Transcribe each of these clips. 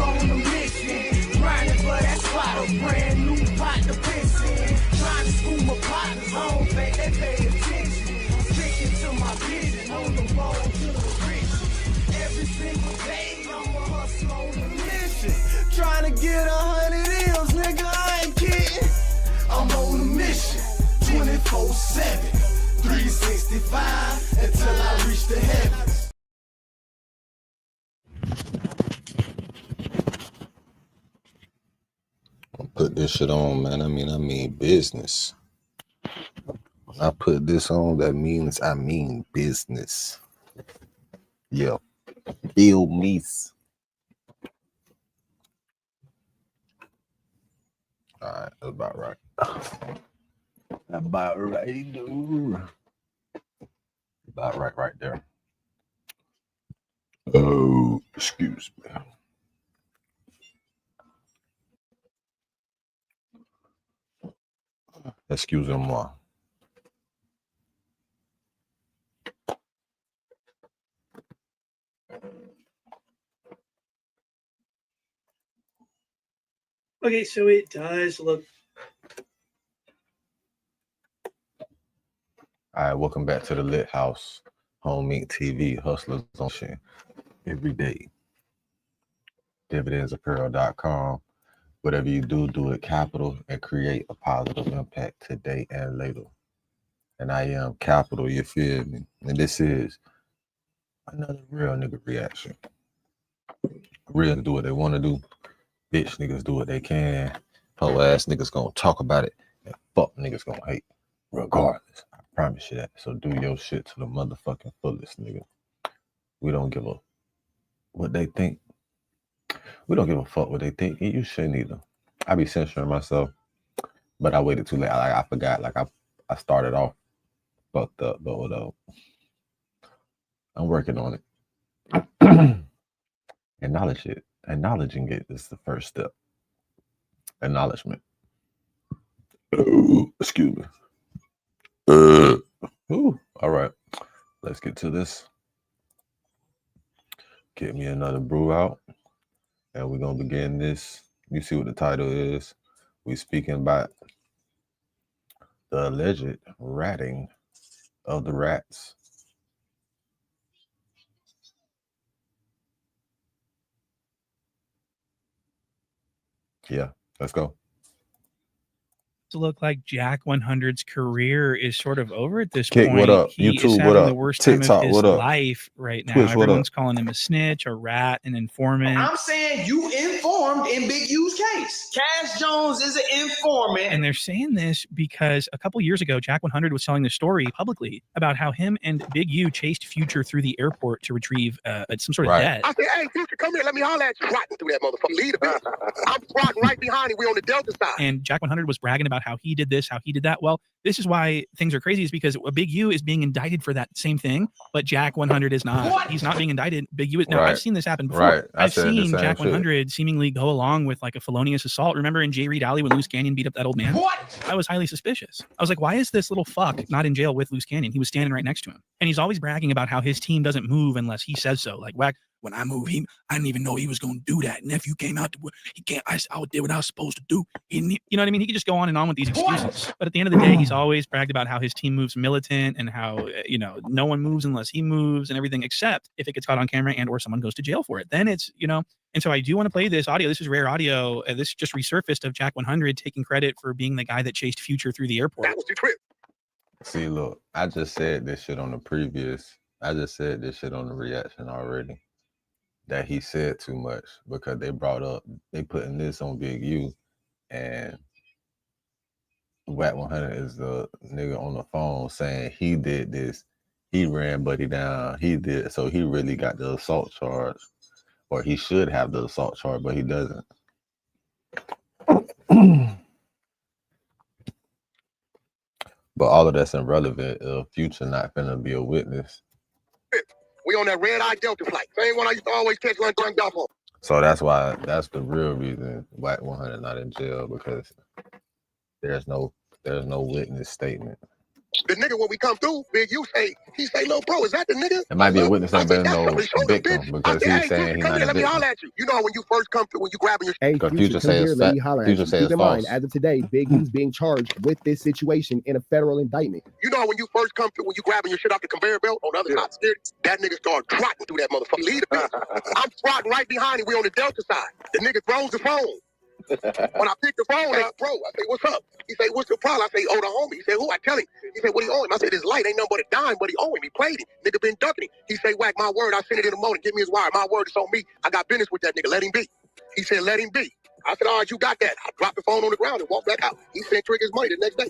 on a mission. Grinding for that spot, a brand new pot to piss in. Trying to school my partners, I don't think they pay attention. I'm sticking to my vision, on the road to the riches. Every single day, I'm a hustle on a mission. Trying to get 100 M's, nigga, I ain't kidding. I'm on a mission, 24/7, 365, until I reach the heavens. Put this shit on, man. I mean business. When I put this on, that means I mean business. Yeah. Bill Meese. All right, that's about right. About right, dude. About right there. Oh, excuse me. Excusez-moi. Okay, so it does look. All right, welcome back to the Lit House, Home Meat TV, Hustlers on shit every day. Dividendsapparel.com. Whatever you do, do it capital and create a positive impact today and later. And I am capital, you feel me? And this is another real nigga reaction. Real niggas do what they want to do. Bitch niggas do what they can. Hoe ass niggas gonna talk about it. And fuck niggas gonna hate. Regardless. I promise you that. So do your shit to the motherfucking fullest, nigga. We don't give a what they think. We don't give a fuck what they think. You shouldn't either. I be censoring myself, but I waited too late. I forgot. Like I started off fucked up, but whatever. I'm working on it. Acknowledge it. Acknowledging it is the first step. Acknowledgement. Oh, excuse me. All right. Let's get to this. Get me another brew out. And we're going to begin this. You see what the title is. We speaking about the alleged ratting of the rats. Yeah, let's go. To look like Wack100's career is sort of over at this Kick, point. what up? He YouTube, is what having up? the worst TikTok, time of his what up? life right now. Twitch, what Everyone's up? calling him a snitch, a rat, an informant. I'm saying you informed in Big U's case. Cash Jones is an informant. And they're saying this because a couple years ago, Wack100 was telling the story publicly about how him and Big U chased Future through the airport to retrieve some sort of debt. I said, hey, Future, come here. Let me holler at you. Trotting through that motherfucker. Lead a bit. I'm trotting right behind him. We on the Delta side. And Wack100 was bragging about how he did this, how he did that. Well, this is why things are crazy, is because Big U is being indicted for that same thing, but Wack100 is not. What? He's not being indicted. Big U is. Now, Right. I've seen this happen before. Right. I've seen Wack100 seemingly go along with like a felonious assault. Remember in J. Reed Alley when Loose Canyon beat up that old man? What? I was highly suspicious. I was like, why is this little fuck not in jail with Loose Canyon? He was standing right next to him. And he's always bragging about how his team doesn't move unless he says so. Like, Wack, when I moved, I didn't even know he was going to do that. Nephew came out, he can't, I did what I was supposed to do. You know what I mean? He could just go on and on with these excuses. But at the end of the day, he's always bragged about how his team moves militant and how, no one moves unless he moves and everything, except if it gets caught on camera and or someone goes to jail for it. Then it's, and so I do want to play this audio. This is rare audio. This just resurfaced of Wack100 taking credit for being the guy that chased Future through the airport. That was the trip. See, look, I just said this shit on the reaction already. That he said too much because they putting this on Big U, and Wack100 is the nigga on the phone saying he did this, he ran Buddy down, he did, so he really got the assault charge, or he should have the assault charge, but he doesn't. But all of that's irrelevant if Future not finna be a witness. We on that red-eye Delta flight. Same one I used to always catch going off on. So that's the real reason Wack100 not in jail, because there's no witness statement. The nigga, when we come through, Big U he say, "Little bro, is that the nigga?" It might be a witness, I ain't said, better "That's no the shooter, victim bitch." I because said, he's "Hey, saying Future, he's come not here, a let me victim. holler at you." You know, when you first come through, when you grabbing your Hey, Because Future, come here, let me holler at Future you. says Keep in mind, false. as of today, Big U's being charged with this situation in a federal indictment. You know, when you first come through, when you grabbing your shit off the conveyor belt on the other side of security, that nigga start trotting through that motherfucker. Lead the bitch. I'm trotting right behind him. We on the Delta side. The nigga throws the phone. When I pick the phone up, bro, I say, "What's up?" He say, "What's the problem?" I say, "Oh, the homie." He say, "Who?" I tell him. He say, "What he owe him?" I said, "His light ain't nothing but a dime, but he owe him. He played him. Nigga been ducking him." He say, "Wack, my word, I sent it in the morning. Give me his wire. My word is on me. I got business with that nigga. Let him be." He said, "Let him be." I said, "All right, you got that." I dropped the phone on the ground and walked back out. He sent Trick his money the next day.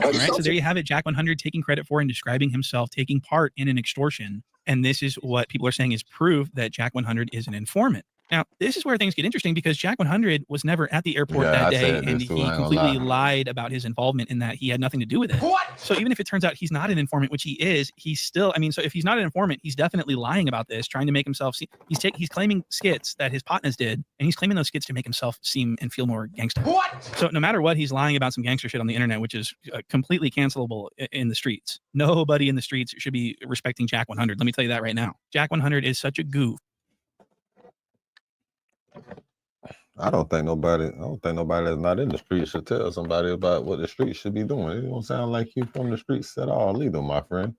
All right, so there you have it. Jack100 taking credit for and describing himself taking part in an extortion. And this is what people are saying is proof that Jack100 is an informant. Now, this is where things get interesting because Jack100 was never at the airport that day, and he completely lied about his involvement in that he had nothing to do with it. What? So even if it turns out he's not an informant, which he is, he's still, I mean, so if he's not an informant, he's definitely lying about this, trying to make himself seem, he's claiming skits that his partners did, and he's claiming those skits to make himself seem and feel more gangster. What? So no matter what, he's lying about some gangster shit on the internet, which is completely cancelable in the streets. Nobody in the streets should be respecting Jack100. Let me tell you that right now. Jack100 is such a goof. I don't think nobody that's not in the streets should tell somebody about what the streets should be doing. It don't sound like you from the streets at all either, my friend.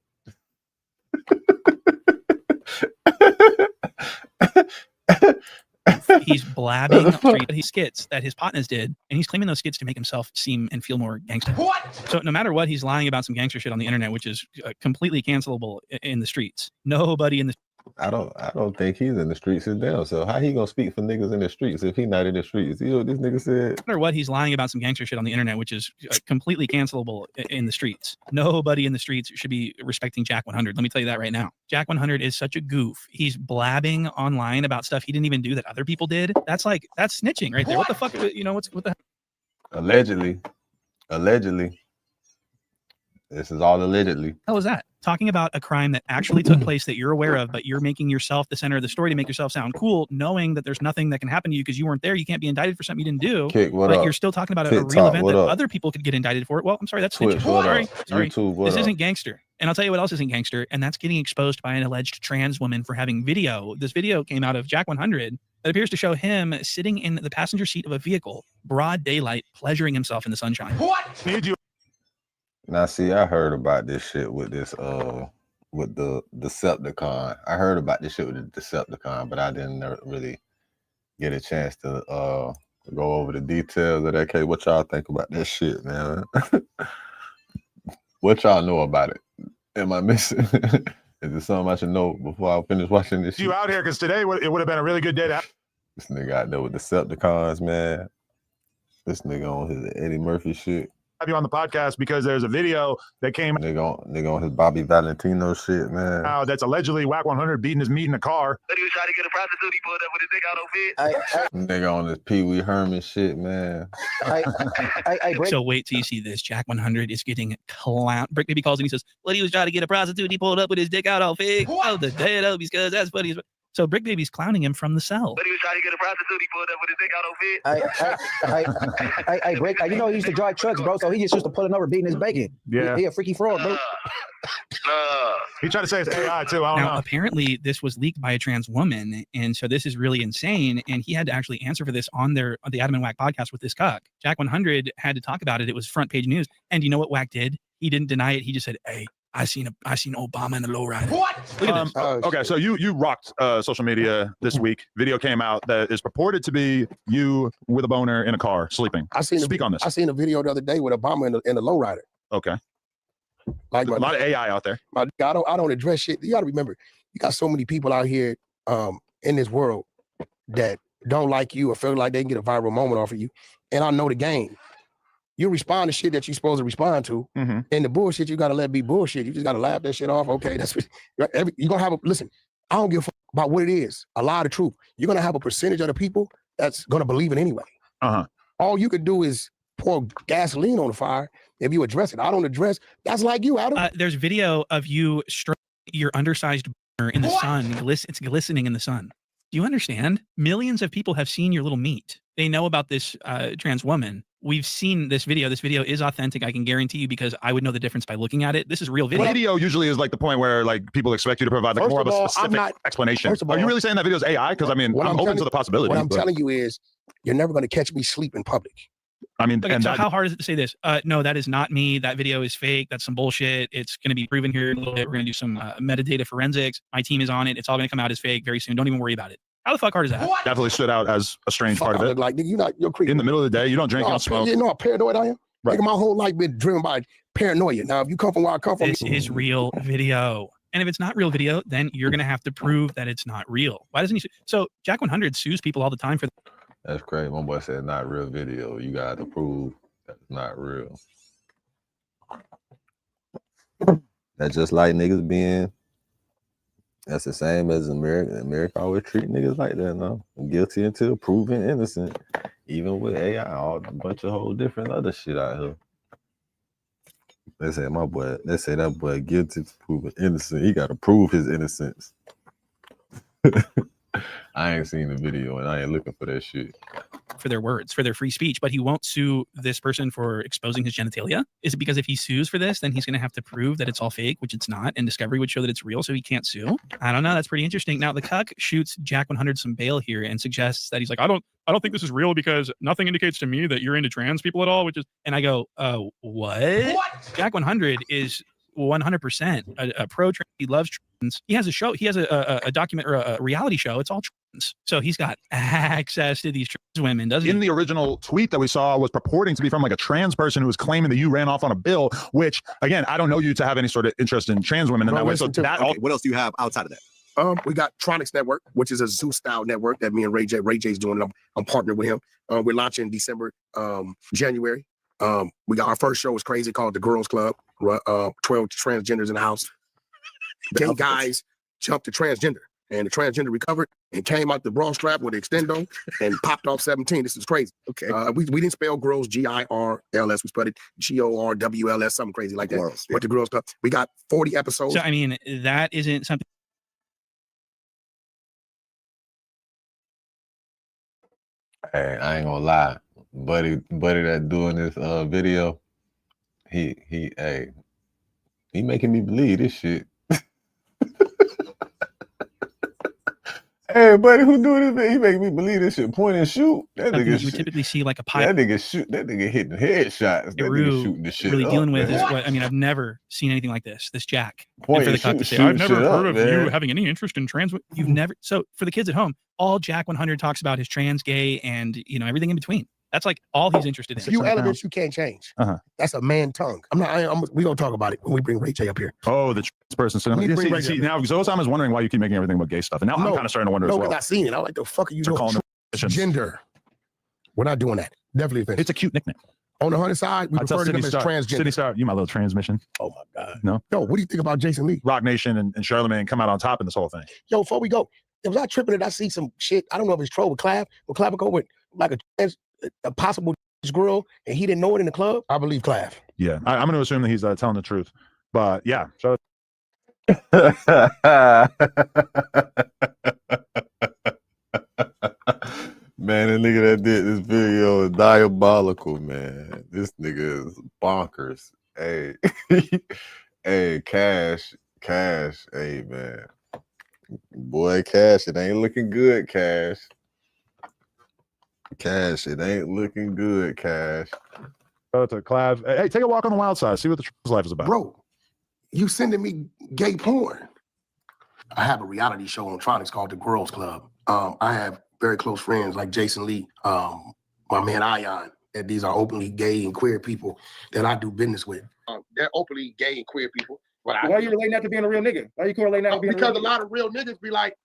He's blabbing street his skits that his partners did, and he's claiming those skits to make himself seem and feel more gangster. What? So no matter what, he's lying about some gangster shit on the internet, which is completely cancelable in the streets. Nobody in the I don't think he's in the streets his damn. So how he gonna speak for niggas in the streets if he not in the streets? You know what this nigga said? no matter what, he's lying about some gangster shit on the internet, which is completely cancelable in the streets. Nobody in the streets should be respecting Jack100. Let me tell you that right now. Jack100 is such a goof. He's blabbing online about stuff he didn't even do that other people did. That's snitching right there. What the fuck? You know what the? Allegedly. This is all allegedly. Hell is that? Talking about a crime that actually took place that you're aware of, but you're making yourself the center of the story to make yourself sound cool, knowing that there's nothing that can happen to you because you weren't there. You can't be indicted for something you didn't do. Kick, what but up? You're still talking about a TikTok, real event what that up? other people could get indicted for. Well, I'm sorry, that's Twitch, snitching. what Sorry, up? sorry. YouTube, what This up? isn't gangster. And I'll tell you what else isn't gangster, and that's getting exposed by an alleged trans woman for having video. This video came out of Jack100 that appears to show him sitting in the passenger seat of a vehicle, broad daylight, pleasuring himself in the sunshine. What? Now, see, I heard about this shit with this, with the Decepticon. I heard about this shit with the Decepticon, but I didn't really get a chance to go over the details of that case. What y'all think about that shit, man? What y'all know about it? Am I missing? Is there something I should know before I finish watching this shit? You out here because today it would have been a really good day to have This nigga out there with Decepticons, man. This nigga on his Eddie Murphy shit. you on the podcast because there's a video that came Nigga on his Bobby Valentino shit, man. out that's allegedly Wack100 beating his meat in the car. But he was trying to get a prostitute. He pulled up with his dick out on fit. Nigga on his Pee Wee Herman shit, man. So wait till you see this. Jack100 is getting clown. Brick Baby calls and he says, "Well, he was trying to get a prostitute. He pulled up with his dick out all fig. Oh, the day of because that's funny." So Brick Baby's clowning him from the cell. But he was trying to get a prostitute. He pulled up with his dick out on fit. Break. You know, he used to drive trucks, bro. So he just used to pull over, beating his bacon. Yeah. He a freaky fraud, bro. He tried to say it's AI too. I don't Now, know. apparently, this was leaked by a trans woman, and so this is really insane. And he had to actually answer for this on the Adam and Wack podcast with this cuck. Jack100 had to talk about it. It was front page news. And you know what Wack did? He didn't deny it. He just said, "Hey, I seen Obama in the lowrider." What? Look at this. Okay, so you rocked social media this week. Video came out that is purported to be you with a boner in a car sleeping. Speak on this. I seen a video the other day with Obama in the lowrider. Okay, Like a lot of AI out there. I don't address shit. You got to remember, you got so many people out here in this world that don't like you or feel like they can get a viral moment off of you. And I know the game. You respond to shit that you're supposed to respond to, and the bullshit you gotta let be bullshit. You just gotta laugh that shit off. Okay, that's what you're gonna have. Listen, I don't give a fuck about what it is. A lot of truth. You're gonna have a percentage of the people that's gonna believe it anyway. All you could do is pour gasoline on the fire if you address it. I don't address. That's like you, Adam. There's video of you stroking your undersized boner in the sun. It's glistening in the sun. Do you understand? Millions of people have seen your little meat. They know about this trans woman. we've seen this video. This video is authentic. I can guarantee you because I would know the difference by looking at it. This is real video. Video usually is like the point where like people expect you to provide like more of a specific explanation. Are you really saying that video is AI? Because I mean, I'm open to the possibility. What I'm telling you is, you're never going to catch me sleep in public. I mean, okay, so how hard is it to say this? No, that is not me. That video is fake. That's some bullshit. It's going to be proven here in a little bit. We're going to do some metadata forensics. My team is on it. It's all going to come out as fake very soon. Don't even worry about it. How the fuck hard is that? What? Definitely stood out as a strange part of it. Like, you're creepy. In the middle of the day, you don't drink, you don't smoke. You know how paranoid I am? Right. Like, my whole life been driven by paranoia. Now, if you come from where I come from. This is real video. And if it's not real video, then you're going to have to prove that it's not real. Why doesn't he? So Wack100 sues people all the time for. That's crazy. My boy said not real video. You got to prove that's not real. That's just like niggas being. That's the same as America. America always treat niggas like that, no? Guilty until proven innocent. Even with AI, a bunch of whole different other shit out here. They say that boy guilty to proven innocent. He got to prove his innocence. I ain't seen the video and I ain't looking for that shit. For their words, for their free speech, but he won't sue this person for exposing his genitalia? Is it because if he sues for this, then he's going to have to prove that it's all fake, which it's not, and discovery would show that it's real, so he can't sue? I don't know. That's pretty interesting. Now, the cuck shoots Wack100 some bail here and suggests that he's like, I don't think this is real because nothing indicates to me that you're into trans people at all, which is, and I go, what? Wack100 is 100% a pro trans. He loves trans. He has a show. He has a document or a reality show. It's all trans. So he's got access to these trans women, doesn't he? In the original tweet that we saw was purporting to be from like a trans person who was claiming that you ran off on a bill, which again, I don't know you to have any sort of interest in trans women in that way. So that what else do you have outside of that? We got Tronics Network, which is a Zeus style network that me and Ray J's doing. I'm partnered with him. We're launching in December, January. We got our first show was crazy called The Girls Club. 12 transgenders in the house. Gay guys jumped to transgender, and the transgender recovered and came out the bra strap with the extendo and popped off 17. This is crazy. Okay. We didn't spell girls GIRLS. We spelled it GORWLS, something crazy like that. Girls, But the Girls Club. We got 40 episodes. So I mean, that isn't something. Hey, I ain't gonna lie, buddy that doing this video, he making me believe this shit. Hey, buddy, who doing this? He making me believe this shit. Point and shoot. That nigga you would typically see like a pilot. That nigga hitting headshots. That nigga shooting the shit. Really up, dealing with man. is what I mean. I've never seen anything like this. This Jack. Point And for and the cuck to shoot, say, I've shoot never shit heard up, of you man. having any interest in trans. You've never. So for the kids at home, all Wack100 talks about is trans, gay, and everything in between. That's like all he's interested in. A few elements you can't change. That's a man tongue. We gonna talk about it when we bring Ray J up here. Oh, the trans person. So now, Zosam is wondering why you keep making everything about gay stuff, and now I'm kind of starting to wonder as well. No, I seen it. I like the fuck are you doing? Calling Gender. We're not doing that. Definitely offensive. It's a cute nickname. On the 100 side, we refer to them as transgender. City Star, you my little transmission. Oh my God. No. Yo, what do you think about Jason Lee? Rock Nation and Charlamagne come out on top in this whole thing. Yo, before we go, was I tripping it? I see some shit. I don't know if it's troll with Clav. Will Clav go with like a possible girl and he didn't know it in the club? I believe Clav. Yeah, I'm going to assume that he's telling the truth. But yeah, so. Man, the nigga that did this video is diabolical, man. This nigga is bonkers. Hey, hey, Cash, hey, man. Boy, Cash, it ain't looking good, Cash. Cash, it ain't looking good, Cash. Shout out to Clav. Hey, take a walk on the wild side. See what the trans life is about. Bro, you sending me gay porn. I have a reality show on Tronics called The Girls Club. I have very close friends like Jason Lee, my man Ion, that these are openly gay and queer people that I do business with. They're openly gay and queer people. But Why are you relating that to being a real nigga? Why are you correlating that to being because a real a lot of real niggas be like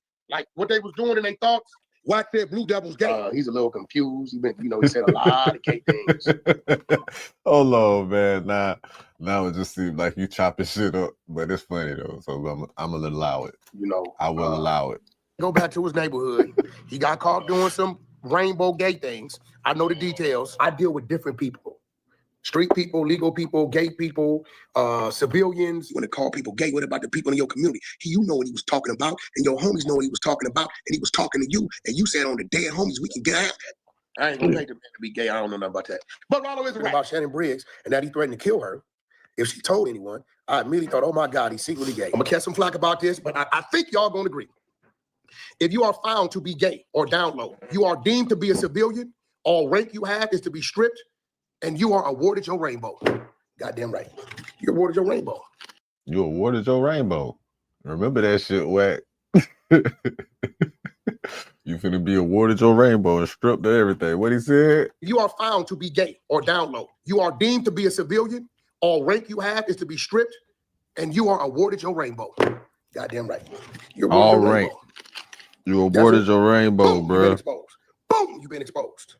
what they was doing in their thoughts. Wack said Blue Devil's gay. He's a little confused. He said a lot of gay things. Hold on, man. Now it just seems like you chopping shit up, but it's funny though. So I'm gonna allow it. I will allow it. Go back to his neighborhood. He got caught doing some rainbow gay things. I know the details. I deal with different people. Street people, legal people, gay people, civilians. You want to call people gay? What about the people in your community? You know what he was talking about, and your homies know what he was talking about, and he was talking to you, and you said on the dead homies, we can get after that. I ain't gonna take the man to be gay. I don't know nothing about that. But Rollo is About Shannon Briggs and that he threatened to kill her if she told anyone. I immediately thought, oh my God, he's secretly gay. I'm gonna catch some flack about this, but I think y'all gonna agree. If you are found to be gay or down low, you are deemed to be a civilian. All rank you have is to be stripped, and you are awarded your rainbow. Goddamn right. You're awarded your rainbow. You awarded your rainbow. Remember that shit, Wack. You finna be awarded your rainbow and stripped of everything. What he said? If you are found to be gay or down low, you are deemed to be a civilian. All rank you have is to be stripped, and you are awarded your rainbow. Goddamn right. You're All awarded your right. rainbow. You awarded your rainbow, Boom, bro. You've been exposed. Boom, you've been exposed.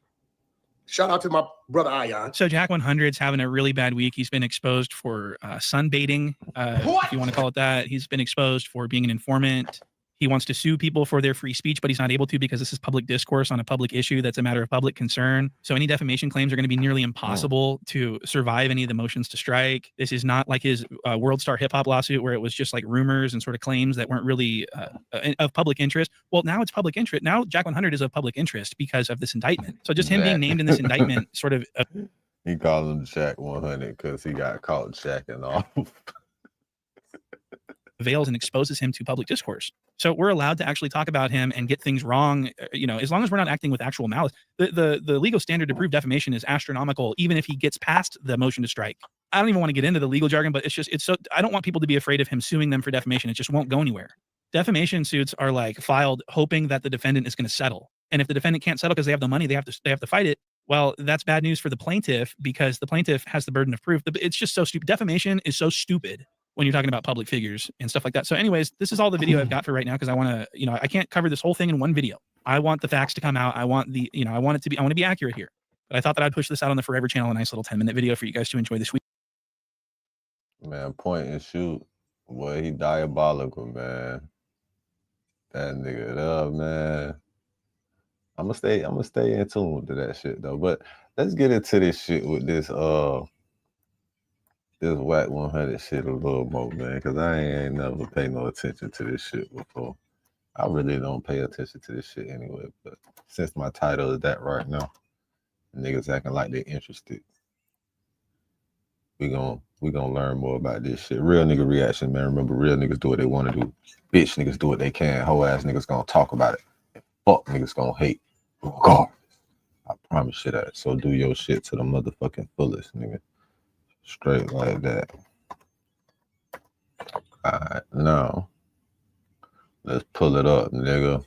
Shout out to my brother Ion. So Wack100's having a really bad week. He's been exposed for sunbaiting, if you want to call it that. He's been exposed for being an informant. He wants to sue people for their free speech, but he's not able to because this is public discourse on a public issue that's a matter of public concern. So any defamation claims are going to be nearly impossible to survive any of the motions to strike. This is not like his World Star Hip Hop lawsuit where it was just like rumors and sort of claims that weren't really of public interest. Well, now it's public interest. Now Wack100 is of public interest because of this indictment. So just him being named in this indictment sort of... He called him Wack100 because he got caught shacking off. Avails and exposes him to public discourse. So we're allowed to actually talk about him and get things wrong, you know, as long as we're not acting with actual malice. The legal standard to prove defamation is astronomical, even if he gets past the motion to strike. I don't even want to get into the legal jargon, but it's so, I don't want people to be afraid of him suing them for defamation. It just won't go anywhere. Defamation suits are like filed hoping that the defendant is going to settle. And if the defendant can't settle because they have the money, they have to fight it. Well, that's bad news for the plaintiff because the plaintiff has the burden of proof. It's just so stupid. Defamation is so stupid when you're talking about public figures and stuff like that. So anyways, this is all the video I've got for right now because I want to, you know, I can't cover this whole thing in one video. I want the facts to come out. I want the, you know, I want to be accurate here. But I thought that I'd push this out on the Forever channel, a nice little 10-minute video for you guys to enjoy this week. Man, point and shoot. Boy, he diabolical, man. That nigga up, man. I'm gonna stay in tune to that shit though. But let's get into this shit with this Wack100 shit a little more, man, because I ain't never paid no attention to this shit before. I really don't pay attention to this shit anyway, but since my title is that right now, niggas acting like they interested. We gonna learn more about this shit. Real nigga reaction, man. Remember, real niggas do what they want to do. Bitch niggas do what they can. Hoe ass niggas gonna talk about it. And fuck niggas gonna hate. Regardless. I promise you that. So do your shit to the motherfucking fullest, nigga. Straight like that. Alright, now let's pull it up, nigga.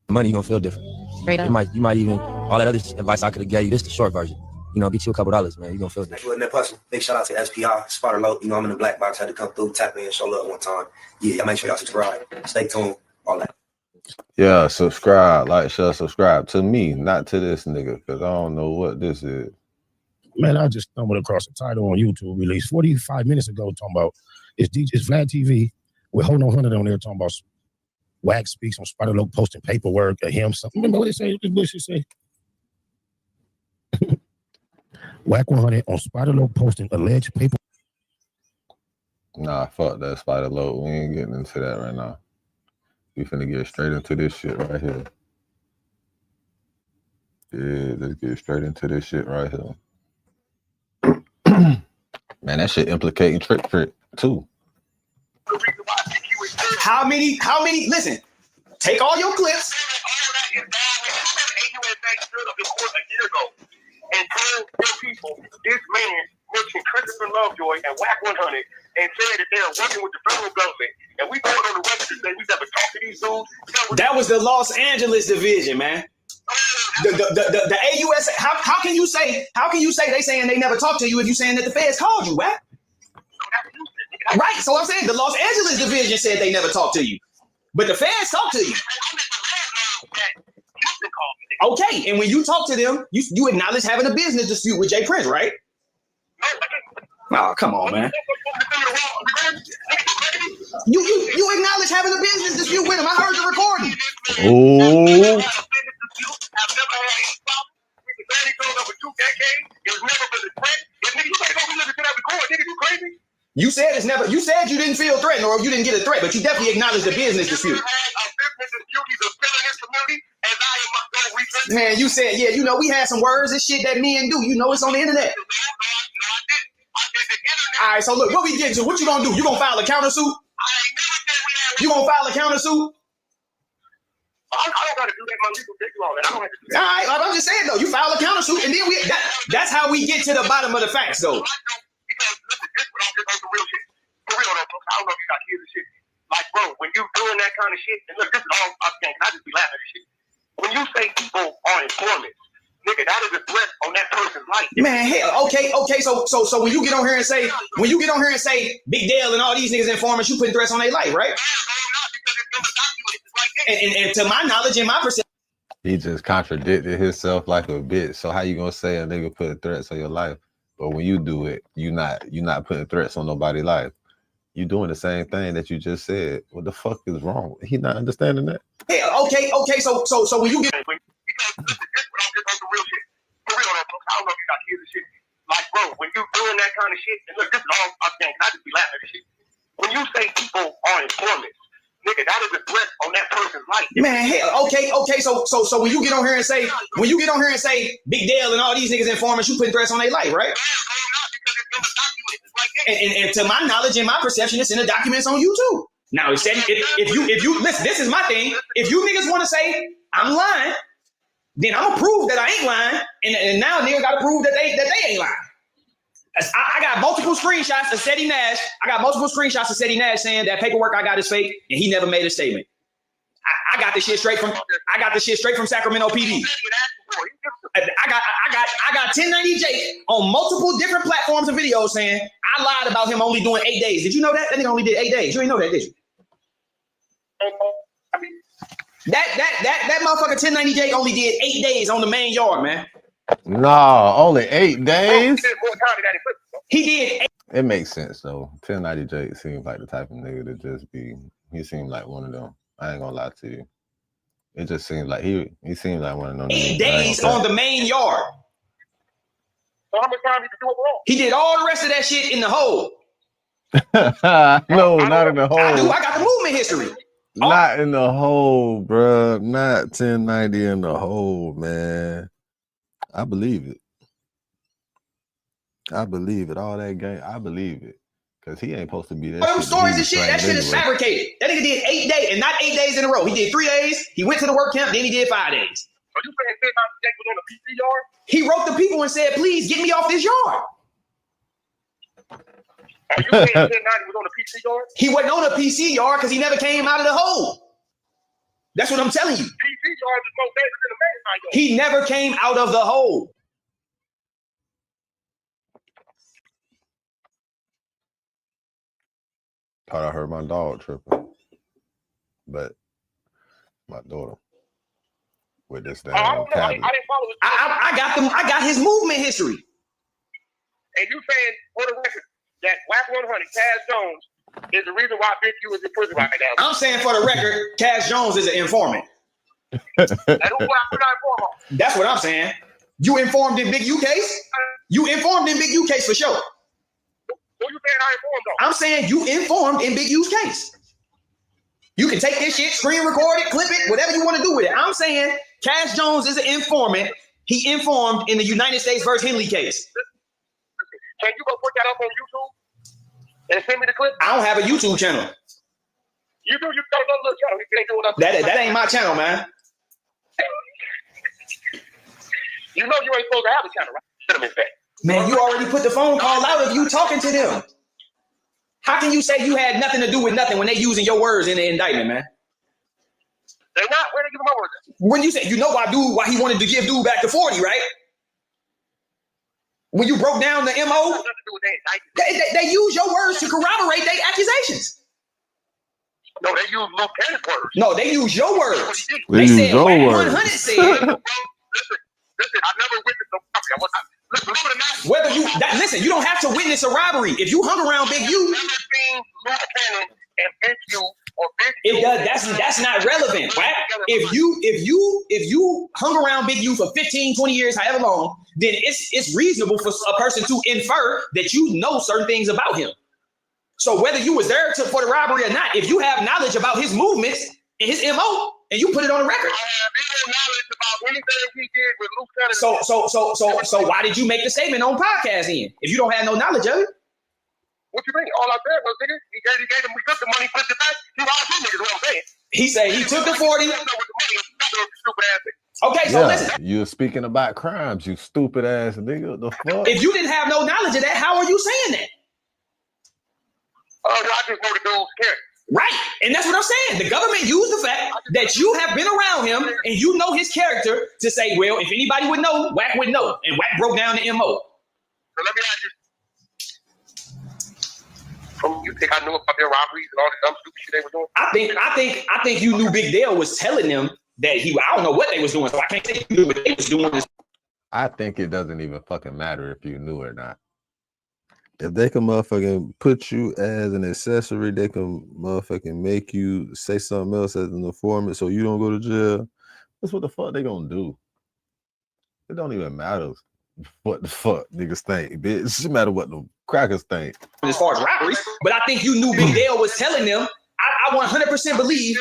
Money, you gonna feel different. Straight up. You might even, all that other advice I could have gave you, this is the short version. You know, get you a couple $, man. You gonna feel different. That person. Big shout out to SPI, Spotter Low. You know, I'm in the black box, had to come through, tap in, show love one time. Yeah, make sure y'all subscribe. Stay tuned, all that. Yeah, subscribe, like, share, subscribe to me, not to this nigga, because I don't know what this is. Man, I just stumbled across a title on YouTube released 45 minutes ago talking about it's Vlad TV with Wack100 on there talking about Wack speaks on Spider Loc posting paperwork of him. Something. Remember what it say? What Bush say? Wack100 on Spider Loc posting alleged paper. Nah, fuck that Spider Loc. We ain't getting into that right now. We finna get straight into this shit right here. Yeah, let's get straight into this shit right here. Man, that shit implicating Trick too. How many, listen, take all your clips. And told their people this man mentioned Christopher Lovejoy and Wack100 and said that they are working with the federal government. And we going on the record to say we never talked to these dudes. That was the Los Angeles division, man. The AUS. How can you say they saying they never talked to you if you saying that the feds called you, Wack? Right. So I'm saying the Los Angeles division said they never talked to you, but the feds talked to you. Okay, and when you talk to them, you acknowledge having a business dispute with Jay Prince, right? Oh, come on, man. You acknowledge having a business dispute with him. I heard the recording. Oh. You said you didn't feel threatened or you didn't get a threat, but you definitely acknowledged the business dispute. Man, you said, yeah, you know, we had some words and shit that men do. You know, it's on the internet. All right, so look, what we get to, what you gonna do? You gonna file a countersuit? You gonna file a countersuit? I don't gotta do that. My legal take you on that. I don't have to do All that. right, I'm just saying though, you file a countersuit, and then that's how we get to the bottom of the facts though. Because listen, this what I'm just on the real shit. For real though, folks. I don't know if you got kids and shit. Like, bro, when you doing that kind of shit, and look, this is all I'm saying, I just be laughing at this shit. When you say people are informants, nigga, that is a threat on that person's life. Man, hell, okay. So when you get on here and say, Big Dale and all these niggas informants, you putting threats on their life, right? And to my knowledge and my perception, He just contradicted himself like a bitch. So how you gonna say a nigga putting threats on your life? But when you do it, you not putting threats on nobody's life. You doing the same thing that you just said. What the fuck is wrong? He not understanding that? hey, okay. So when you get Because listen, this what I'm just on the real shit. For real though, folks. I don't know if you got kids and shit. Like, bro, when you doing that kind of shit, and look, this is all I'm saying, I just be laughing at this shit. When you say people are informants, nigga, that is a threat on that person's life. Man, hell, okay. So when you get on here and say, Big Dale and all these niggas informants, you putting threats on their life, right? And to my knowledge and my perception, it's in the documents on YouTube. Now, if you listen, this is my thing. If you niggas want to say I'm lying, then I'm gonna prove that I ain't lying, and now niggas gotta prove that they ain't lying. I got multiple screenshots of Zesty Nash. Saying that paperwork I got is fake, and he never made a statement. I got this shit straight from Sacramento PD. I got 1090J on multiple different platforms and videos saying I lied about him only doing 8 days. Did you know that? That nigga only did 8 days. You ain't know that, did you? That motherfucker 1090J only did 8 days on the main yard, man. No, only 8 days. He did. It makes sense though. 1090J seems like the type of nigga to just be. He seemed like one of them. I ain't gonna lie to you. It just seems like he seems like one of them. 8 days on the main yard. So how much time did you do overall? He did all the rest of that shit in the hole. No, not in the hole. I got the movement history. Not in the hole, bro. Not 1090 in the hole, man. I believe it. All that game, I believe it. Because he ain't supposed to be there. All them stories and shit, that shit is fabricated. That nigga did 8 days, and not 8 days in a row. He did 3 days. He went to the work camp, then he did 5 days. So you saying Jake was on the PC yard? He wrote the people and said, please get me off this yard. Are you saying 1090 was on the PC yard? He wasn't on the PC yard because he never came out of the hole. That's what I'm telling you. PC yard is more dangerous than the main yard. He never came out of the hole. Thought I heard my dog tripping, but my daughter with this damn tablet. I didn't follow his I got his movement history. And you saying for the record that Wack100, Cash Jones, is the reason why Big U is in prison right now? I'm saying for the record, Cash Jones is an informant. That's what I'm saying. You informed in Big U case? You informed in Big U case for sure. Who you saying I informed on? I'm saying you informed in Big U's case. You can take this shit, screen record it, clip it, whatever you want to do with it. I'm saying Cash Jones is an informant. He informed in the United States versus Henley case. Can you go put that up on YouTube and send me the clip? I don't have a YouTube channel. You do. You got another little channel. You ain't doing nothing. That ain't my channel, man. You know you ain't supposed to have a channel, right? Put them in fact. Man, you already put the phone call out of you talking to them. How can you say you had nothing to do with nothing when they using your words in the indictment, man? They're not. Where they give my words? When you say, you know why he wanted to give dude back to 40, right? When you broke down the MO, they use your words to corroborate their accusations. No, they use Lieutenant's words. No, they use your words. They said, your Wack100 words. said, Listen, I never witnessed no robbery. Listen, you don't have to witness a robbery. If you hung around Big U, that's not relevant, right? If you hung around Big U for 15, 20 years, however long, then it's reasonable for a person to infer that you know certain things about him. So whether you was there for the robbery or not, if you have knowledge about his movements and his MO, and you put it on the record. I have even knowledge about So why did you make the statement on podcast then? If you don't have no knowledge of it? What you mean? All I said was, nigga, he gave him, we took the money, flipped it back. He robbed you niggas, what I'm saying. He said he took the 40. Okay, so listen. You're speaking about crimes, you stupid ass nigga. The fuck? If you didn't have no knowledge of that, how are you saying that? I just know the dude's character. Right, and that's what I'm saying. The government used the fact that you have been around him and you know his character to say, well, if anybody would know, Wack would know. And Wack broke down the MO. So let me ask you. You think I knew about their robberies and all the dumb stupid shit they were doing? I think you knew Big Dale was telling them that I don't know what they was doing, so I can't say you knew what they was doing. I think it doesn't even fucking matter if you knew or not. If they can motherfucking put you as an accessory, they can motherfucking make you say something else as an informant so you don't go to jail. That's what the fuck they gonna do. It don't even matter what the fuck niggas think, bitch. It doesn't matter what the crackers think. As far as robberies, but I think you knew Big Dale was telling them. I 100% believe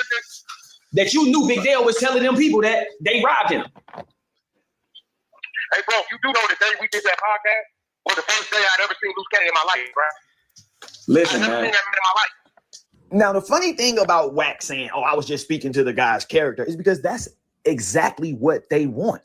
that you knew Big Dale was telling them people that they robbed him. Hey, bro, you do know the day we did that podcast was the first day I'd ever seen Loose Cannon in my life, bro. Listen, I've never man. seen that man in my life. Now, the funny thing about Wack saying, oh, I was just speaking to the guy's character is because that's exactly what they want.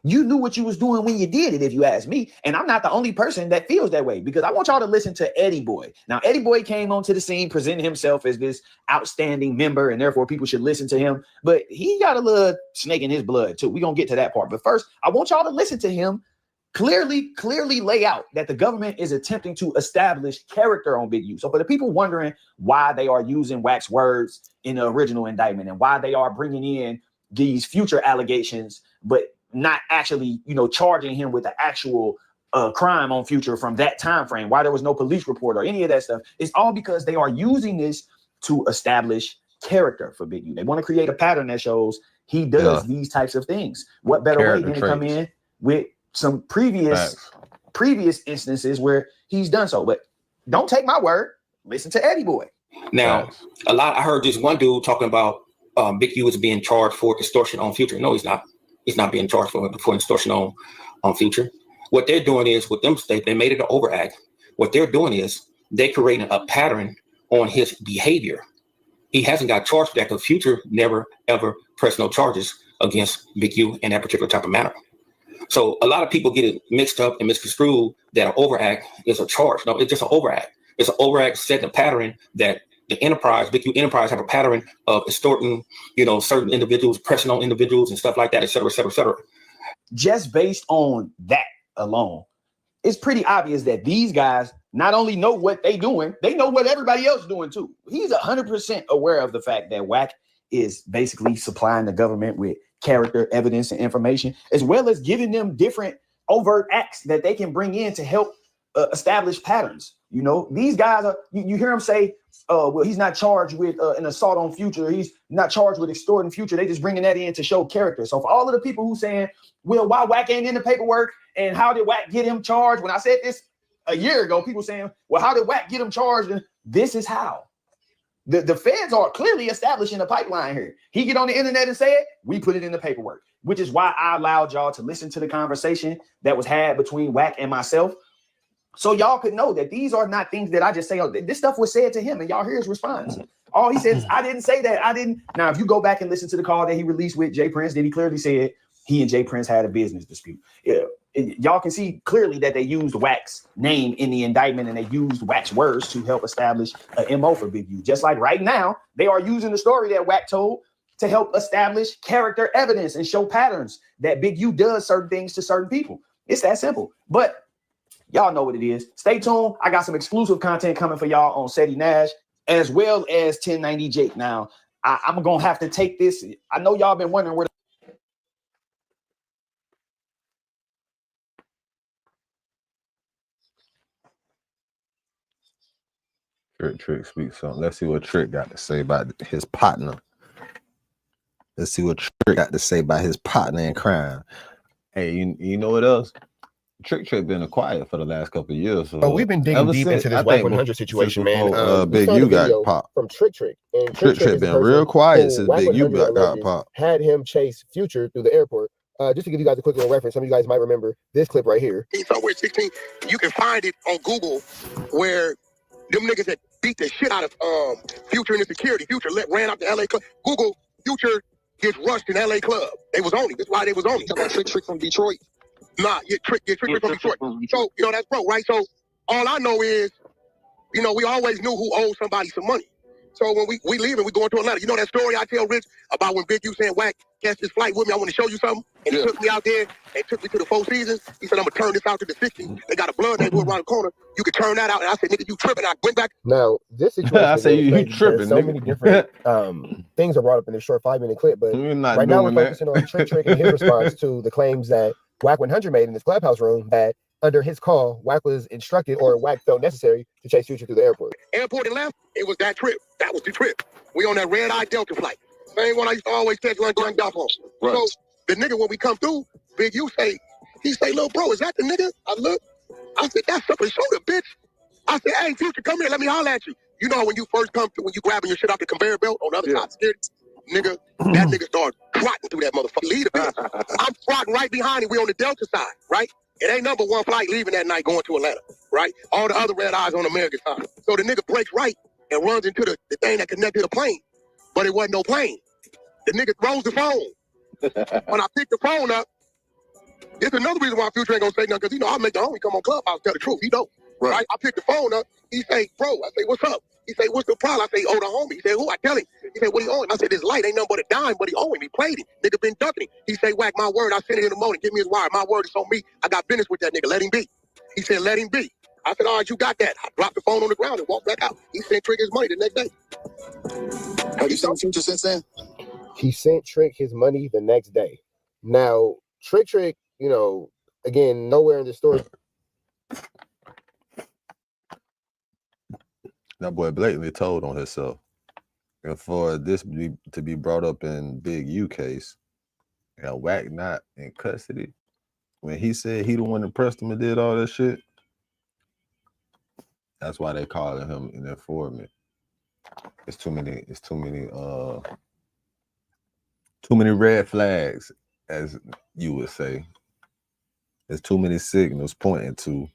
You knew what you was doing when you did it, if you ask me. And I'm not the only person that feels that way because I want y'all to listen to Eddie Boy. Now, Eddie Boy came onto the scene, presenting himself as this outstanding member, and therefore people should listen to him. But he got a little snake in his blood, too. We're going to get to that part. But first, I want y'all to listen to him clearly lay out that the government is attempting to establish character on Big U. So for the people wondering why they are using Wack's words in the original indictment and why they are bringing in these future allegations, but not actually, charging him with the actual crime on future from that time frame, why there was no police report or any of that stuff, it's all because they are using this to establish character for Big U. They want to create a pattern that shows he does these types of things. What better way than to come in with some previous instances where he's done so? But don't take my word. Listen to Eddie Boy. Now, I heard this one dude talking about Big U is being charged for extortion on future. No, he's not. He's not being charged for extortion on future. What they're doing is with them, they made it an overact. What they're doing is they're creating a pattern on his behavior. He hasn't got charged for that because future never ever pressed no charges against Big U in that particular type of manner. So a lot of people get it mixed up and misconstrued that an overact is a charge. No, it's just an overact. It's an overact setting a pattern that the enterprise, Big U enterprise, have a pattern of extorting, certain individuals, pressing on individuals and stuff like that, et cetera, et cetera, et cetera. Just based on that alone, it's pretty obvious that these guys not only know what they doing, they know what everybody else doing too. He's 100% aware of the fact that Wack is basically supplying the government with character, evidence, and information, as well as giving them different overt acts that they can bring in to help establish patterns. These guys are, you hear them say, well, he's not charged with an assault on future. He's not charged with extorting future. They just bringing that in to show character. So for all of the people who saying, well, why Wack ain't in the paperwork and how did Wack get him charged? When I said this a year ago, people saying, well, how did Wack get him charged? And this is how. The feds are clearly establishing a pipeline here. He get on the internet and say it, we put it in the paperwork, which is why I allowed y'all to listen to the conversation that was had between Wack and myself. So y'all could know that these are not things that I just say. Oh, this stuff was said to him, and y'all hear his response. All he says, I didn't say that. I didn't. Now, if you go back and listen to the call that he released with Jay Prince, then he clearly said he and Jay Prince had a business dispute. Y'all can see clearly that they used Wack's name in the indictment, and they used Wack's words to help establish a MO for Big U. Just like right now, they are using the story that Wack told to help establish character evidence and show patterns that Big U does certain things to certain people. It's that simple. But y'all know what it is. Stay tuned. I got some exclusive content coming for y'all on Zesty Nash, as well as 1090 Jake. Now, I'm going to have to take this. I know y'all been wondering where Trick speaks something. Let's see what Trick got to say about his partner. Let's see what Trick got to say about his partner in crime. Hey, you know what else? Trick been quiet for the last couple of years. So we've been digging deep into this Wack100 situation, man. Big U got popped. From Trick. And Trick been real quiet since Big U got popped. Had him chase Future through the airport Just to give you guys a quick little reference, some of you guys might remember this clip right here. Somewhere 16, you can find it on Google where them niggas that beat the shit out of Future and Insecurity. Future ran out the LA club. Google Future gets rushed in LA club. They was on him. That's why they was on him. Talking about Trick from Detroit. Nah, Trick from Detroit. So, you know, that's broke, right? So all I know is, you know, we always knew who owed somebody some money. So when we leave and we going to Atlanta, you know that story I tell Rich about when Big U saying, Wack, catch this flight with me, I want to show you something. And he took me out there and took me to the Four Seasons. He said, I'm going to turn this out to the 60s. They got a blood neighborhood around the corner. You can turn that out. And I said, nigga, you tripping. I went back. Now, this situation I say you tripping, so nigga. many different things are brought up in this short 5-minute clip, but right now we're focusing on Trick and his response to the claims that Wack100 made in this clubhouse room that under his call, Wack was instructed or Wack felt necessary to chase Future through the airport. Airport and left, it was that trip. That was the trip. We on that red-eye Delta flight. Same one I used to always catch when during Duffo. Right. So the nigga, when we come through, Big U say, he say, little bro, is that the nigga? I look, I said, that's up his shoulder, bitch. I said, hey, Future, come here, let me holler at you. You know when you first come through, when you grabbing your shit off the conveyor belt on the other side of security, nigga, that nigga started trotting through that motherfucker. Lead a bitch. I'm trotting right behind him. We on the Delta side, right? It ain't number one flight leaving that night going to Atlanta, right? All the other red eyes on the American side. So the nigga breaks right and runs into the thing that connected the plane, but it wasn't no plane. The nigga throws the phone. When I pick the phone up, it's another reason why Future ain't gonna say nothing, because, you know, I'll make the homie come on Clubhouse, tell the truth. He don't. Right? I pick the phone up. He say, bro, I say, what's up? He say, what's the problem? I say, oh, the homie. He say, who? I tell him. He say, what he owe him? I said, this light ain't nothing but a dime, but he owe him. He played him. Nigga been ducking him. He say, Wack, my word, I sent it in the morning. Give me his wire. My word is on me. I got business with that nigga. Let him be. He said, let him be. I said, all right, you got that. I dropped the phone on the ground and walked back out. He sent Trick his money the next day. Have you seen Future since then? He sent Trick his money the next day. Now, Trick, you know, again, nowhere in the story. That boy blatantly told on himself. And for this to be brought up in Big U case, and Wack not in custody, when he said he the one that pressed him and did all that shit, that's why they calling him an informant. It's too many red flags, as you would say. There's too many signals pointing to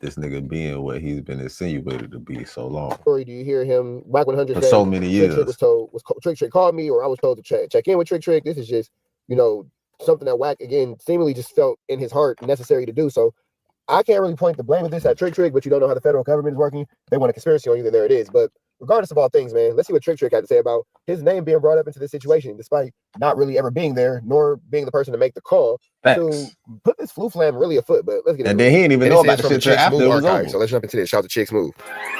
this nigga being what he's been insinuated to be so long. Story, do you hear him? Wack100 for so many years. Trick called me, or I was told to check in with Trick. This is just, you know, something that Wack, again, seemingly just felt in his heart necessary to do. So I can't really point the blame of this at Trick, but you don't know how the federal government is working. They want a conspiracy on you, then there it is. But regardless of all things, man, let's see what Trick had to say about his name being brought up into this situation, despite not really ever being there, nor being the person to make the call. To put this flu flam really afoot. But let's get and then he didn't even know about the shit after it was over. So let's jump into this. Shout out to Chick's Move.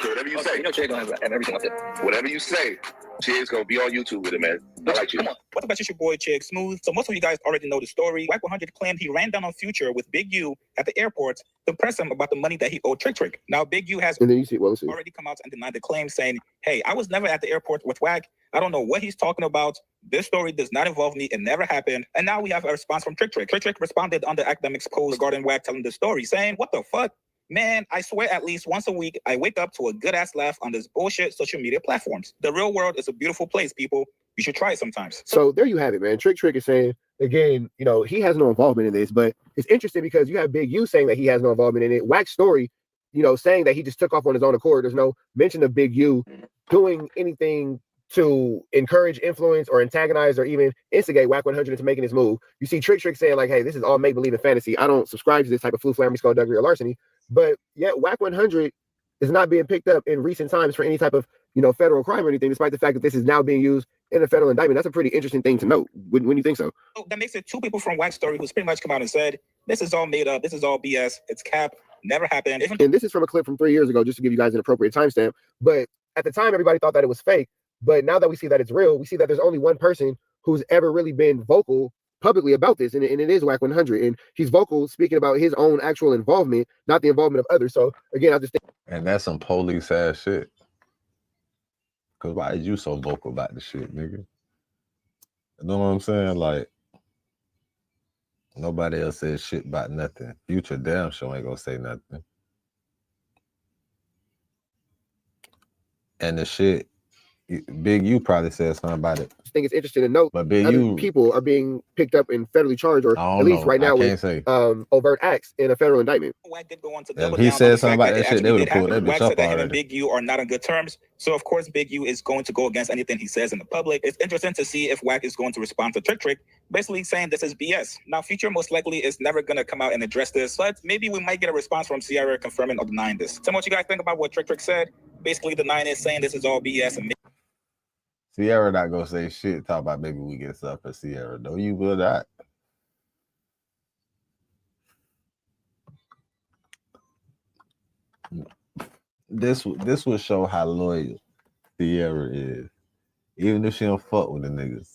So whatever you say, you know, Chick's gonna have everything up there. Whatever you say, Chick's gonna be on YouTube with it, man. I like you. Come on. What's up, it's your boy Chick Smooth. So most of you guys already know the story. Wack100 claimed he ran down on Future with Big U at the airport to press him about the money that he owed Trick. Now Big U has already come out and denied the claim, saying, hey, I was never at the airport with Wack. I don't know what he's talking about. This story does not involve me. It never happened. And now we have a response from Trick. Trick responded on the academics post regarding Wack telling the story, saying, what the fuck? Man, I swear at least once a week, I wake up to a good-ass laugh on this bullshit social media platforms. The real world is a beautiful place, people. You should try it sometimes. So there you have it, man. Trick is saying, again, you know, he has no involvement in this, but it's interesting because you have Big U saying that he has no involvement in it. Wack's story, you know, saying that he just took off on his own accord. There's no mention of Big U doing anything to encourage, influence, or antagonize, or even instigate Wack100 into making his move. You see Trick saying like, hey, this is all make-believe and fantasy. I don't subscribe to this type of flu-flammy, skullduggery, or larceny. But yet Wack100 is not being picked up in recent times for any type of, you know, federal crime or anything, despite the fact that this is now being used in a federal indictment. That's a pretty interesting thing to note. When you think so? That makes it two people from Wack's story who's pretty much come out and said, this is all made up. This is all BS. It's cap. Never happened. And this is from a clip from 3 years ago, just to give you guys an appropriate timestamp. But at the time, everybody thought that it was fake. But now that we see that it's real, we see that there's only one person who's ever really been vocal publicly about this, and it is Wack100, and he's vocal speaking about his own actual involvement, not the involvement of others. So again, I just think, and that's some police ass shit. Cause why is you so vocal about the shit, nigga? You know what I'm saying? Like nobody else says shit about nothing. Future damn sure ain't gonna say nothing. And the shit Big U probably said something about it. I think it's interesting to note But Big other U, people are being picked up and federally charged, or I at don't least know. right now I can't with say. overt acts in a federal indictment. Wack did go on to If double he down on said the something fact about that that it shit, they actually would did have pulled happen. that Wack bitch said up that him and already. Big U are not on good terms. So of course Big U is going to go against anything he says in the public. It's interesting to see if Wack is going to respond to Trick, basically saying this is BS. Now Future most likely is never gonna come out and address this, but maybe we might get a response from Sierra confirming or denying this. Tell me what you guys think about what Trick said. Basically denying it, saying this is all BS, and Sierra not gonna say shit. Talk about maybe we get stuff for Sierra. No, you will not. This will show how loyal Sierra is. Even if she don't fuck with the niggas.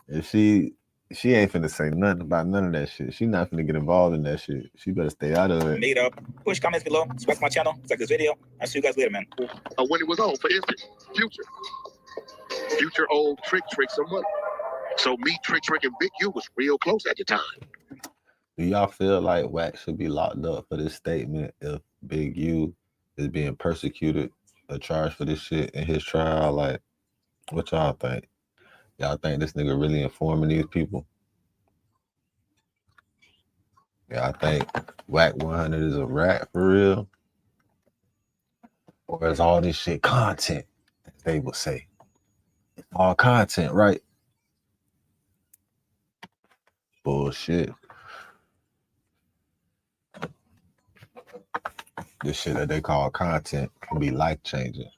If she ain't finna say nothing about none of that shit. She not finna get involved in that shit. She better stay out of it. made up. Push comments below. Subscribe to my channel. It's like this video. I'll see you guys later, man. When it was on, for instance, Future owed Trick some money. So me, Trick, and Big U was real close at the time. Do y'all feel like Wack should be locked up for this statement if Big U is being persecuted or charged for this shit in his trial? Like, what y'all think? Y'all think this nigga really informing these people? Yeah, I think Wack100 is a rat for real. Or is all this shit content, as they would say? It's all content, right? Bullshit. This shit that they call content can be life-changing.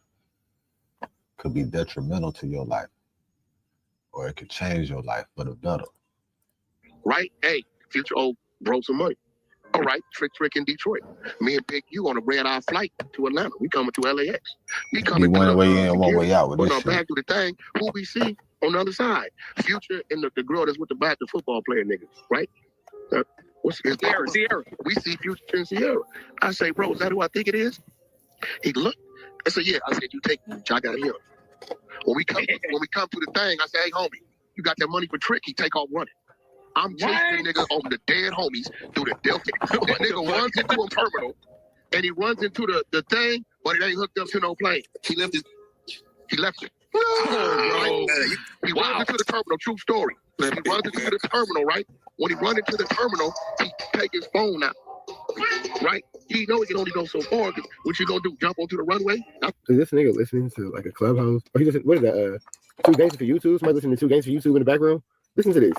Could be detrimental to your life. Or it could change your life for the better. Right? Hey, Future owed bro some money. All right, Trick in Detroit. Me and Big U on a red-eye flight to Atlanta. We coming to LAX. We coming one way in, one way out with putting this our shit. back to the thing. Who we see on the other side? Future and the girl that's with the football player niggas, right? What's his Sierra. We see Future and Sierra. I say, bro, is that who I think it is? He looked. I said, yeah. I said, you take me. I got him. When we come to the thing, I say, hey, homie, you got that money for Trick? He take off running. I'm chasing niggas over the dead homies through the Delta. That nigga runs into a terminal, and he runs into the thing, but it ain't hooked up to no plane. He left it. Right? He runs into the terminal, true story. He runs into the terminal, right? When he runs into the terminal, he take his phone out. Right? He know he can only go so far. What you gonna do? Jump onto the runway? Is this nigga listening to like a Clubhouse? Or he just, what is that? 2 Games for YouTube? Somebody listening to 2 Games for YouTube in the background? Listen to this.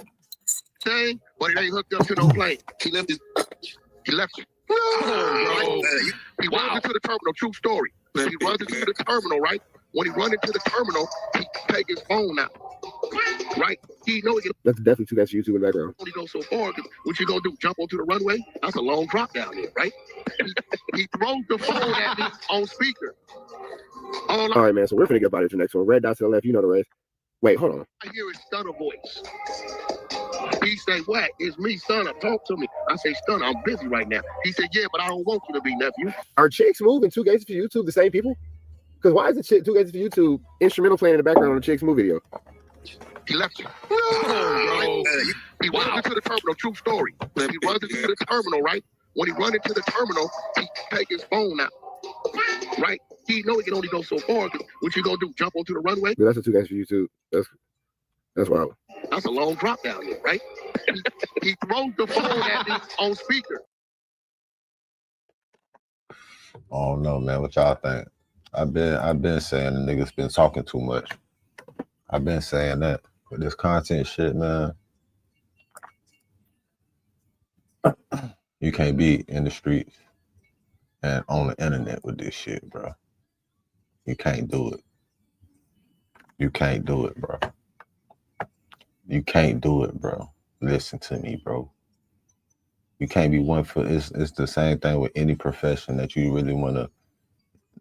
Thing, but it ain't hooked up to no plane. He left it. Right? He runs into the terminal, true story. He runs into the terminal, right? When he runs into the terminal, he take his phone out. Right? He know he can That's definitely 2 Games for YouTube in the background. only go so far. What you gonna do? Jump onto the runway? That's a long drop down there, right? He throws the phone at me on speaker. All right, man. So we're finna get about it to the next one. Red dot to the left. You know the rest. Wait, hold on. I hear his stunner voice. He say, Wack, it's me, Stunner. Talk to me. I say, Stunner, I'm busy right now. He said, yeah, but I don't want you to be, nephew. Are chicks moving 2 Games for YouTube the same people? Because why is the chick 2 Games for YouTube instrumental playing in the background on the chick's movie video? He left you. Right? He runs into the terminal, true story. He runs into the terminal, right? When he runs into the terminal, he take his phone out. Right? He know he can only go so far. What you gonna do? Jump onto the runway? Yeah, that's a 2 Games for YouTube. That's wild. That's a long drop down there, right? He throws the phone at me on speaker. I don't know, man. What y'all think? I've been saying the niggas been talking too much. I've been saying that. But this content shit, man. You can't be in the streets and on the internet with this shit, bro. You can't do it. You can't do it, bro. You can't do it, bro. Listen to me, bro. You can't be one for it's the same thing with any profession that you really want to,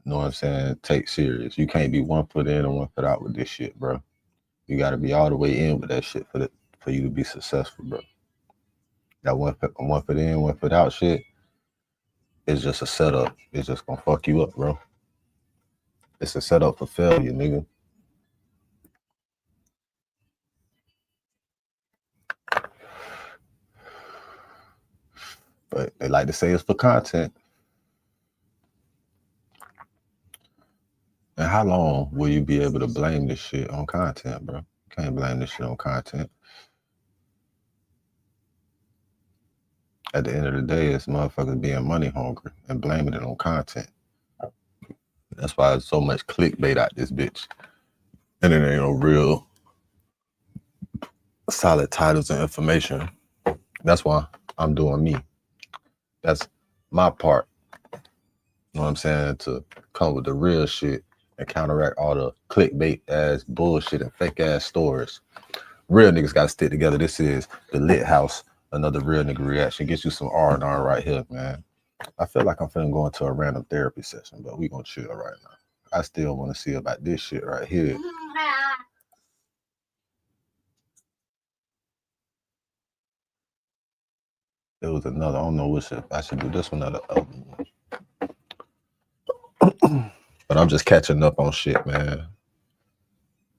know what I'm saying, take serious. You can't be 1 foot in and 1 foot out with this shit, bro. You got to be all the way in with that shit for you to be successful, bro. That 1 foot in, 1 foot out shit is just a setup. It's just gonna fuck you up, bro. It's a setup for failure, nigga. But they like to say it's for content. And how long will you be able to blame this shit on content, bro? You can't blame this shit on content. At the end of the day, it's motherfuckers being money hungry and blaming it on content. That's why there's so much clickbait out this bitch. And it ain't no real solid titles and information. That's why I'm doing me. That's my part. You know what I'm saying? To come with the real shit and counteract all the clickbait ass bullshit and fake ass stories. Real niggas gotta stick together. This is the Lit House, another real nigga reaction. Get you some R&R right here, man. I feel like I'm finna go into a random therapy session, but we gonna chill right now. I still wanna see about this shit right here. There was another, I don't know which if I should do this one or the other one. But I'm just catching up on shit, man.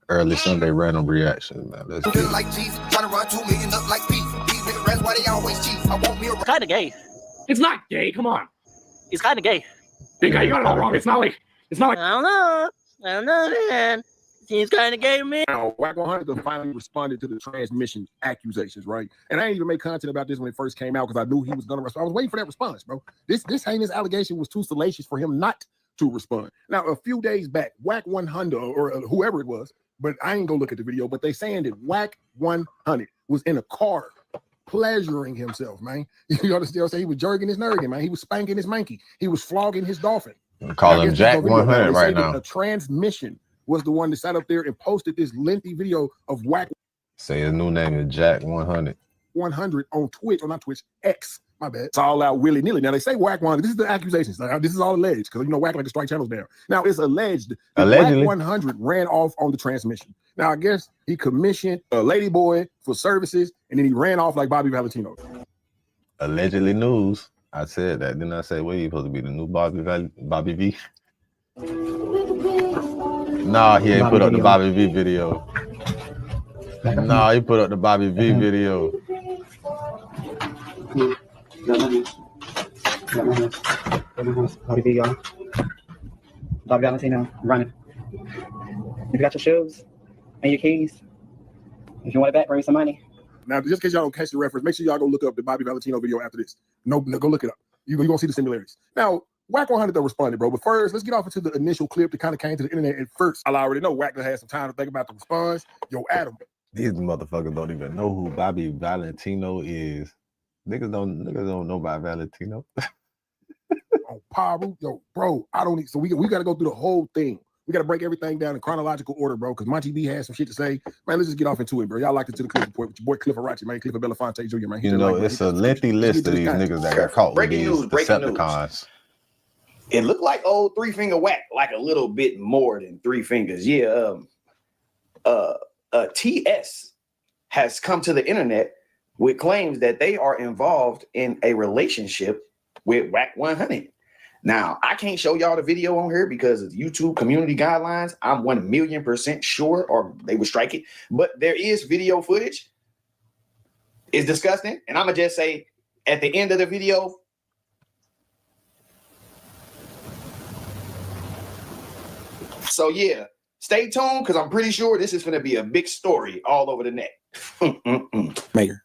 Early Sunday random reaction, man. Let's get it. Like Jesus, trying to run 2 million up like beef. These niggas rats, why they always cheat? I want me a kind of gay. It's not gay. Come on. It's kind of gay. Think I got it all wrong. It's not like. I don't know, man. Seems kind of gay to me. Now, Wack100 finally responded to the transmission accusations, right? And I ain't even made content about this when it first came out because I knew he was gonna respond. I was waiting for that response, bro. This heinous allegation was too salacious for him not to respond. Now, a few days back, Wack100 or whoever it was, but I ain't gonna look at the video, but they saying that Wack100 was in a car pleasuring himself, man. You understand what I'm saying? He was jerking his nurgin, man. He was spanking his monkey. He was flogging his dolphin. Call him Jack100 right now. The transmission was the one that sat up there and posted this lengthy video of Wack. Say his new name is Jack100. 100 on Twitch, or not Twitch, X. My bad. It's all out willy-nilly. Now they say Wack100. This is the accusations. Now, this is all alleged because Wack like to strike channels down. Now it's alleged that Wack100 ran off on the transmission. Now I guess he commissioned a ladyboy for services and then he ran off like Bobby Valentino. Allegedly news. I said that. Didn't I say, well, you supposed to be the new Bobby V? Nah, he ain't put up the Bobby V video. Nah, he put up the Bobby V video. Bobby V, y'all. Bobby Valentino, running. If you got your shoes and your keys, if you want it back, bring me some money. Now, just in case y'all don't catch the reference, make sure y'all go look up the Bobby Valentino video after this. No, go look it up. You're going to see the similarities. Now, Wack100 responded, bro. But first, let's get off into the initial clip that kind of came to the internet at first. I already know Wack had some time to think about the response. Yo, Adam. These motherfuckers don't even know who Bobby Valentino is. Niggas don't know about Valentino. Oh, Paru, yo, bro, I don't need. So we got to go through the whole thing. We got to break everything down in chronological order, bro, because Monty B has some shit to say. Man, let's just get off into it, bro. Y'all like it to the Cliff report with your boy Cliff Arachi, man. Cliff Belafonte Jr., man. You know, it's a lengthy list of these niggas that got caught with these Decepticons. It looked like old 3 Finger Wack, like a little bit more than 3 fingers. Yeah. TS has come to the internet with claims that they are involved in a relationship with Wack100. Now, I can't show y'all the video on here because of YouTube community guidelines. I'm 1,000,000% sure, or they would strike it. But there is video footage. It's disgusting. And I'm going to just say, at the end of the video, so yeah, stay tuned because I'm pretty sure this is going to be a big story all over the net. Mayor,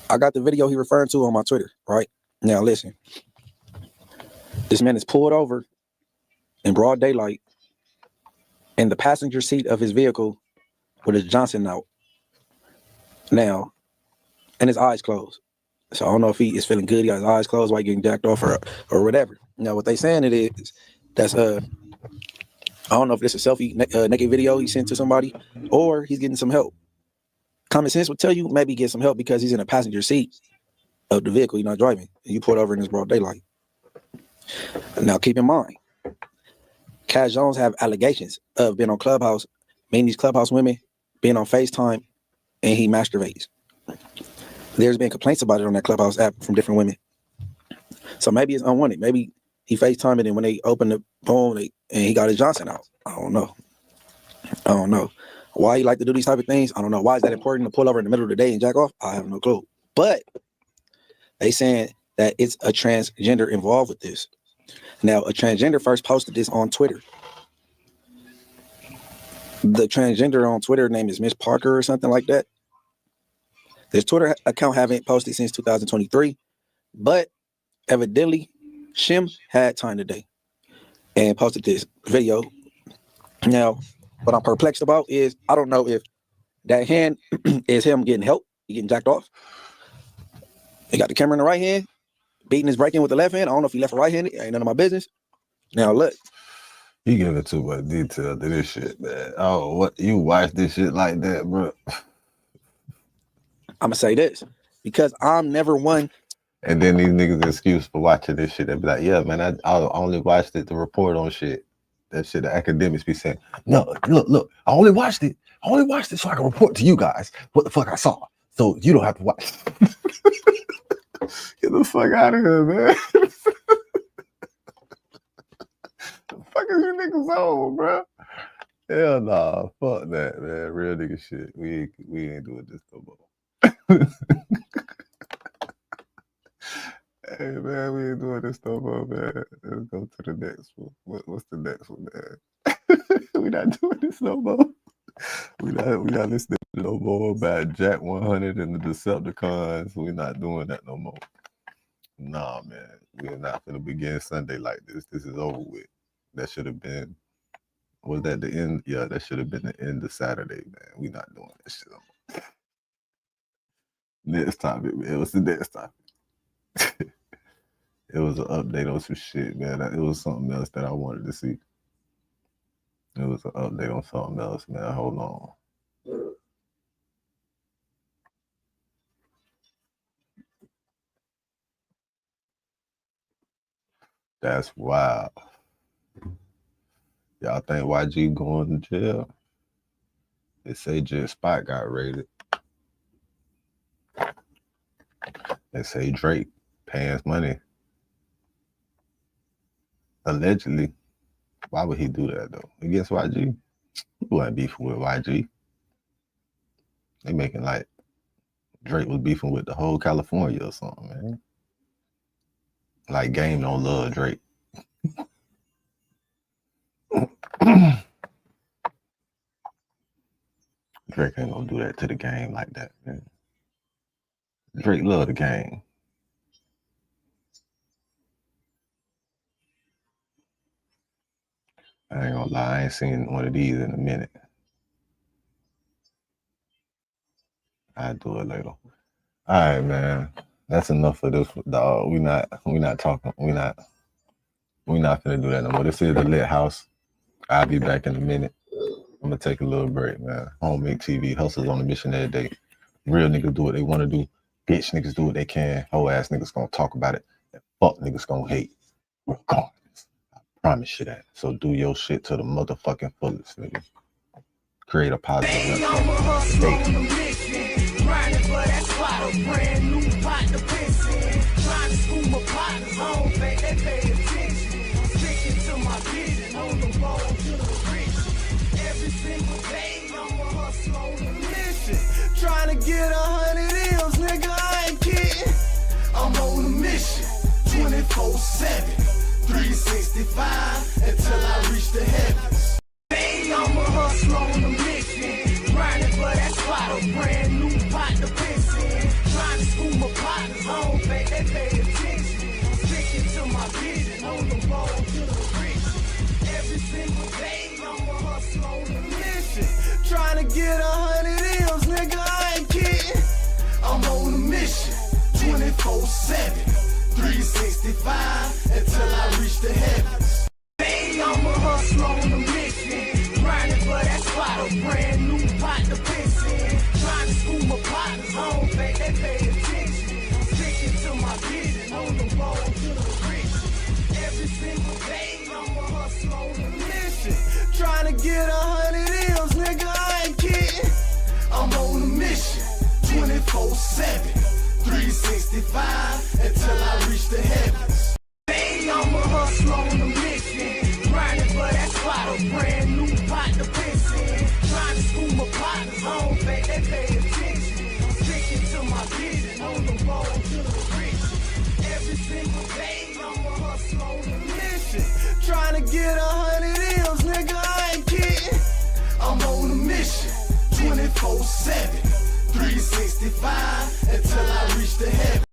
I got the video he referring to on my Twitter, right? Now listen, this man is pulled over in broad daylight in the passenger seat of his vehicle with his Johnson out. Now, and his eyes closed. So I don't know if he is feeling good. He got his eyes closed while getting jacked off or whatever. Now, what they saying it is, that's I don't know if it's a selfie naked video he sent to somebody or he's getting some help. Common sense would tell you maybe get some help because he's in a passenger seat of the vehicle you're not driving. And you pulled over in this broad daylight. Now, keep in mind, Cash Jones have allegations of being on Clubhouse, meeting these Clubhouse women, being on FaceTime, and he masturbates. There's been complaints about it on that Clubhouse app from different women. So maybe it's unwanted. Maybe he FaceTimed it and when they opened the phone and he got his Johnson out. I don't know. Why he like to do these type of things? I don't know. Why is that important to pull over in the middle of the day and jack off? I have no clue. But they saying that it's a transgender involved with this. Now, a transgender first posted this on Twitter. The transgender on Twitter name is Miss Parker or something like that. This Twitter account haven't posted since 2023, but evidently Shim had time today and posted this video. Now, what I'm perplexed about is I don't know if that hand is him getting help, he getting jacked off. He got the camera in the right hand, beating his break in with the left hand. I don't know if he left or right-handed. Ain't none of my business. Now look. You giving too much detail to this shit, man. Oh, what you watch this shit like that, bro? I'm gonna say this because I'm never one. And then these niggas excuse for watching this shit. They be like, yeah, man, I only watched it to report on shit. That shit the academics be saying, no, look, I only watched it so I can report to you guys what the fuck I saw. So you don't have to watch. Get the fuck out of here, man. The fuck is you niggas on, bro? Hell nah, fuck that, man. Real nigga shit. We ain't doing this no more. Hey man, we ain't doing this no more, man. Let's go to the next one. What's the next one, man? We not doing this no more. We not listening no more about Wack100 and the Decepticons. We not doing that no more. Nah, man. We're not gonna begin Sunday like this. This is over with. That should have been. Was that the end? Yeah, that should have been the end of Saturday, man. We not doing that shit no more. Next topic, man. What's the next topic? It was an update on some shit, man. It was something else that I wanted to see. It was an update on something else, man. Hold on. That's wild. Y'all think YG going to jail? They say Jet Spot got raided. They say Drake paying his money. Allegedly. Why would he do that though? Against YG? He wasn't beefing with YG. They making like Drake was beefing with the whole California or something, man. Like Game don't love Drake. Drake ain't gonna do that to the game like that, man. Drake love the game. I ain't gonna lie, I ain't seen one of these in a minute. I'll do it later. All right, man. That's enough for this, dog. We not talking. We not gonna do that no more. This is the Lit House. I'll be back in a minute. I'm gonna take a little break, man. Homemade TV, hustlers on a mission every day. Real niggas do what they want to do. Bitch niggas do what they can. Whole ass niggas gonna talk about it. And fuck niggas gonna hate. Regardless. I promise you that. So do your shit to the motherfucking fullest, nigga. Create a positive impact today. Grinding for that spot, a brand new pot to piss in. Trying to school my partners, I don't think they pay attention. I'm sticking to my vision, on the road to the rich. Every single day, I'm a hustle on a mission. Trying to get 100 M's, nigga, I ain't kidding. I'm on a mission, 24/7, 365, until I reach the heavens. Hey, I'm a hustle on a mission. Grinding for that spot, a brand new pot to piss in. Trying to school my partners, I don't think they pay attention. I'm sticking to my vision, on the road to the rich. Every single day, I'm a hustle on a mission. Trying to get 100 M's, nigga, I ain't kidding. I'm on a mission, 24/7, 365, until I reach the heavens. Hey, I'm a hustle on a mission. Grinding for that spot, a brand new pot to piss in. Trying to school my partners, I don't think they pay attention. I'm sticking to my vision, on the road to the rich. Every single day, I'm a hustle on a mission. Trying to get 100 M's, nigga, I ain't kidding. I'm on a mission, 24/7, 365, until I reach the heavens. Hey, I'm a hustle on a mission. Grinding for that spot, a brand new pot to piss in. Trying to school my partners, I don't think they pay attention. I'm sticking to my vision, on the road to the rich. Every single day, I'm a hustle on a mission. get 100 M's, nigga, I ain't kidding. I'm on a mission, 24/7, 365, until I reach the heaven.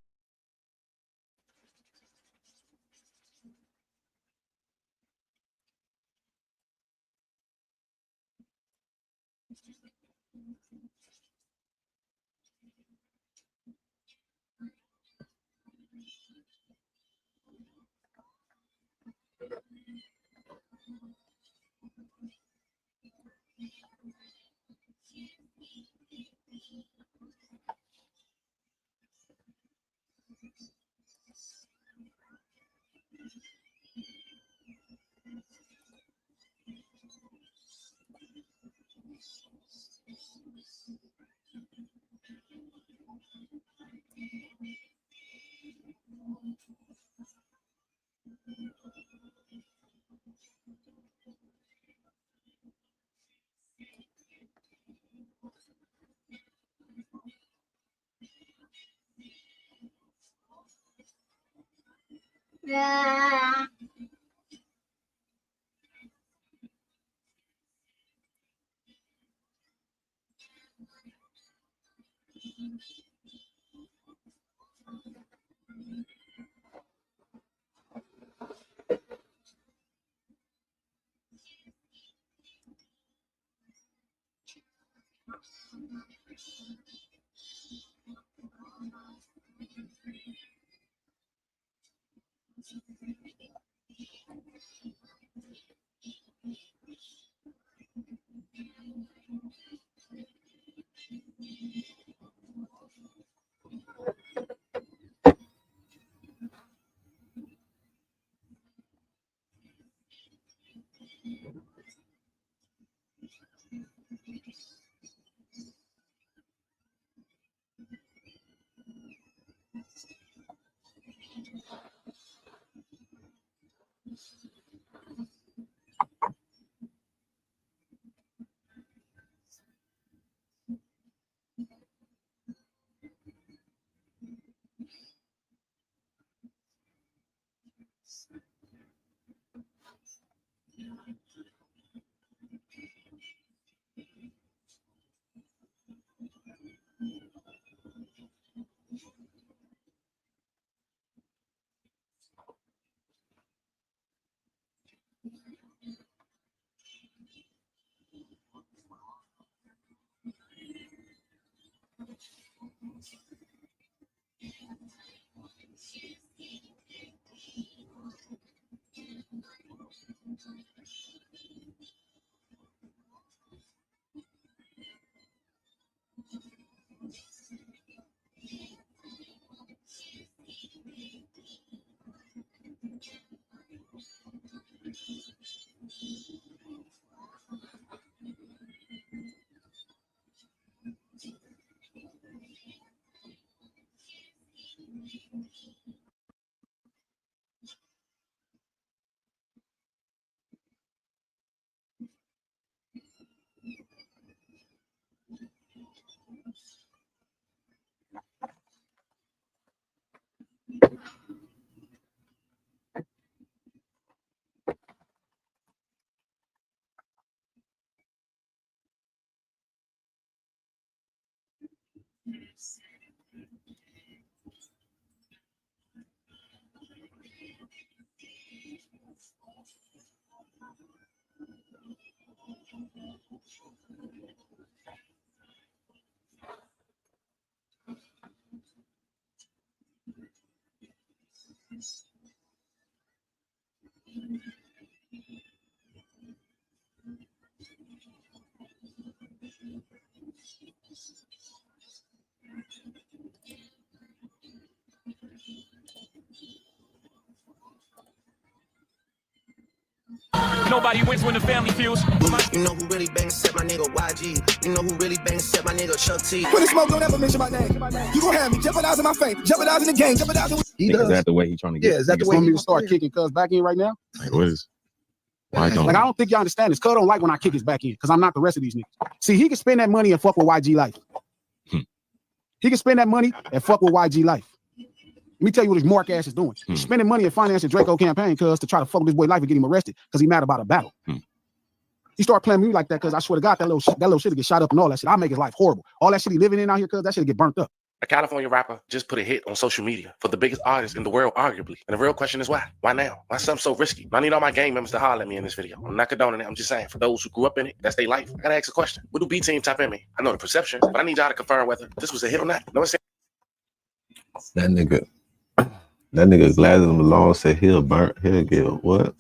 Yeah. Nobody wins when the family feels. You know who really bang set my nigga YG. You know who really bang set my nigga Chuck T. When it's smoke, don't ever mention my name. You gon' have me jeopardizing my fame, jeopardizing the game, jeopardizing. Is that the way he's trying to get? Yeah, is that the way he start kicking Cuz back in right now? Like, what is? Why don't? Like, I don't think y'all understand this. Cuz don't like when I kick his back in because I'm not the rest of these niggas. See, he can spend that money and fuck with YG life. He can spend that money and fuck with YG life. Let me tell you what his mark ass is doing. He's spending money and financing Draco campaign cuz to try to fuck this boy life and get him arrested because he mad about a battle. He started playing me like that because I swear to God, that little shit get shot up and all that shit. I make his life horrible. All that shit he living in out here, cuz that shit get burnt up. A California rapper just put a hit on social media for the biggest artist in the world, arguably. And the real question is why? Why now? Why something so risky? I need all my gang members to holler at me in this video. I'm not condoning it. I'm just saying, for those who grew up in it, that's their life. I gotta ask a question. What do B team type in me? I know the perception, but I need y'all to confirm whether this was a hit or not. No, That nigga Gladys Malone said he'll get what?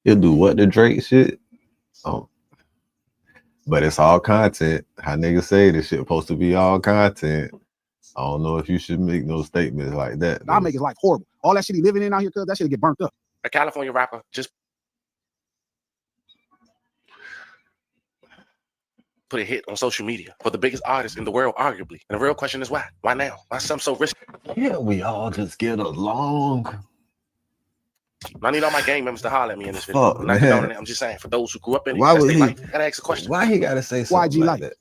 He'll do what to Drake shit? Oh. But it's all content. How niggas say this shit supposed to be all content. I don't know if you should make no statements like that. I make his life horrible. All that shit he living in out here, cuz that shit get burnt up. A California rapper just put a hit on social media for the biggest artist in the world, arguably. And the real question is why? Why now? Why something so risky? Yeah, we all just get along. I need all my gang members to holler at me in this video. I'm not condoning it. I'm just saying, for those who grew up in it, Why that's would their he? life. I gotta ask a question. Why he gotta say something YG like that?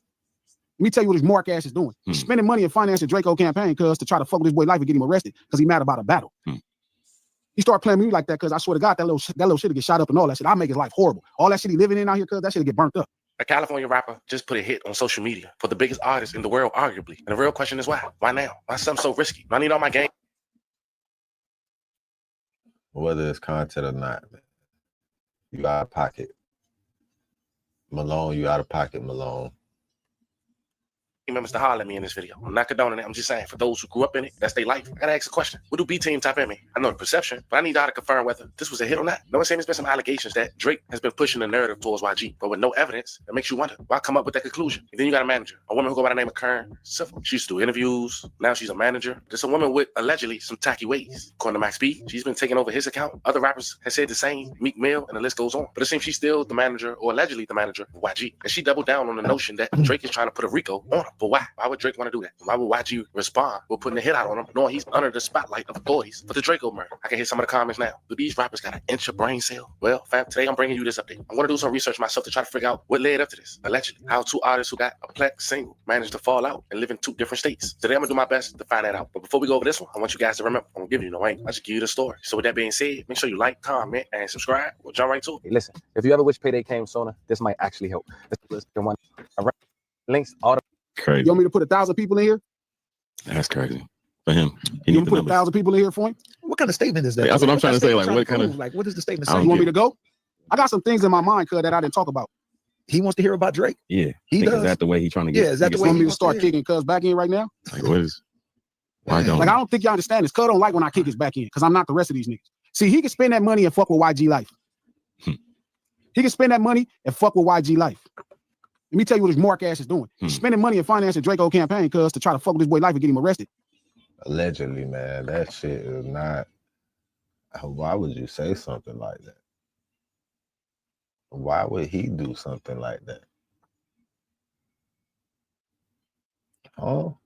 Let me tell you what his mark ass is doing. He's spending money and financing Draco campaign cuz to try to fuck this boy life and get him arrested because he mad about a battle. He started playing me like that because I swear to God, that little shit get shot up and all that shit. I make his life horrible. All that shit he living in out here, cuz that shit get burnt up. A California rapper just put a hit on social media for the biggest artist in the world, arguably. And the real question is why? Why now? Why something so risky? I need all my gang. Whether it's content or not, man. You out of pocket. Malone, you out of pocket, Malone. Members to holler at me in this video. I'm not condoning it. I'm just saying, for those who grew up in it, that's their life. I gotta ask a question. What do B team type in me? I know the perception, but I need y'all to confirm whether this was a hit or not. No one's saying there's been some allegations that Drake has been pushing the narrative towards YG, but with no evidence, it makes you wonder why come up with that conclusion. And then you got a manager, a woman who go by the name of Karen Siffel. She used to do interviews. Now she's a manager. There's a woman with allegedly some tacky ways. According to Max B, she's been taking over his account. Other rappers have said the same, Meek Mill, and the list goes on. But it seems she's still the manager, or allegedly the manager of YG. And she doubled down on the notion that Drake is trying to put a Rico on her. But why? Why would Drake want to do that? Why would YG respond with putting a hit out on him, knowing he's under the spotlight of authorities for the Draco murder? I can hear some of the comments now. Do these rappers got an inch of brain cell? Well, fam, today I'm bringing you this update. I'm going to do some research myself to try to figure out what led up to this. Allegedly, how two artists who got a Plex single managed to fall out and live in two different states. Today I'm going to do my best to find that out. But before we go over this one, I want you guys to remember, I'm going to give you no ain't. I just give you the story. So with that being said, make sure you like, comment, and subscribe. We'll jump right to it. Hey, listen, if you ever wish payday came sooner, this might actually help. Links, all the crazy. You want me to put 1,000 people in here? That's crazy for him. You want to put 1,000 people in here for him? What kind of statement is that? That's what I'm trying to say. Like, what kind of? Like, what is the statement You saying? want me to go? I got some things in my mind, cuz, that I didn't talk about. He wants to hear about Drake. Yeah, he does. Is that the way he's trying to get? Yeah, is that the way he want me to start kicking cuz back in right now? Like, what is? Why don't? Like, I don't think y'all understand this. Cuz don't like when I kick his back in because I'm not the rest of these niggas. See, he can spend that money and fuck with YG life. He can spend that money and fuck with YG life. Let me tell you what his mark ass is doing. He's spending money and financing Draco campaign cuz to try to fuck with this boy life and get him arrested. Allegedly, man, that shit is not. Why would you say something like that? Why would he do something like that? Oh,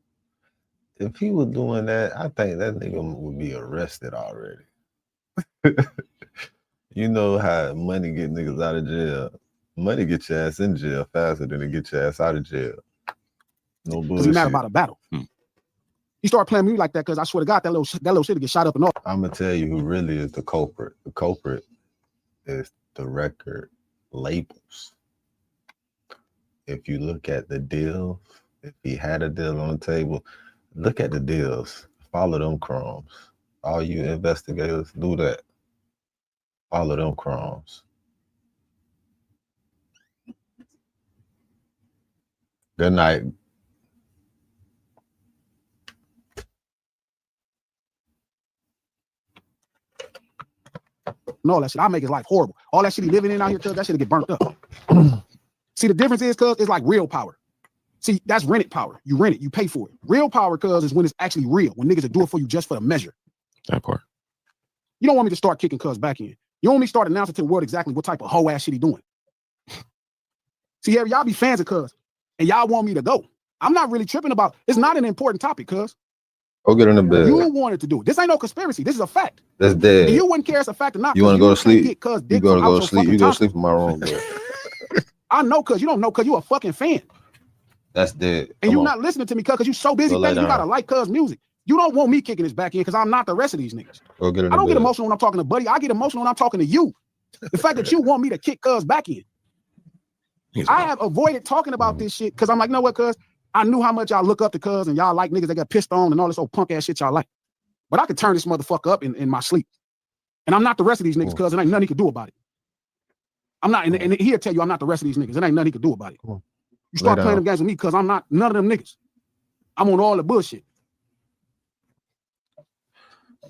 if he was doing that, I think that nigga would be arrested already. You know how money get niggas out of jail. Money get your ass in jail faster than it get your ass out of jail. No bullshit. Because he's mad about a battle. He started playing me like that because I swear to God, that little shit get shot up and all. I'm gonna tell you who really is the culprit. The culprit is the record labels. If you look at the deal, if he had a deal on the table, look at the deals. Follow them crumbs. All you investigators, do that. Follow them crumbs. Good night. And all that shit. I make his life horrible. All that shit he living in out here, cuz that shit get burnt up. See, the difference is, cuz, it's like real power. See, that's rented power. You rent it, you pay for it. Real power, cuz, is when it's actually real. When niggas will do it for you just for the measure. That part. You don't want me to start kicking cuz back in. You want me to start announcing to the world exactly what type of hoe ass shit he doing. See, y'all be fans of cuz, and y'all want me to go. I'm not really tripping about. It's not an important topic, cuz. Go get in the bed. You wanted to do it. This ain't no conspiracy. This is a fact. That's dead. And you wouldn't care it's a fact or not. You want to go to sleep? You gotta go to sleep. You go to sleep in my room, bro. I know, cuz you don't know, cuz you a fucking fan. That's dead. And you're not listening to me, cuz you so busy thinking you gotta like cuz music. You don't want me kicking his back in because I'm not the rest of these niggas. Go get I don't get emotional when I'm talking to Buddy. I get emotional when I'm talking to you. The fact that you want me to kick Cuz back in. I have avoided talking about this shit because I'm like, you know what, Cuz? I knew how much y'all look up to Cuz and y'all like niggas that got pissed on and all this old punk ass shit y'all like. But I could turn this motherfucker up in my sleep. And I'm not the rest of these niggas, Cuz, and ain't nothing he could do about it. I'm not, and he'll tell you I'm not the rest of these niggas. It ain't nothing he could do about it. You start playing them games with me because I'm not none of them niggas. I'm on all the bullshit.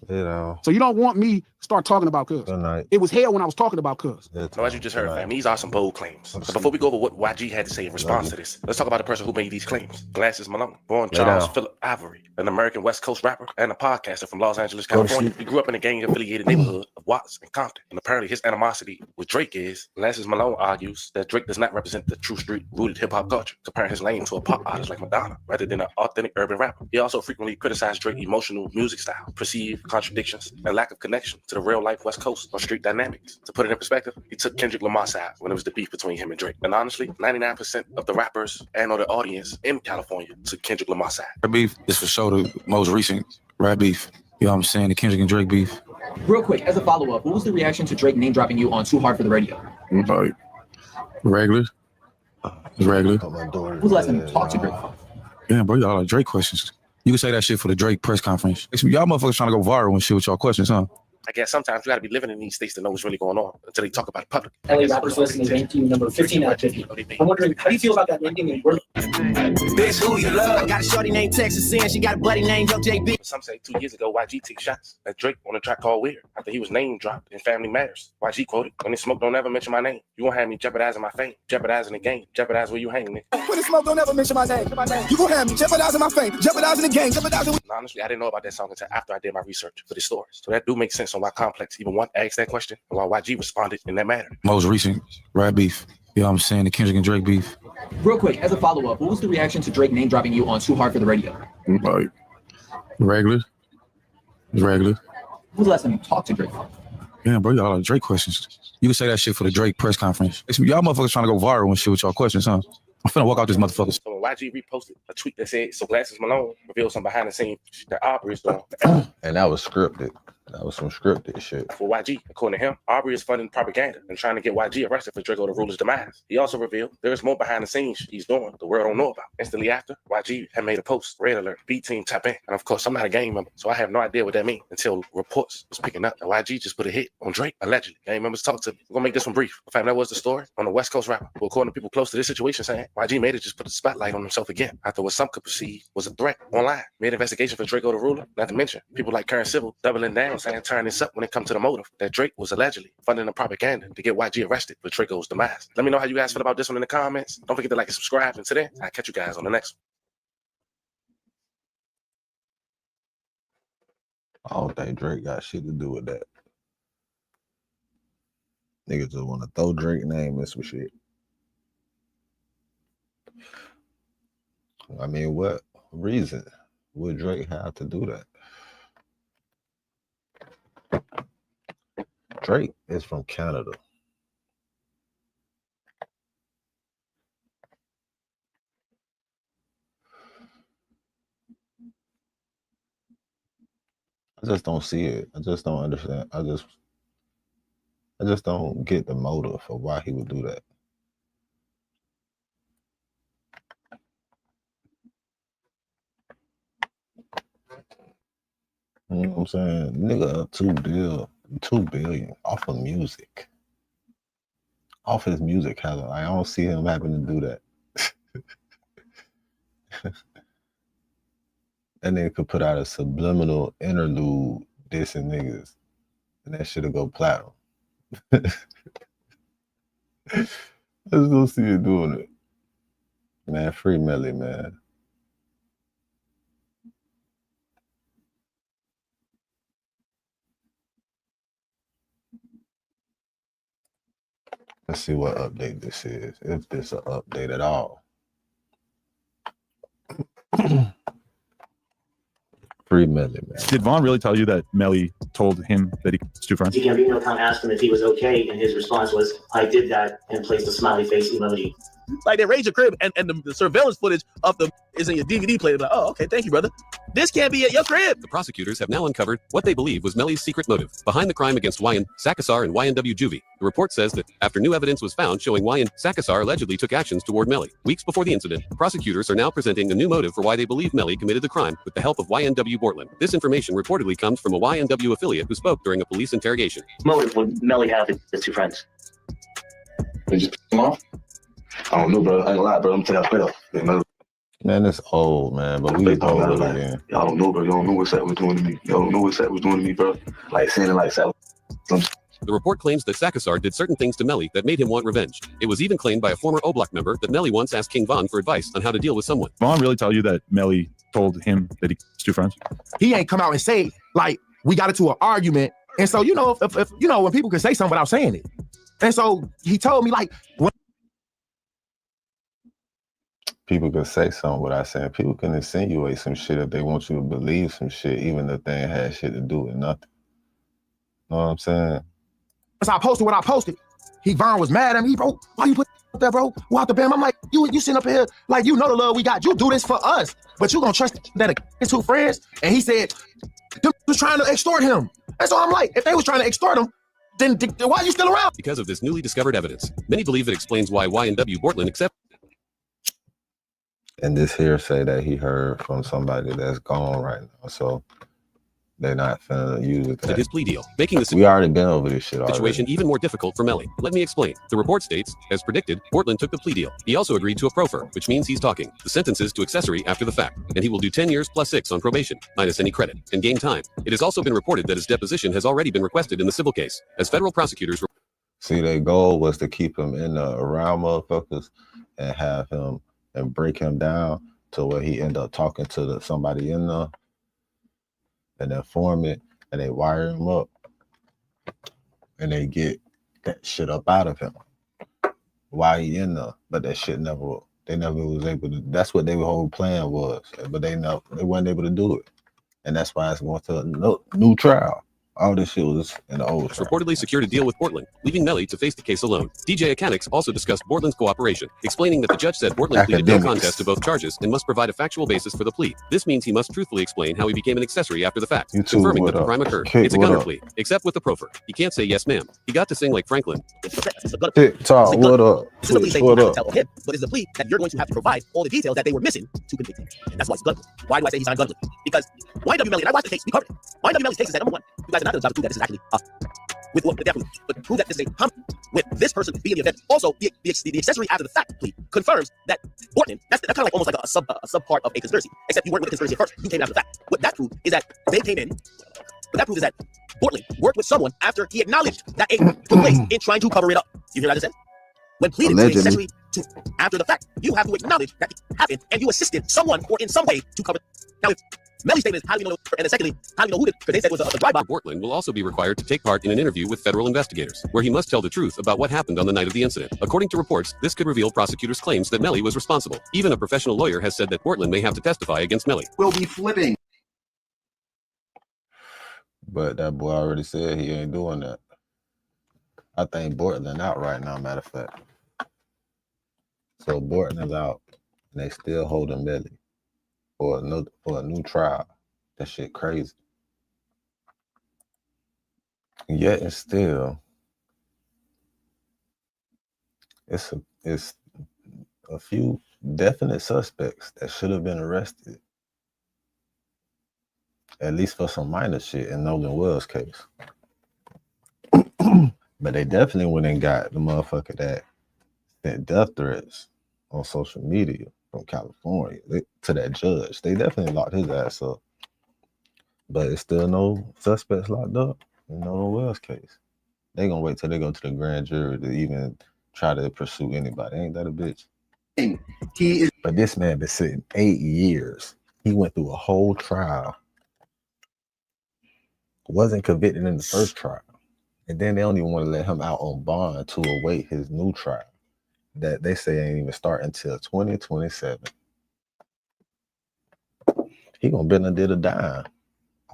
So you don't want me to start talking about Cuz. It was hell when I was talking about Cuz. No, as you just heard, fam, these are some bold claims. So before we go over what YG had to say in response to this, let's talk about the person who made these claims. Glasses Malone, born Charles Philip Ivory, an American West Coast rapper and a podcaster from Los Angeles, California. He grew up in a gang-affiliated neighborhood of Watts and Compton, and apparently his animosity with Drake is, Glasses Malone argues that Drake does not represent the true street-rooted hip-hop culture, comparing his lane to a pop artist like Madonna, rather than an authentic urban rapper. He also frequently criticized Drake's emotional music style, perceived contradictions, and lack of connection to the real-life West Coast or street dynamics. To put it in perspective, he took Kendrick Lamar's side when it was the beef between him and Drake. And honestly, 99% of the rappers and or the audience in California took Kendrick Lamar's side. Rap beef is for sure the most recent rap beef. You know what I'm saying? The Kendrick and Drake beef. Real quick, as a follow-up, what was the reaction to Drake name-dropping you on Too Hard for the Radio? Like, regular. It's regular. Who's the last time you talked to Drake? Yeah, bro, y'all like Drake questions. You can say that shit for the Drake press conference. Y'all motherfuckers trying to go viral and shit with y'all questions, huh? I guess sometimes you gotta be living in these states to know what's really going on until they talk about it public. LA rappers listening ranked you number 15 out of 50. I'm wondering, how do you feel about that ranking and where? Bitch, who you love? I got a shorty named Texas and she got a buddy named JB. Some say 2 years ago, YG took shots at Drake on a track called Weird after he was name dropped in Family Matters. YG quoted, "When the smoke don't ever mention my name. You won't have me jeopardizing my fame, jeopardizing the game, jeopardize where you hang, nigga." When the smoke don't ever mention my name. You gon' have me jeopardizing my fame, jeopardizing the game, jeopardizing. Honestly, I didn't know about that song until after I did my research for this story. So that do make sense on why Complex even one asked that question and why YG responded in that manner. Most recent rap beef. You know what I'm saying? The Kendrick and Drake beef. Real quick, as a follow-up, what was the reaction to Drake name-dropping you on Too Hard for the Radio? Like, regular. It's regular. Who's the last time you talked to Drake? Yeah, bro, y'all like Drake questions. You can say that shit for the Drake press conference. Y'all motherfuckers trying to go viral and shit with y'all questions, huh? I'm finna walk out this motherfucker. So when YG reposted a tweet that said, "So Glasses Malone revealed some behind the scenes that Aubrey is doing." And that was scripted. That was some scripted shit. For YG, according to him, Aubrey is funding propaganda and trying to get YG arrested for Draco the Ruler's demise. He also revealed there is more behind the scenes he's doing the world don't know about. Instantly after, YG had made a post, red alert, B team tap in. And of course, I'm not a gang member, so I have no idea what that means until reports was picking up that YG just put a hit on Drake, allegedly. Gang members talk to me. We're gonna make this one brief. In fact, that was the story on the West Coast rapper, who according to people close to this situation saying, YG made it just put the spotlight on himself again after what some could perceive was a threat online. Made investigation for Draco the Ruler, not to mention people like Current Civil doubling down saying turn this up when it comes to the motive that Drake was allegedly funding the propaganda to get YG arrested for Draco's demise. Let me know how you guys feel about this one in the comments. Don't forget to like and subscribe. And today, I'll catch you guys on the next one. I don't think Drake got shit to do with that. Niggas just want to throw Drake's name in some shit. I mean, what reason would Drake have to do that? Drake is from Canada. I just don't see it. I just don't understand. I just don't get the motive for why he would do that. You know what I'm saying? Nigga up $2 billion off of music. Off his music catalog. I don't see him having to do that. That nigga could put out a subliminal interlude dissing niggas, and that shit'll go platinum. I just don't see you doing it. Man, free Melly, man. Let's see what update this is, if this an update at all. Free Melly, man. Did Vaughn really tell you that Melly told him that he was two friends? DMV Milltown asked him if he was okay, and his response was, "I did that," and placed a smiley face emoji. Like they raid your crib and the surveillance footage of them is in your DVD player. Like, oh, okay, thank you, brother. This can't be at your crib. The prosecutors have now uncovered what they believe was Melly's secret motive behind the crime against Wyan, Sakasar, and YNW Juvie. The report says that after new evidence was found showing Wyan, Sakasar allegedly took actions toward Melly. Weeks before the incident, prosecutors are now presenting a new motive for why they believe Melly committed the crime with the help of YNW Portland. This information reportedly comes from a YNW affiliate who spoke during a police interrogation. Motive would Melly have his two friends? They just piss him off? I don't know, bro. I ain't gonna lie, bro. I'm telling you straight up. You know? Man, it's old, man, but we go over it again. Y'all don't know, bro. Y'all don't know what Sat was doing to me. Y'all don't know what Sat was doing to me, bro. Like saying it like Sat. The report claims that Sakasar did certain things to Melly that made him want revenge. It was even claimed by a former Oblak member that Melly once asked King Von for advice on how to deal with someone. Vaughn really tell you that Melly told him that he was two friends? He ain't come out and say, like, we got into an argument. And so, you know, if you know, when people can say something without saying it. And so he told me, like, People can say something without saying. People can insinuate some shit if they want you to believe some shit, even if they ain't had shit to do with nothing. Know what I'm saying? Once I posted what I posted, Vaughn was mad at me, bro. Why you put that, bro? Who out the bam? I'm like, you sitting up here, like, you know the love we got. You do this for us, but you gonna trust that his two friends? And he said, them was trying to extort him. And so I'm like, if they was trying to extort him, then why are you still around? Because of this newly discovered evidence, many believe it explains why YNW Portland accepted. And this hearsay that he heard from somebody that's gone right now, so they're not finna use it. His plea deal, making the we already been over this shit situation already. even more difficult for Melly. Let me explain. The report states, as predicted, Portland took the plea deal. He also agreed to a proffer, which means he's talking. The sentence is to accessory after the fact, and he will do 10 years plus 6 on probation, minus any credit, and gain time. It has also been reported that his deposition has already been requested in the civil case, as federal prosecutors. See, their goal was to keep him in around motherfuckers and have him and break him down to where he end up talking to somebody in there and inform it, and they wire him up and they get that shit up out of him while he in there. But that shit they never was able to. That's what their whole plan was, but they weren't able to do it, and that's why it's going to a new trial. All this shit was in the old trial. Reportedly secured a deal with Portland, leaving Melly to face the case alone. DJ Akanix also discussed Portland's cooperation, explaining that the judge said Portland pleaded no contest to both charges and must provide a factual basis for the plea. This means he must truthfully explain how he became an accessory after the fact, confirming that the crime occurred. It's a gunner plea, except with the proffer. He can't say yes, ma'am. He got to sing like Franklin. TikTok, what up? This is a plea saying What you have up? to tell him, but it's a plea that you're going to have to provide all the details that they were missing to convict him. And that's why it's gun plea. Why do I say he's not a gun plea? Because YW Melly, and I watched the case, we covered it. YW Melly's case is that, number one, you guys are not going to prove that this is actually with the death plea, but prove that this is a homicide with this person being the event. Also, the accessory after the fact plea confirms that Portland, that's kind of like almost like a sub part of a conspiracy, except you weren't with the conspiracy at first, you came after the fact. What that proved is that they came in, but that proves is that Portland worked with someone after he acknowledged that it took place in trying to cover it up. You hear what I just said? When pleading to accessory to after the fact, you have to acknowledge that it happened and you assisted someone or in some way to cover it. Now, if Melly's statement is how do we know, and then secondly, how do we know who did, because they said it was a drive-by. Portland will also be required to take part in an interview with federal investigators, where he must tell the truth about what happened on the night of the incident. According to reports, this could reveal prosecutors' claims that Melly was responsible. Even a professional lawyer has said that Portland may have to testify against Melly. We'll be flipping. But that boy already said he ain't doing that. I think Portland out right now, matter of fact. So Portland is out, and they still holding Melly for a new trial. That shit crazy. Yet and still, it's a few definite suspects that should have been arrested, at least for some minor shit in Nolan Wells' case. But they definitely went and got the motherfucker that sent death threats on social media from California to that judge. They definitely locked his ass up. But it's still no suspects locked up in Nolan Wells' case. They gonna wait till they go to the grand jury to even try to pursue anybody. Ain't that a bitch? But this man been sitting 8 years. He went through a whole trial. Wasn't convicted in the first trial. And then they don't even want to let him out on bond to await his new trial that they say ain't even start until 2027. He gonna been and did a dime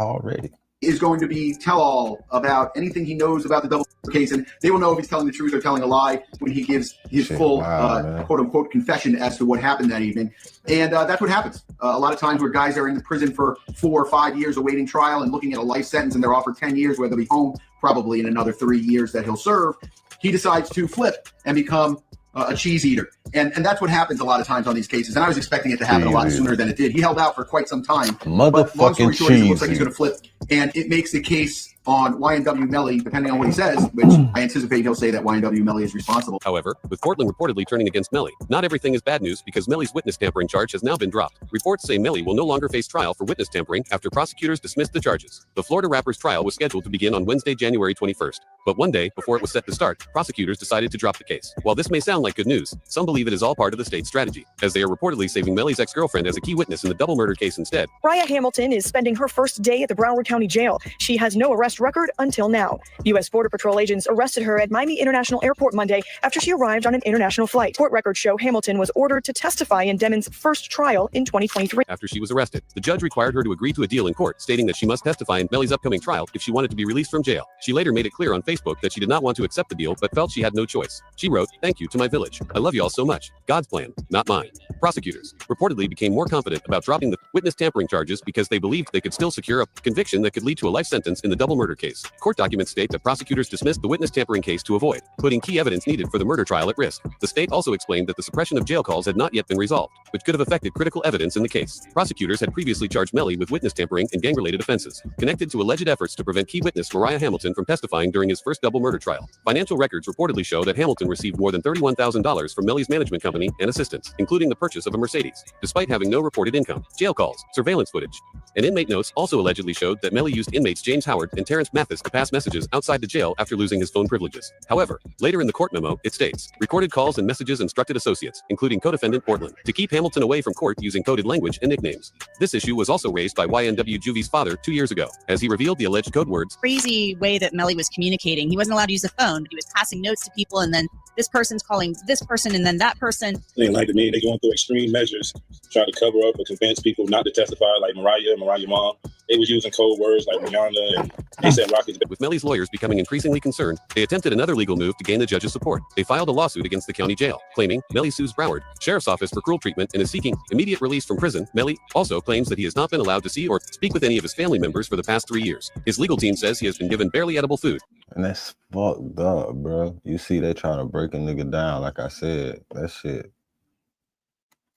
already. is going to be tell-all about anything he knows about the double case, and they will know if he's telling the truth or telling a lie when he gives his full quote-unquote confession as to what happened that evening. And that's what happens. A lot of times where guys are in the prison for 4 or 5 years awaiting trial and looking at a life sentence, and they're offered 10 years where they'll be home probably in another 3 years that he'll serve, he decides to flip and become a cheese eater. And that's what happens a lot of times on these cases. And I was expecting it to happen a lot sooner than it did. He held out for quite some time. But long story short, it looks like he's going to flip. And it makes the case on YNW Melly, depending on what he says, which I anticipate he'll say that YNW Melly is responsible. However, with Portland reportedly turning against Melly, not everything is bad news because Melly's witness tampering charge has now been dropped. Reports say Melly will no longer face trial for witness tampering after prosecutors dismissed the charges. The Florida rapper's trial was scheduled to begin on Wednesday, January 21st. But one day before it was set to start, prosecutors decided to drop the case. While this may sound like good news, some believe it is all part of the state's strategy, as they are reportedly saving Melly's ex-girlfriend as a key witness in the double murder case instead. Mariah Hamilton is spending her first day at the Broward County Jail. She has no arrest record until now. U.S. Border Patrol agents arrested her at Miami International Airport Monday after she arrived on an international flight. Court records show Hamilton was ordered to testify in Demon's first trial in 2023. After she was arrested, the judge required her to agree to a deal in court, stating that she must testify in Melly's upcoming trial if she wanted to be released from jail. She later made it clear on Facebook that she did not want to accept the deal, but felt she had no choice. She wrote, "Thank you to my village. I love you all so much. God's plan, not mine." Prosecutors reportedly became more confident about dropping the witness tampering charges because they believed they could still secure a conviction that could lead to a life sentence in the double murder case. Court documents state that prosecutors dismissed the witness tampering case to avoid putting key evidence needed for the murder trial at risk. The state also explained that the suppression of jail calls had not yet been resolved, which could have affected critical evidence in the case. Prosecutors had previously charged Melly with witness tampering and gang-related offenses, connected to alleged efforts to prevent key witness Mariah Hamilton from testifying during his first double murder trial. Financial records reportedly show that Hamilton received more than $31,000 from Melly's management company and assistants, including the purchase of a Mercedes, despite having no reported income. Jail calls, surveillance footage, and inmate notes also allegedly showed that Melly used inmates James Howard and Terrence Mathis to pass messages outside the jail after losing his phone privileges. However, later in the court memo, it states, recorded calls and messages instructed associates, including co-defendant Portland, to keep Hamilton away from court using coded language and nicknames. This issue was also raised by YNW Juvie's father 2 years ago, as he revealed the alleged code words. Crazy way that Melly was communicating. He wasn't allowed to use the phone, but he was passing notes to people, and then this person's calling this person and then that person. They like to me, they're going through extreme measures, trying to cover up or convince people not to testify, like Mariah's mom. They was using code words like Rihanna, and they said Rocket's. With Melly's lawyers becoming increasingly concerned, they attempted another legal move to gain the judge's support. They filed a lawsuit against the county jail, claiming Melly sues Broward Sheriff's Office for cruel treatment and is seeking immediate release from prison. Melly also claims that he has not been allowed to see or speak with any of his family members for the past 3 years. His legal team says he has been given barely edible food. And that's fucked up, bro. You see, they trying to break a nigga down. Like I said, that shit.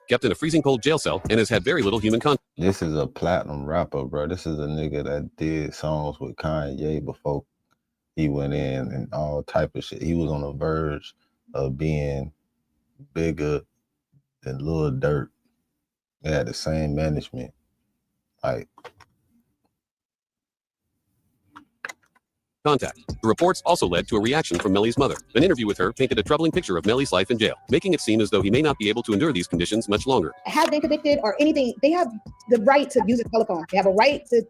Kept in a freezing cold jail cell and has had very little human contact. This is a platinum rapper, bro. This is a nigga that did songs with Kanye before he went in and all type of shit. He was on the verge of being bigger than Lil Durk. They had the same management. Like, contact. The reports also led to a reaction from Melly's mother. An interview with her painted a troubling picture of Melly's life in jail, making it seem as though he may not be able to endure these conditions much longer. Have been convicted or anything, they have the right to use a telephone. They have a right to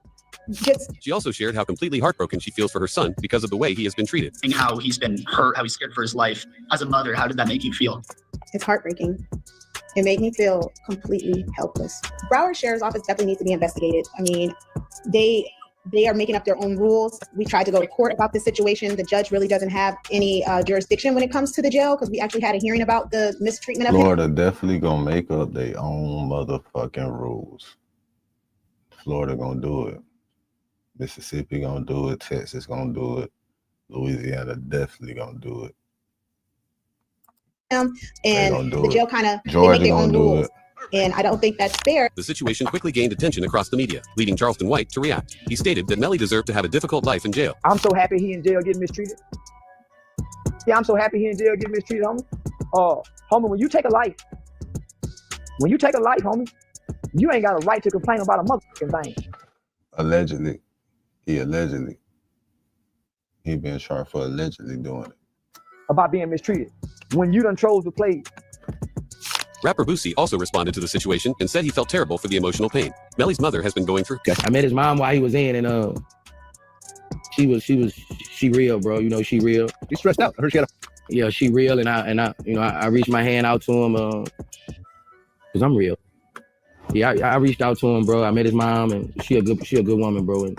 just... She also shared how completely heartbroken she feels for her son because of the way he has been treated. And how he's been hurt, how he's scared for his life. As a mother, how did that make you feel? It's heartbreaking. It made me feel completely helpless. Broward Sheriff's Office definitely needs to be investigated. I mean, they are making up their own rules. We tried to go to court about this situation. The judge really doesn't have any jurisdiction when it comes to the jail, because we actually had a hearing about the mistreatment of Florida definitely gonna make up their own motherfucking rules. Florida gonna do it. Mississippi gonna do it. Texas gonna do it. Louisiana definitely gonna do it. And the jail kind of make their own rules. And I don't think that's fair. The situation quickly gained attention across the media, leading Charleston White to react. He stated that Melly deserved to have a difficult life in jail. I'm so happy he in jail getting mistreated. Yeah, I'm so happy he in jail getting mistreated, homie. Homie, when you take a life, homie, you ain't got a right to complain about a motherfucking thing. Allegedly. He been charged for allegedly doing it. About being mistreated. When you done chose to play. Rapper Boosie also responded to the situation and said he felt terrible for the emotional pain Melly's mother has been going through. I met his mom while he was in, and she real, bro. You know, she real. You stressed out. I heard she had yeah, she real, and I reached my hand out to him, cause I'm real. Yeah, I reached out to him, bro. I met his mom, and she a good woman, bro. And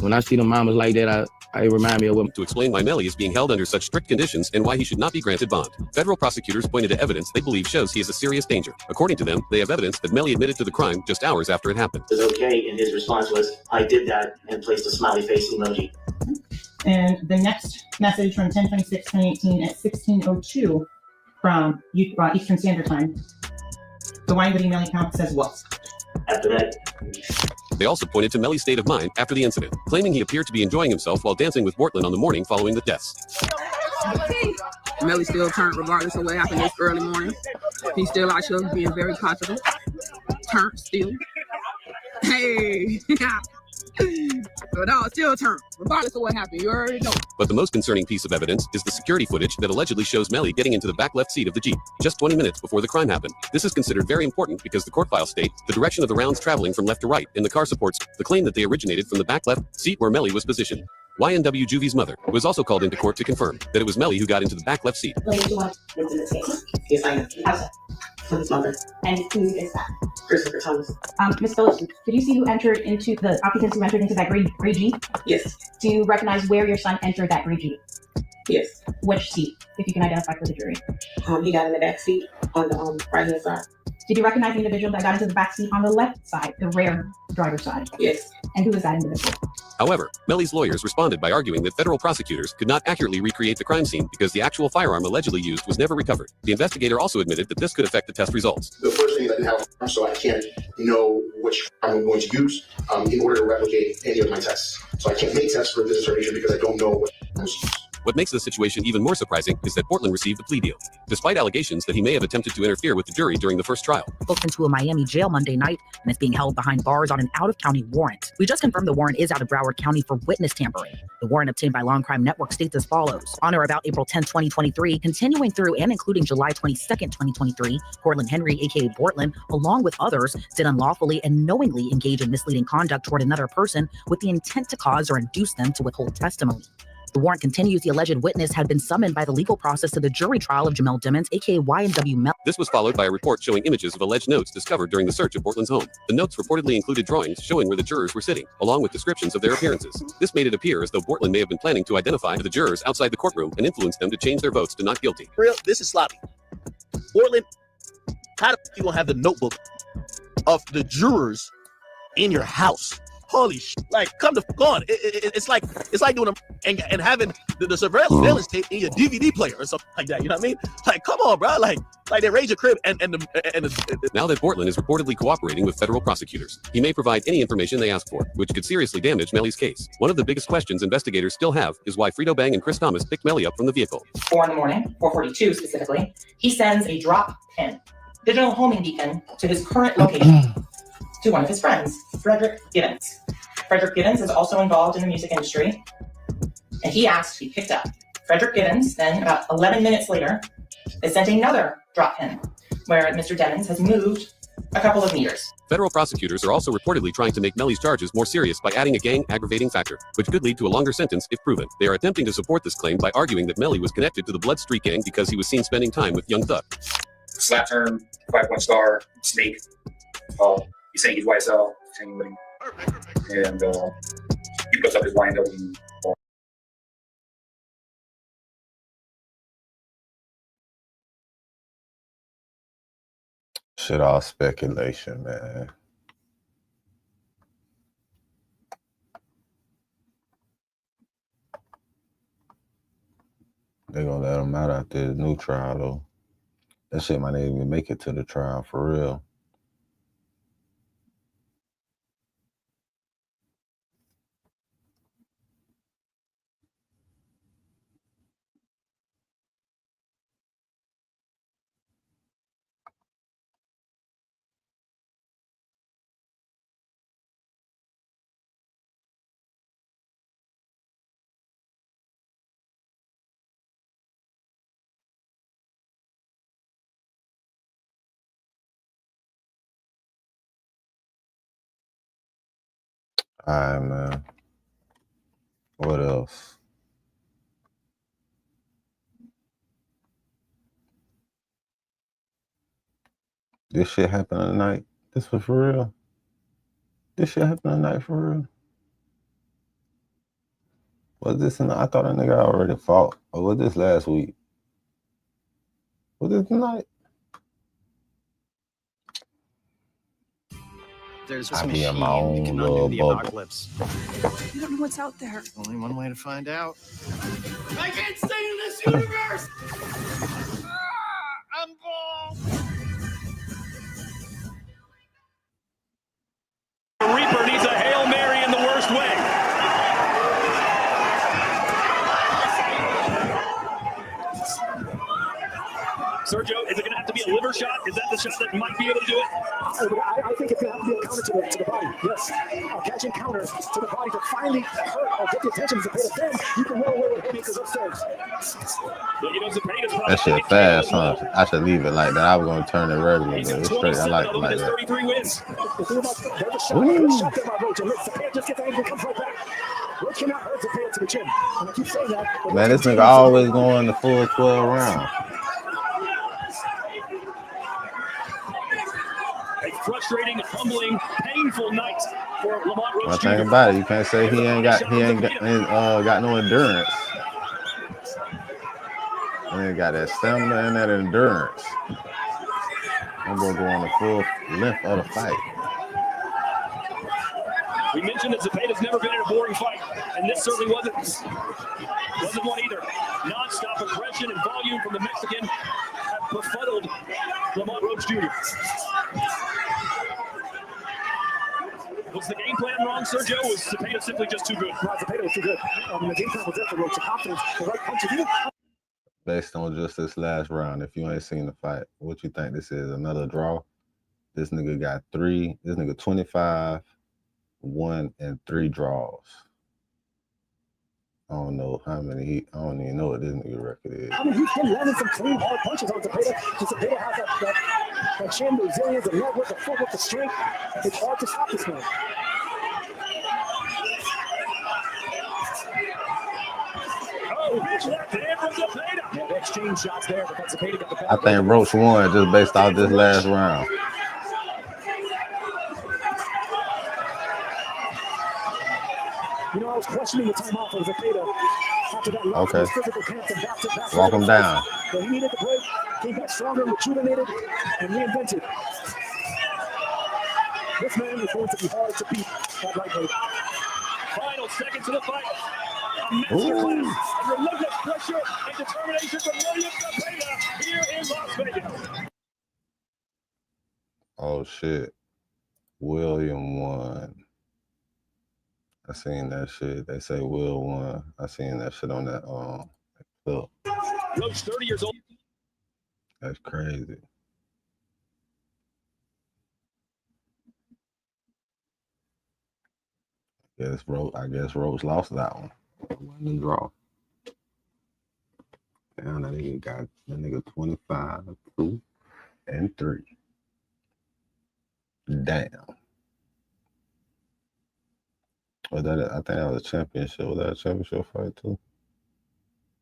When I see the mamas like that, I remind me of what. To explain why Melly is being held under such strict conditions and why he should not be granted bond. Federal prosecutors pointed to evidence they believe shows he is a serious danger. According to them, they have evidence that Melly admitted to the crime just hours after it happened. It was okay, and his response was, I did that, and placed a smiley face emoji. And the next message from 10/26/2018 at 16:02 from Eastern Standard Time. The Wyandotte email account says what? After that. They also pointed to Melly's state of mind after the incident, claiming he appeared to be enjoying himself while dancing with Bortland on the morning following the deaths. Melly still turned regardless of what happened this early morning. He's still out here being very positive. Turned still. Hey. So no, still turned, regardless of what happened. You already know. But the most concerning piece of evidence is the security footage that allegedly shows Melly getting into the back left seat of the Jeep just 20 minutes before the crime happened. This is considered very important because the court files state the direction of the rounds traveling from left to right in the car supports the claim that they originated from the back left seat where Melly was positioned. YNW Juvie's mother was also called into court to confirm that it was Melly who got into the back left seat. Yes, I know. For his mother. And who is that? Christopher Thomas. Ms. Phillips, did you see who entered into the occupants who entered into that gray Jeep? Yes. Do you recognize where your son entered that gray Jeep? Yes. Which seat, if you can identify for the jury? He got in the back seat on the right hand side. Did you recognize the individual that got into the back seat on the left side, the rear driver's side? Yes. And who is that individual? However, Melly's lawyers responded by arguing that federal prosecutors could not accurately recreate the crime scene because the actual firearm allegedly used was never recovered. The investigator also admitted that this could affect the test results. The first thing is I didn't have a firearm, so I can't know which firearm I'm going to use in order to replicate any of my tests. So I can't make tests for this determination because I don't know what I'm used. What makes the situation even more surprising is that Bortland received a plea deal, despite allegations that he may have attempted to interfere with the jury during the first trial. Booked into a Miami jail Monday night and is being held behind bars on an out-of-county warrant. We just confirmed the warrant is out of Broward County for witness tampering. The warrant obtained by Law and Crime Network states as follows. On or about April 10, 2023, continuing through and including July 22nd, 2023, Cortland Henry, aka Bortland, along with others, did unlawfully and knowingly engage in misleading conduct toward another person with the intent to cause or induce them to withhold testimony. The warrant continues the alleged witness had been summoned by the legal process to the jury trial of Jamel Dimmons, aka YNW Mel. This was followed by a report showing images of alleged notes discovered during the search of Bortland's home. The notes reportedly included drawings showing where the jurors were sitting, along with descriptions of their appearances. This made it appear as though Bortland may have been planning to identify the jurors outside the courtroom and influence them to change their votes to not guilty. Real, this is sloppy. Bortland, how the f you gonna have the notebook of the jurors in your house? Holy shit! Like, come the f on! It's like doing and having the surveillance tape in your DVD player or something like that. You know what I mean? Like, come on, bro! Like they raid your crib and Now that Bortland is reportedly cooperating with federal prosecutors, he may provide any information they ask for, which could seriously damage Melly's case. One of the biggest questions investigators still have is why Frito Bang and Chris Thomas picked Melly up from the vehicle. 4 in the morning, 4:42 specifically, he sends a drop pin, digital homing beacon, to his current location. To one of his friends, Frederick Gibbons. Frederick Gibbons is also involved in the music industry, and he asked to be picked up. Frederick Gibbons, then about 11 minutes later, is sent another drop pin, where Mr. Dimmons has moved a couple of meters. Federal prosecutors are also reportedly trying to make Melly's charges more serious by adding a gang aggravating factor, which could lead to a longer sentence if proven. They are attempting to support this claim by arguing that Melly was connected to the Blood Street gang because he was seen spending time with Young Thug. Slap term, 5-point star, snake. He's saying he's YSL, and he puts up his YNW. Shit, all speculation, man. They gonna let him out after his new trial, though. That shit might not even make it to the trial, for real. All right, man. What else? This shit happened tonight. This was for real. This shit happened tonight for real. Was this? I thought that nigga already fought. Or was this last week? Was this tonight? There's I a be in machine my own that can little undo the bubble. apocalypse. You don't know what's out there. Only one way to find out. I can't stay in this universe! I'm bald! The Reaper needs a Hail Mary in the worst way. Sergio, is it going to have to be a liver shot? Is that the shot that might be able to do it? I think it's going to have to be a counter to the body. Yes, a catching counter to the body to finally hurt or get the attention of Zepeda. Then you can roll away with haymakers upstairs. Well, you know, Zepeda's probably That shit fast, huh? I should leave it like that. I was gonna turn it regular, but it's straight. I like it like that. 33 wins. There's a shot there by Roach, and look, Zepeda just gets angry and comes right back. Roach cannot hurt Zepeda to the chin. And I keep saying that. Man, this nigga always going the full 12 rounds. A frustrating, humbling, painful night for Lamont Roach. One thing about it, you can't say he ain't got no endurance. He ain't got that stamina and that endurance. I'm gonna go on the full length of the fight. We mentioned that Zepeda's never been in a boring fight, and this certainly wasn't one either. Non-stop aggression and volume from the Mexican have befuddled Lamont Roach Jr. Was the game plan wrong, Sergio? Was Zepeda simply just too good? No, Zepeda was too good. The game plan was there for Roach. The confidence, the right punches. Based on just this last round, if you ain't seen the fight, what you think this is? Another draw? This nigga got 25, 1 and 3 draws. I don't know how many. I don't even know what this nigga record is. I mean, he's been landing some clean, hard punches on Zepeda. Zepeda has that chin, the resilience, the network, the footwork, the strength. It's hard to stop this man. Oh, bitch, left hand from Zepeda. Yeah, they exchange shots there, but Zepeda got the back. I think Roach won just based off this last round. You know, I was questioning the timeout for Zepeda after that loss in his physical camp and back-to-back. Walk him down. But he needed the break, came back stronger, rejuvenated, and reinvented. This man is going to be hard to beat at lightweight. Final seconds of the fight. A masterclass of relentless pressure and determination from William Zepeda here in Las Vegas. Oh shit. William won. I seen that shit. They say Will won. I seen that shit on that clip. Roach, 30 years old. That's crazy. I guess Roach lost that one. It wasn't a draw. Damn, that nigga got 25, 2 and 3. Damn. Was that I think that was a championship. Was that a championship fight too?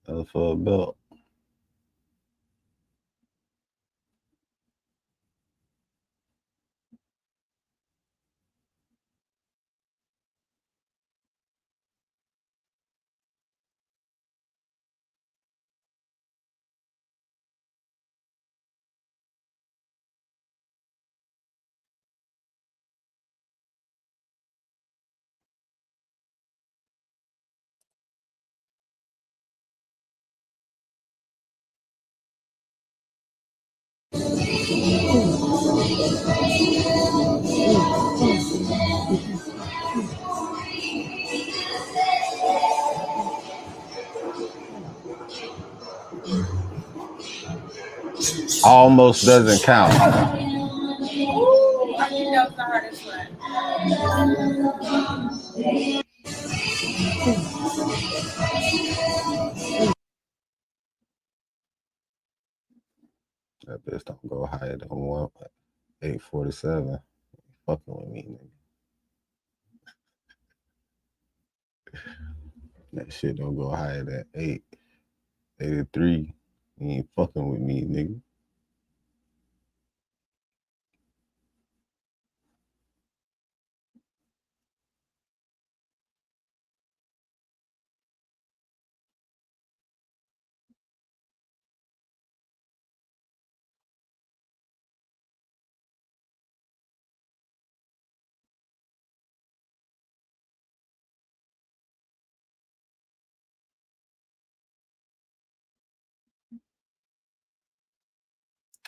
That was for a belt. Almost doesn't count. Ooh, I think that was the hardest one. That bitch don't go higher than 847. Fucking with me, nigga. That shit don't go higher than 883. You ain't fucking with me, nigga.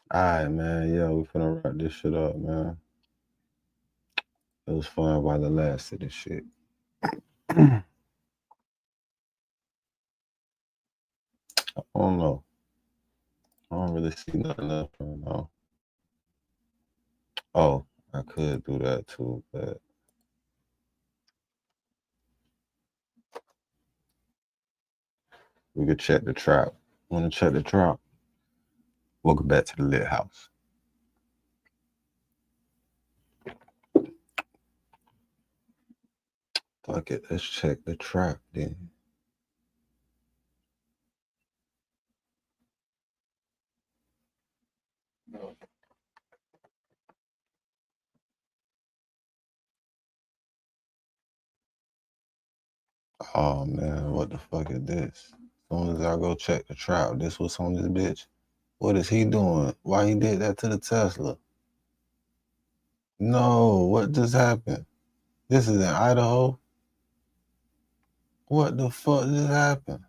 All right, man. Yeah, we finna wrap this shit up, man. It was fun while it lasted and shit. I don't know. I don't really see nothing else right now. Oh, I could do that too, but we could check the trap. Want to check the trap? Welcome back to the Lit House. Fuck it, let's check the trap then. Oh man, what the fuck is this? As soon as I go check the trap, this what's on this bitch. What is he doing? Why he did that to the Tesla? No, what just happened? This is in Idaho? What the fuck just happened?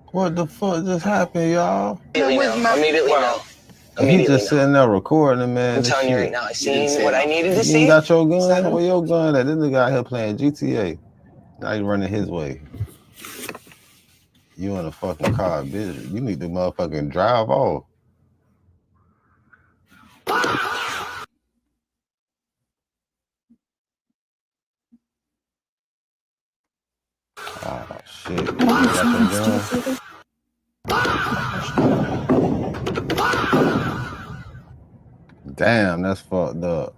What the fuck just happened, y'all? Immediately no. And he just sitting there recording, man. I'm telling you right now, I seen what I needed to see. You got your gun? Where your gun at? This nigga out here playing GTA. Now you running his way. You in a fucking car, bitch. You need to motherfucking drive off. Oh shit. You got your gun? Damn, that's fucked up.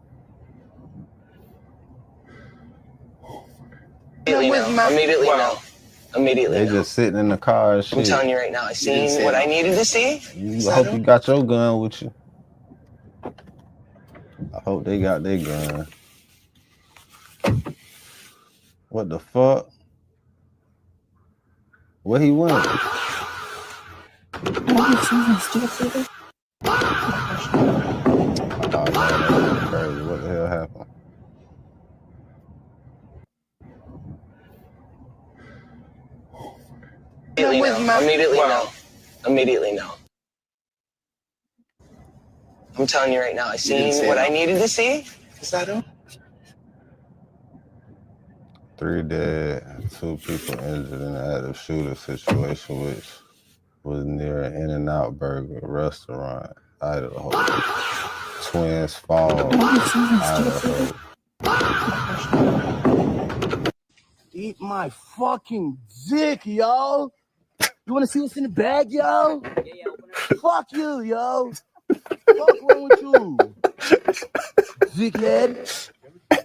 Immediately no. Immediately They just sitting in the car and shit. I'm telling you right now, I seen what I needed to see. I hope you got your gun with you. I hope they got their gun. What the fuck? Where he went? Oh man, that's crazy. What the hell happened? Immediately no. Immediately no. I'm telling you right now, I seen what I needed to see. Is that him? 3 dead, 2 people injured in an active shooter situation, which was near an In-N-Out Burger restaurant, Idaho. Twins Falls, Idaho. Eat my fucking dick, yo. You wanna see what's in the bag, yo? Fuck you, yo. Fuck wrong with you? Dickhead.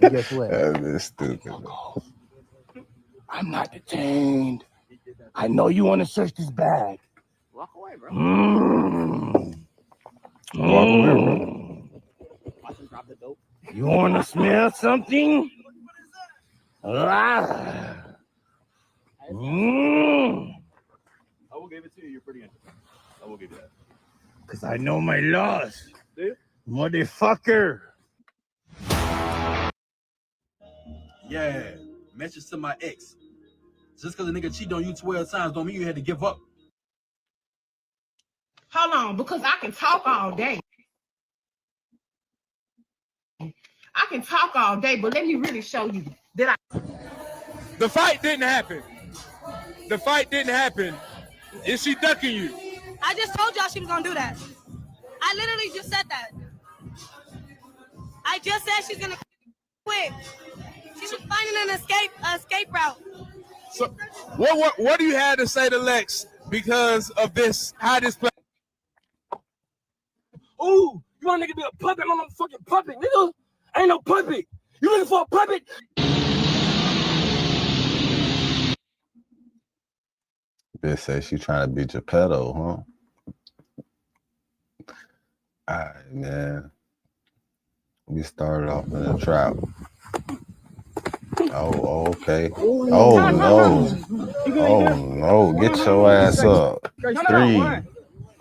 And guess what? That's stupid. I'm not detained. I know you wanna search this bag. Walk away, bro. Walk away, bro. You wanna smell something? Ah. I will give it to you. You're pretty interesting. I will give you that. Cause I know my laws. Do you? Motherfucker. Yeah. Message to my ex. Just because a nigga cheated on you 12 times don't mean you had to give up. Hold on, because I can talk all day. I can talk all day, but let me really show you that The fight didn't happen. The fight didn't happen. Is she ducking you? I just told y'all she was gonna do that. I literally just said that. I just said she's gonna quit. She was finding an escape route. So, what do you have to say to Lex because of this? How this play? Ooh, you want a nigga to be a puppet? I'm a fucking puppet, nigga. Ain't no puppet. You looking for a puppet? Bitch say she trying to be Geppetto, huh? Alright, man. We started off in a trap. Oh, okay. Oh no. Oh no. Get your ass up. 3,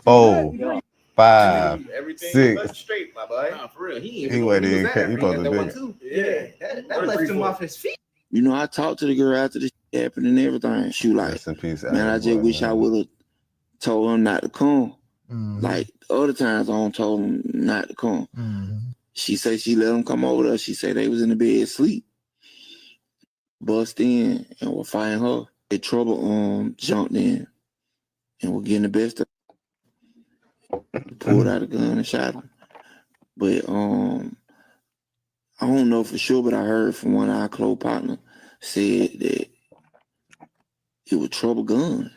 4, 5, 6. Straight, my boy. Nah, for real. He went in. He supposed to do it. Yeah, that left him off his feet. You know, I talked to the girl after the happened and everything. She like, Rest in peace, man, I just wish I would have told him not to come. Like other times I don't told him not to come. She say she let him come over there. She say they was in the bed asleep. Bust in and were fighting her. The trouble jumped in and were getting the best of her. Pulled out a gun and shot him. But I don't know for sure, but I heard from one of our close partners said that it was trouble gun.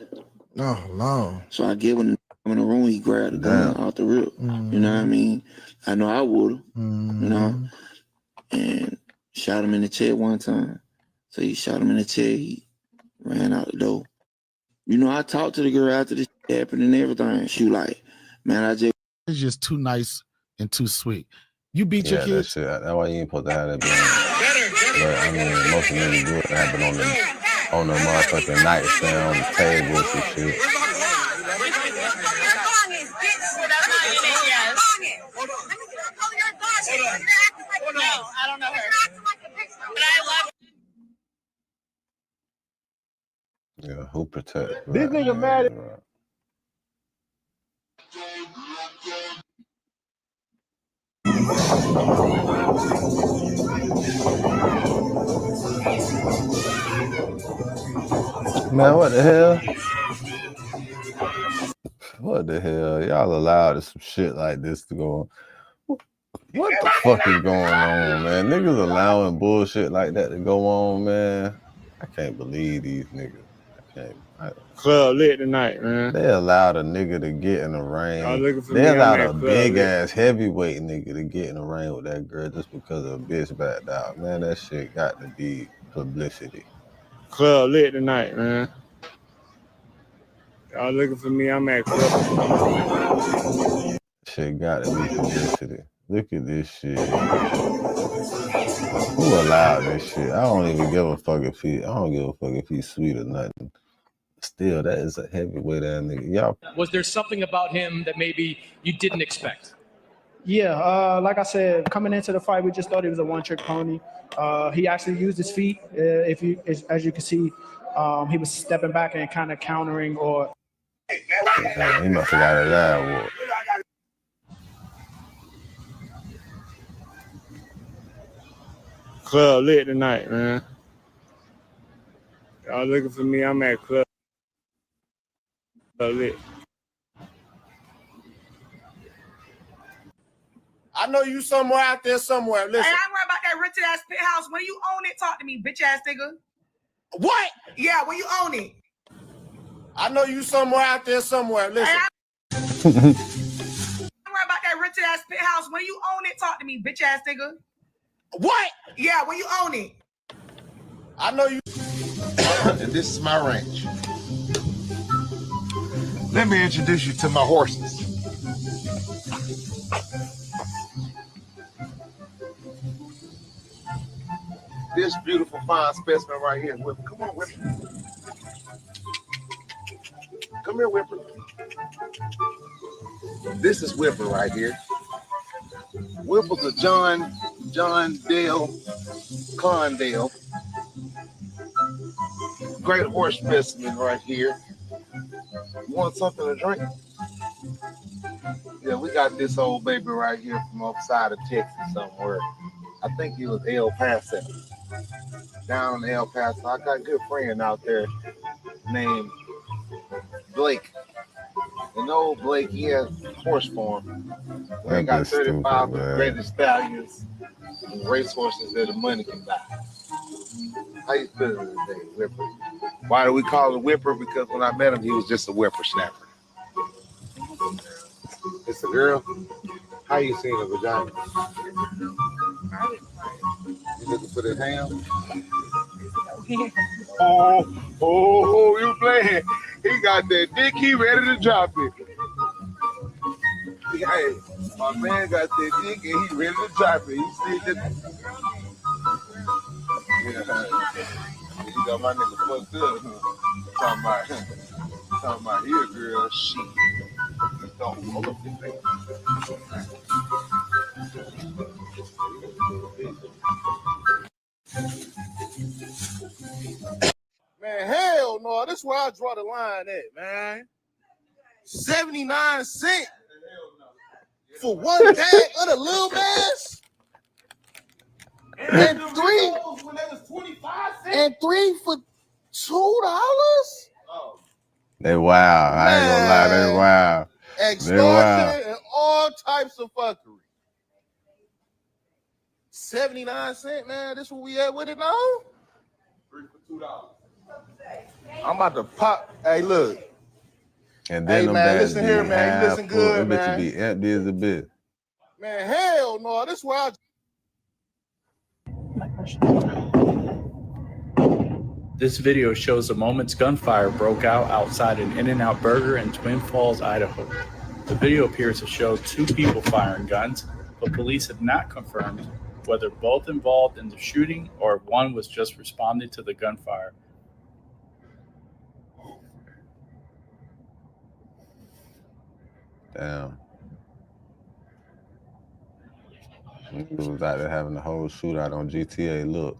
Oh no. So I get when in the room, he grabbed the gun out the rip. You know what I mean? I know I would have, you know, and shot him in the chest one time. So he shot him in the chest, he ran out the door. You know, I talked to the girl after this happened and everything. She was like, man, It's just too nice and too sweet. You beat your kids. That's why you ain't supposed to have that been. But I mean, most of them do it happen on the motherfucking nightstand, on the table and shit. No, I don't know her. But I love Yeah, who protect? This nigga mad at Man, what the hell? What the hell? Y'all allowed some shit like this to go on. What the fuck is going on, man? Niggas allowing bullshit like that to go on, man. I can't believe these niggas. Club lit tonight, man. They allowed a nigga to get in the ring. They They allowed a big ass heavyweight nigga to get in the ring with that girl just because a bitch backed out. Man, that shit got to be publicity. Club lit tonight, man. Y'all looking for me? I'm at club. Shit got to be publicity. Look at this shit. Who allowed this shit? I don't even give a fuck if he. I don't give a fuck if he's sweet or nothing. Still, that is a heavyweight ass nigga. Y'all. Was there something about him that maybe you didn't expect? Yeah, like I said, coming into the fight, we just thought he was a one-trick pony. He actually used his feet. As you can see, he was stepping back and kind of countering or. Man, he must have got his ass whooped. Club lit tonight, man. Y'all looking for me? I'm at club lit. I know you somewhere out there somewhere. Listen. Hey, I ain't worried about that rich ass penthouse. When you own it, talk to me, bitch ass nigga. What? Yeah, when you own it. I know you somewhere out there somewhere. Listen. Hey, I ain't worried about that rich ass penthouse. When you own it, talk to me, bitch ass nigga. What? Yeah, when you own it. I know you. And this is my ranch. Let me introduce you to my horses. This beautiful fine specimen right here, Whipper. Come on, Whipper. Come here, Whipper. This is Whipper right here. Whipper's a John Dale Condale. Great horse specimen right here. You want something to drink? Yeah, we got this old baby right here from outside of Texas somewhere. I think he was El Paso. Down in El Paso. I got a good friend out there named Blake. And old Blake, he has a horse farm. We got 35 of the greatest stallions and racehorses that the money can buy. How you feeling today, Whipper? Why do we call him Whipper? Because when I met him, he was just a whippersnapper. It's a girl. How you seeing a vagina? You looking for the ham? Oh, you playing. He got that dick, he ready to drop it. Hey, my man got that dick and he ready to drop it. You see that? Yeah. You got my nigga fucked up. Talking about here, girl, shit. Don't hold up your face. Man, no. This is where I draw the line at, man. 79 cents for one bag of the little mess. And three when they was 25 cents. And three for $2? They wild. I ain't gonna lie, they wild. Extortion and all types of fuckery. 79 cents, man. This what we at with it now? 3 for $2. I'm about to pop. Hey, look. And then Hey, them man, bags listen here, be man. You half listen full. good, Them bitches man. be empty as a bitch. Man, hell no. This where I. This video shows the moment's gunfire broke out outside an In-N-Out Burger in Twin Falls, Idaho. The video appears to show 2 people firing guns, but police have not confirmed whether both involved in the shooting or if one was just responding to the gunfire. Damn. Niggas was out there having the whole shootout on GTA. Look.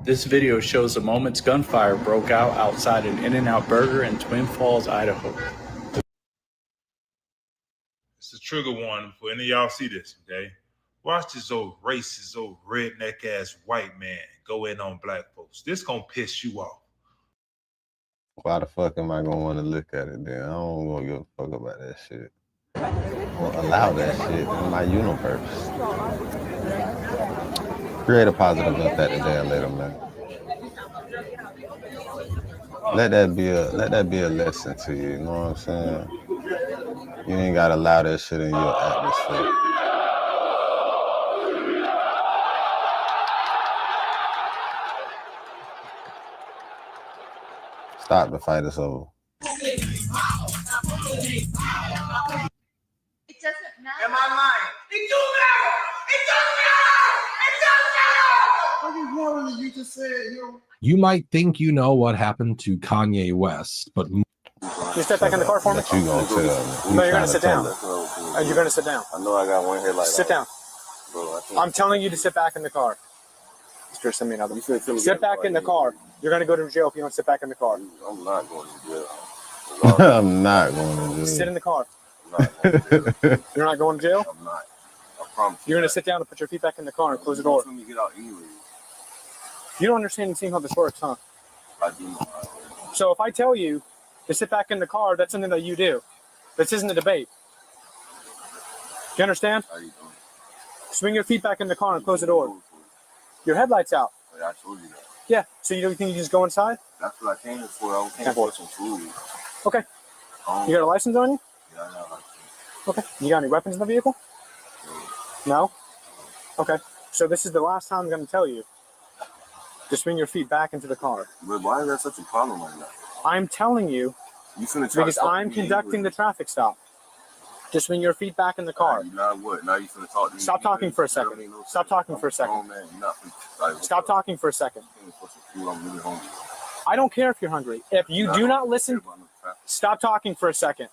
This video shows the moment's gunfire broke out outside an In-N-Out Burger in Twin Falls, Idaho. It's a trigger warning for any of y'all see this, okay? Watch this old racist, old redneck ass white man go in on black folks. This gonna piss you off. Why the fuck am I gonna want to look at it then? I don't want to give a fuck about that shit. I won't allow that shit in my universe. Create a positive impact today and later, man. Let that be a lesson to you. You know what I'm saying? You ain't gotta allow that shit in your atmosphere. Stop the fight, it's over. It doesn't matter. Am I lying? It don't matter. It doesn't matter. It doesn't matter. What is wrong? You just said you. You might think you know what happened to Kanye West, but You step back in the car for me? You gonna tell me. No, you're gonna sit down. You're gonna sit down. I know I got one headlight. Sit down. Bro, I'm telling you to sit back in the car. Send me another. Sit back in the car. You're gonna go to jail if you don't sit back in the car. I'm not going to jail. I'm not going to jail. Sit in the car. You're not going to jail? I'm not. I promise. You're gonna sit down and put your feet back in the car and close the door. Let me get out anyway. You don't understand and see how this works, huh? I do know. So if I tell you to sit back in the car, that's something that you do. This isn't a debate. Do you understand? How you doing? Swing your feet back in the car and close the door. Your headlight's out. I told you that. Yeah. So you don't think you just go inside? That's what I came here for. I came for some food. Okay. You got a license on you? Yeah, I know. Okay. You got any weapons in the vehicle? No? Okay. So this is the last time I'm going to tell you to swing your feet back into the car. But why is that such a problem right now? I'm telling you because I'm conducting the traffic stop. Just swing your feet back in the car. Now what? Now you finna talk to me? Stop talking for a second. Stop talking for a second. Stop talking for a second. I'm really hungry. I don't care if you're hungry. If you do not listen, stop talking for a second.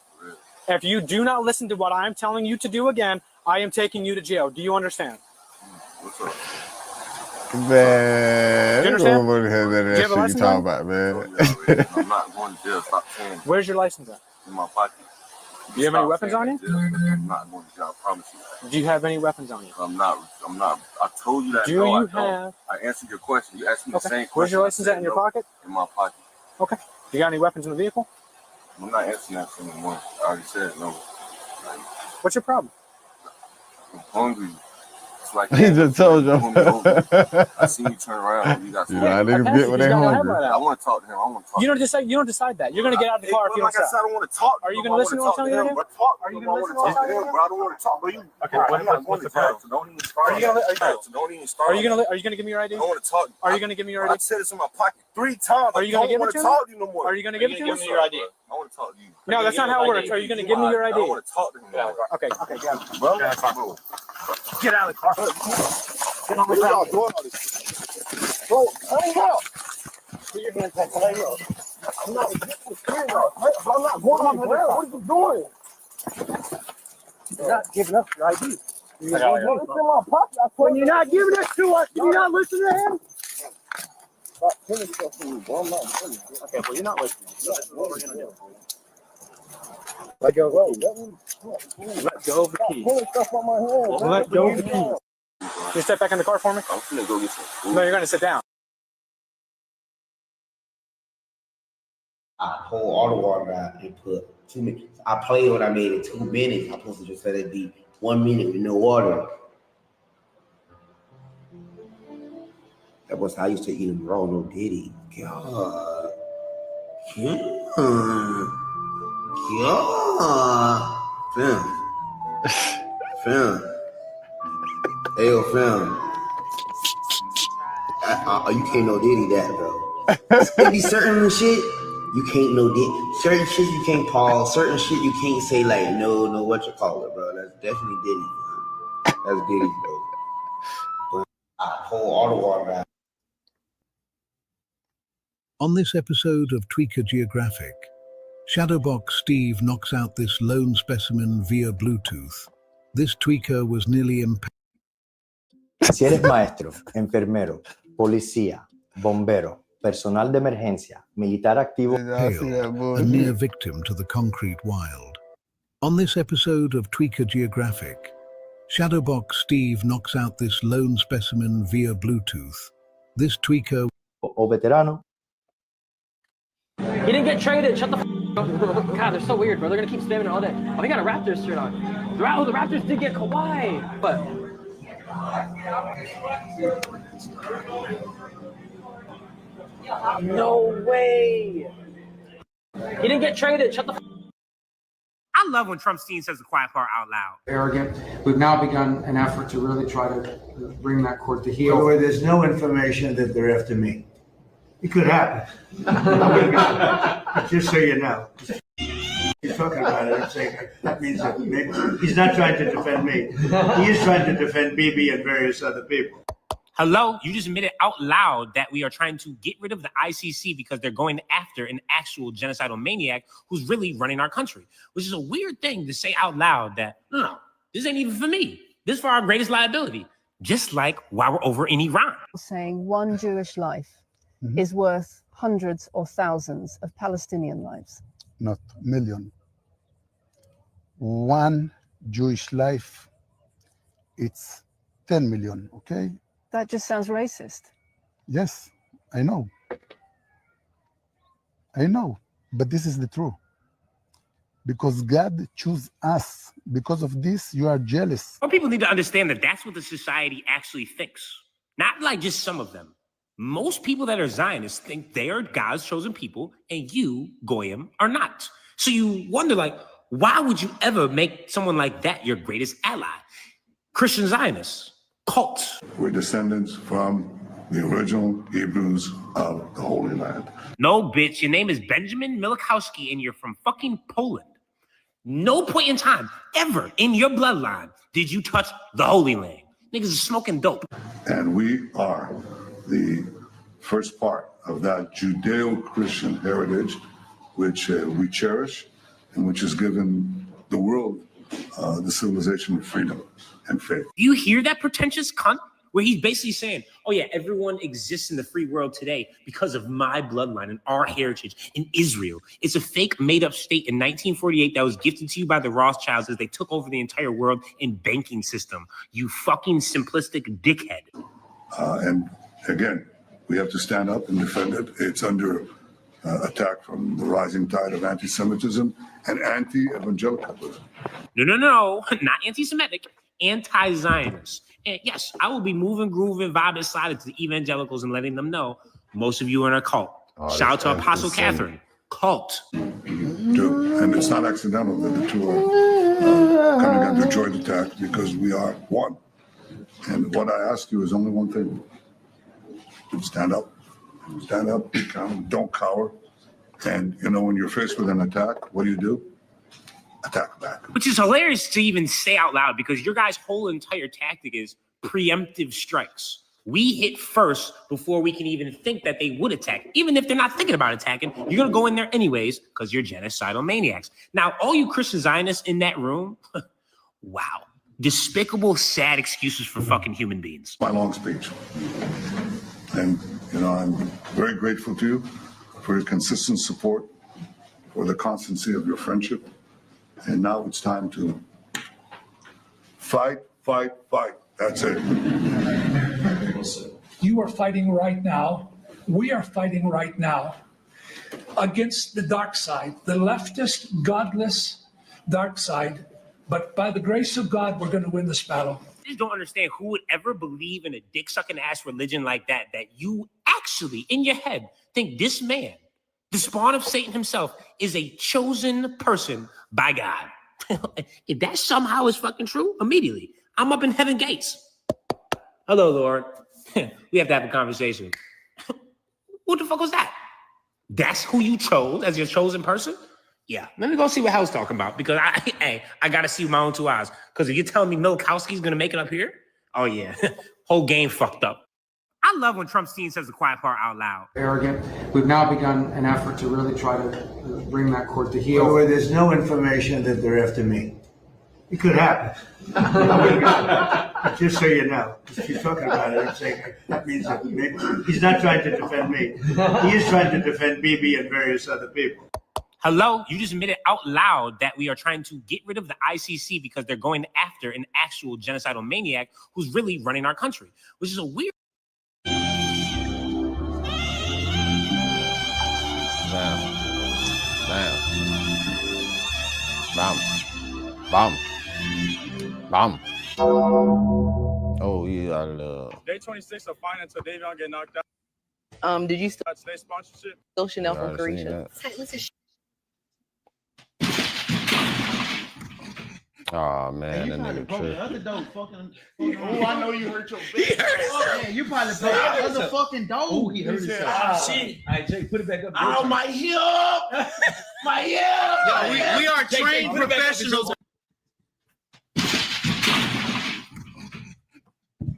If you do not listen to what I'm telling you to do again, I am taking you to jail. Do you understand? What's up? Man, Do you understand? what the hell Do you that have a shit you license talking on? about, man? I'm not going to jail. Stop saying. Where's your license at? In my pocket. Do you have any weapons on you? I'm not going to jail. I promise you that. Do you have any weapons on you? I'm not. I told you that. Do no, you I don't. have? I answered your question. You asked me the same question. Where's your license at in your pocket? In my pocket. Okay. You got any weapons in the vehicle? I'm not answering that anymore. I already said no. What's your problem? I'm hungry. It's like He just told you. I seen you turn around. You got. You know, I didn't get when they hungry. I want to talk to him. I want to talk. You don't decide. You don't decide that. You're gonna get out of the car if you don't Like I said, I stop. don't want to talk. Are you gonna listen to what I'm telling you to do? Are you gonna listen to what I'm telling you to do? I don't want to talk. But you. Okay. I'm not going to jail. So don't even start. Are you gonna? Are you gonna give me your ID? I want to talk. Are you gonna give me your ID? I said it's in my pocket 3 times. Are you gonna give it to me? I don't want to talk to you no more. Are you gonna give it to me? Give me your ID. I want to talk to you. No, that's not how it works. Are you gonna give me your ID? I want to talk to him. Okay. Okay. Get out. Bro, Get out of the car. Get on the ground. Doing all this. Bro, hang out. Put your hands back. Hang up. I'm not going on the ground. What are you doing? You're not giving up your ID. It's in my pocket. When you're not giving it to us, do you not listen to him? Stop pulling stuff from me, bro. I'm not doing it. Okay, well, you're not listening. So this is what we're going to do. Let go of the Let go of the key. pulling stuff on my hand. Let go of the key. Can you step back in the car for me? I'm finna go get some food. No, you're going to sit down. I pulled all the water out and put 2 minutes. I played what I made in 2 minutes. I'm supposed to just let it be 1 minute with no water. That was how I used to eat them raw, no diddy. God. Yeah. Fam. Hey, yo, fam. You can't no diddy that, bro. It be certain shit. You can't know that. Certain shit you can't pause. Certain shit you can't say like no, what you call it, bro. That's definitely Diddy, bro. That's Diddy, bro. But I pull all the water out. On this episode of Tweaker Geographic, Shadowbox Steve knocks out this lone specimen via Bluetooth. This tweaker was nearly impaired. Si eres maestro, enfermero, policía, bombero, personal de emergencia, militar activo, A near victim to the concrete wild. On this episode of Tweaker Geographic, Shadowbox Steve knocks out this lone specimen via Bluetooth. This tweaker o veterano. He didn't get traded. Shut the f up. God, they're so weird, bro. They're gonna keep spamming it all day. Oh, he got a Raptors shirt on. The Raptors did get Kawhi, but no way. He didn't get traded. Shut the f. I love when Trump says the quiet part out loud. Arrogant. We've now begun an effort to really try to bring that court to heel. By the way, there's no information that they're after me. It could happen. Just so you know. He's talking about it. I'm saying that means that maybe he's not trying to defend me. He is trying to defend Bibi and various other people. Hello, you just admitted out loud that we are trying to get rid of the ICC because they're going after an actual genocidal maniac who's really running our country, which is a weird thing to say out loud that, no, this ain't even for me. This is for our greatest liability, just like while we're over in Iran. Saying one Jewish life is worth hundreds or thousands of Palestinian lives. Not million. One Jewish life, it's 10 million, okay? That just sounds racist. Yes, I know. I know, but this is the truth. Because God chose us. Because of this, you are jealous. More people need to understand that that's what the society actually thinks. Not like just some of them. Most people that are Zionists think they are God's chosen people, and you, Goyim, are not. So you wonder, like, why would you ever make someone like that your greatest ally? Christian Zionists, cults. We're descendants from the original Hebrews of the Holy Land. No, bitch, your name is Benjamin Milikowski, and you're from fucking Poland. No point in time, ever, in your bloodline, did you touch the Holy Land. Niggas are smoking dope. And we are the first part of that Judeo-Christian heritage, which we cherish and which has given the world the civilization of freedom and faith. You hear that pretentious cunt? Where he's basically saying, oh yeah, everyone exists in the free world today because of my bloodline and our heritage in Israel. It's a fake made-up state in 1948 that was gifted to you by the Rothschilds as they took over the entire world in banking system. You fucking simplistic dickhead. And again, we have to stand up and defend it. It's under attack from the rising tide of anti-Semitism and anti-evangelicalism. No, not anti-Semitic, anti-Zionist. And yes, I will be moving, grooving, vibing, sliding to the evangelicals and letting them know most of you are in a cult. Shout out to Apostle Catherine. Cult. And it's not accidental that the two are coming under joint attack because we are one. And what I ask you is only one thing. Stand up. Stand up, be calm, don't cower. And, you know, when you're faced with an attack, what do? Attack back. Which is hilarious to even say out loud because your guys' whole entire tactic is preemptive strikes. We hit first before we can even think that they would attack. Even if they're not thinking about attacking, you're going to go in there anyways because you're genocidal maniacs. Now, all you Christian Zionists in that room, wow. Despicable, sad excuses for fucking human beings. My long speech. And, you know, I'm very grateful to you for your consistent support, for the constancy of your friendship. And now it's time to fight, fight, fight. That's it. You are fighting right now. We are fighting right now against the dark side, the leftist, godless dark side. But by the grace of God, we're going to win this battle. I just don't understand who would ever believe in a dick-sucking ass religion like that you actually, in your head, think this man, the spawn of Satan himself, is a chosen person by God. If that somehow is fucking true, immediately, I'm up in heaven gates. Hello, Lord. We have to have a conversation. What the fuck was that? That's who you chose as your chosen person? Yeah, let me go see what Hell's talking about because I got to see with my own 2 eyes. Because if you're telling me Milikowski's going to make it up here, oh yeah, whole game fucked up. I love when Trump's team says the quiet part out loud. Arrogant. We've now begun an effort to really try to bring that court to heel. By the way, there's no information that they're after me. It could happen. Just so you know, just keep talking about it. I'm saying that means that maybe he's not trying to defend me. He is trying to defend Bibi and various other people. Hello? You just admitted out loud that we are trying to get rid of the ICC because they're going after an actual genocidal maniac who's really running our country, which is a weird. Bam. Oh, yeah, I love. Day 26 of fine until Davion get knocked out. Did you still Today's sponsorship? Still Chanel from Already seen Carisha? Oh man, that nigga broke the tripped. other dope fucking. Oh, I know you hurt your bitch. Yeah, you probably broke the other fucking dope. Oh, he hurt himself. Ah, shit. All right, Jay, put it back up. Oh, my hip! My hip! Yo, We are trained professionals.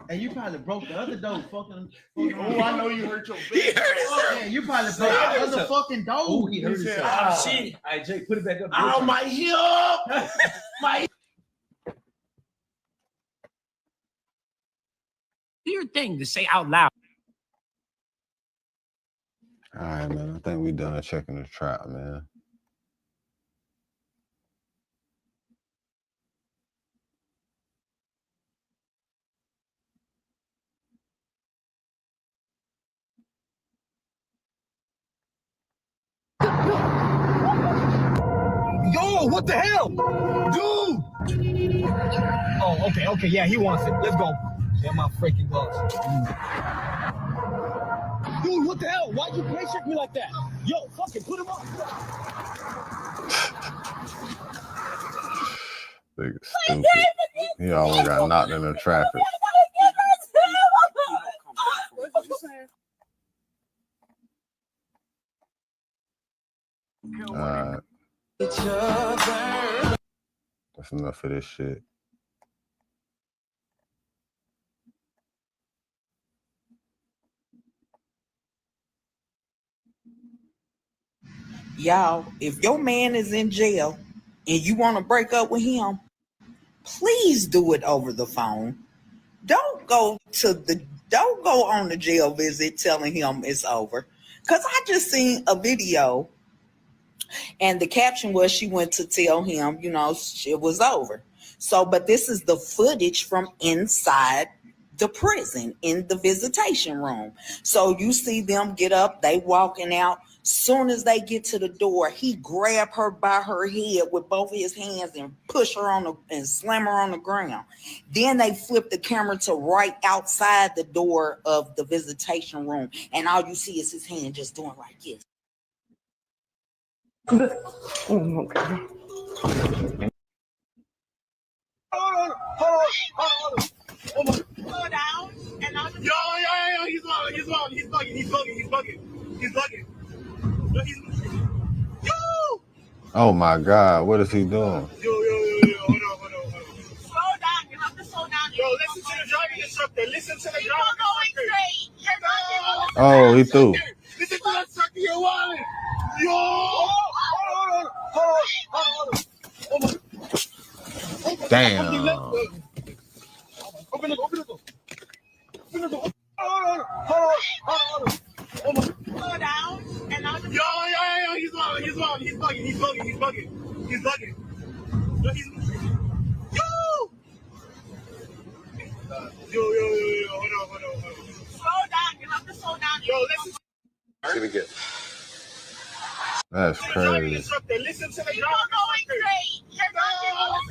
And you probably broke the other dope fucking. Oh, I know you hurt your bitch. Yeah, you probably broke the other fucking dope. Oh, he hurt himself. Ah, shit. All right, Jay, put it back up. Oh, my hip! My Weird thing to say out loud. All right, man. I think we done checking the trap, man. Yo, what the hell? Dude! Oh, okay, yeah, he wants it. Let's go. Yeah, my freaking gloves. Dude, what the hell? Why'd you play trick me like that? Yo, fucking put him on. Nigga stupid. He almost got knocked in the traffic. Alright. That's enough of this shit. Y'all, if your man is in jail and you want to break up with him, please do it over the phone. Don't go on the jail visit telling him it's over. Cause I just seen a video and the caption was she went to tell him, it was over. So, but this is the footage from inside the prison in the visitation room. So you see them get up, they walking out. Soon as they get to the door, he grabbed her by her head with both of his hands and push her and slam her on the ground. Then they flip the camera to right outside the door of the visitation room. And all you see is his hand just doing like this. Oh, okay. Hold on. Slow down. And I'll just... Yo, he's bugging. Yo! Oh my God, what is he doing? Yo, hold on. Slow down. You have to slow down. Yo, listen to the driving instructor. Oh, he threw. Listen to that sucker, you're wildin'. Yo! Hold on. Damn. Open the door. Slow down, and I'll just... Yo, he's bugging. Yo, hold on. Slow down, you have to slow down. Yo, listen. See it again. That's crazy. Listen to the You're not going straight. You're not going.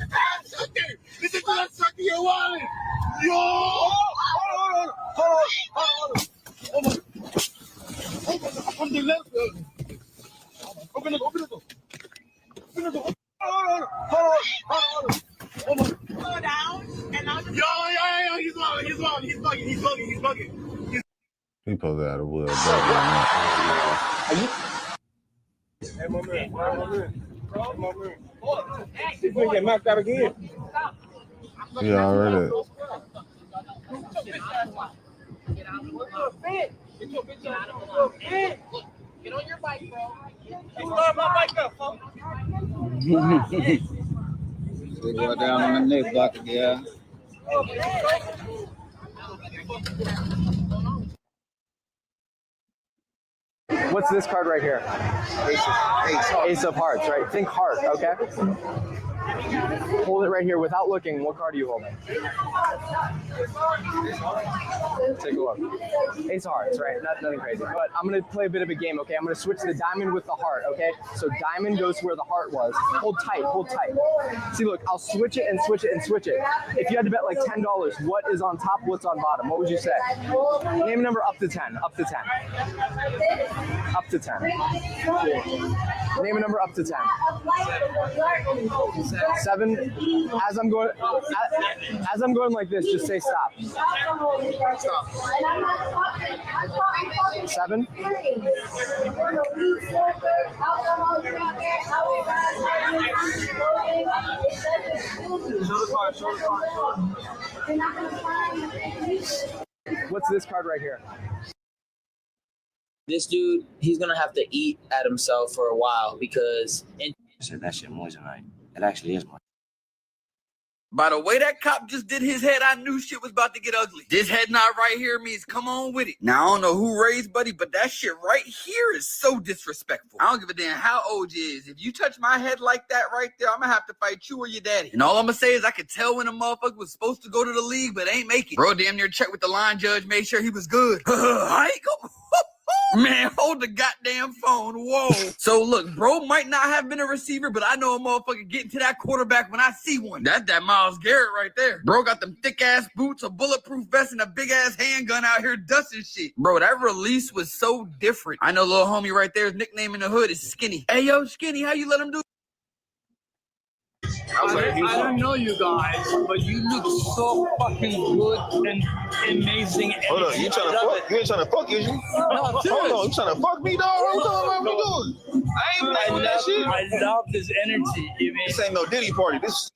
Listen to that sucker, you're wildin'. Yo! Hold on. From the left. Open the door. Hold on. Slow down, and I'll just... Yo, he's bugging. He supposed to have a wood. Hey, my man. This nigga get knocked out again. Yeah, already. Get on your bike, bro. He's throwing my bike up, folks. They go down on the neck block, yeah. What's this card right here? Ace of hearts, right? Think heart, okay? Hold it right here without looking. What card are you holding? Take a look. Ace of hearts, right? Nothing crazy. But I'm going to play a bit of a game, okay? I'm going to switch the diamond with the heart, okay? So diamond goes where the heart was. Hold tight. See, look, I'll switch it and switch it. If you had to bet like $10, what is on top, what's on bottom? What would you say? Name a number up to 10. Up to 10. Name a number up to 10. 7. As I'm going like this, just say stop. 7. What's this card right here? This dude, he's gonna have to eat at himself for a while because said that shit moissanite. It actually is moissanite. By the way that cop just did his head, I knew shit was about to get ugly. This head nod right here means come on with it. Now, I don't know who raised Buddy, but that shit right here is so disrespectful. I don't give a damn how old you is. If you touch my head like that right there, I'm gonna have to fight you or your daddy. And all I'm gonna say is I could tell when a motherfucker was supposed to go to the league, but ain't make it. Bro damn near checked with the line judge, made sure he was good. I ain't go... Man, hold the goddamn phone. Whoa. So look, bro might not have been a receiver, but I know a motherfucker getting to that quarterback when I see one. That's that Myles Garrett right there. Bro got them thick ass boots, a bulletproof vest, and a big ass handgun out here dusting shit. Bro, that release was so different. I know little homie right there, his nickname in the hood is Skinny. Hey yo, Skinny, how you let him do? I don't know you guys, but you look so fucking good and amazing. Hold on, you trying to fuck? You ain't trying to fuck, is you? No, hold on, you trying to fuck me, dog? What you doing? I ain't playing with that shit. I love this energy. This ain't no Diddy party. This.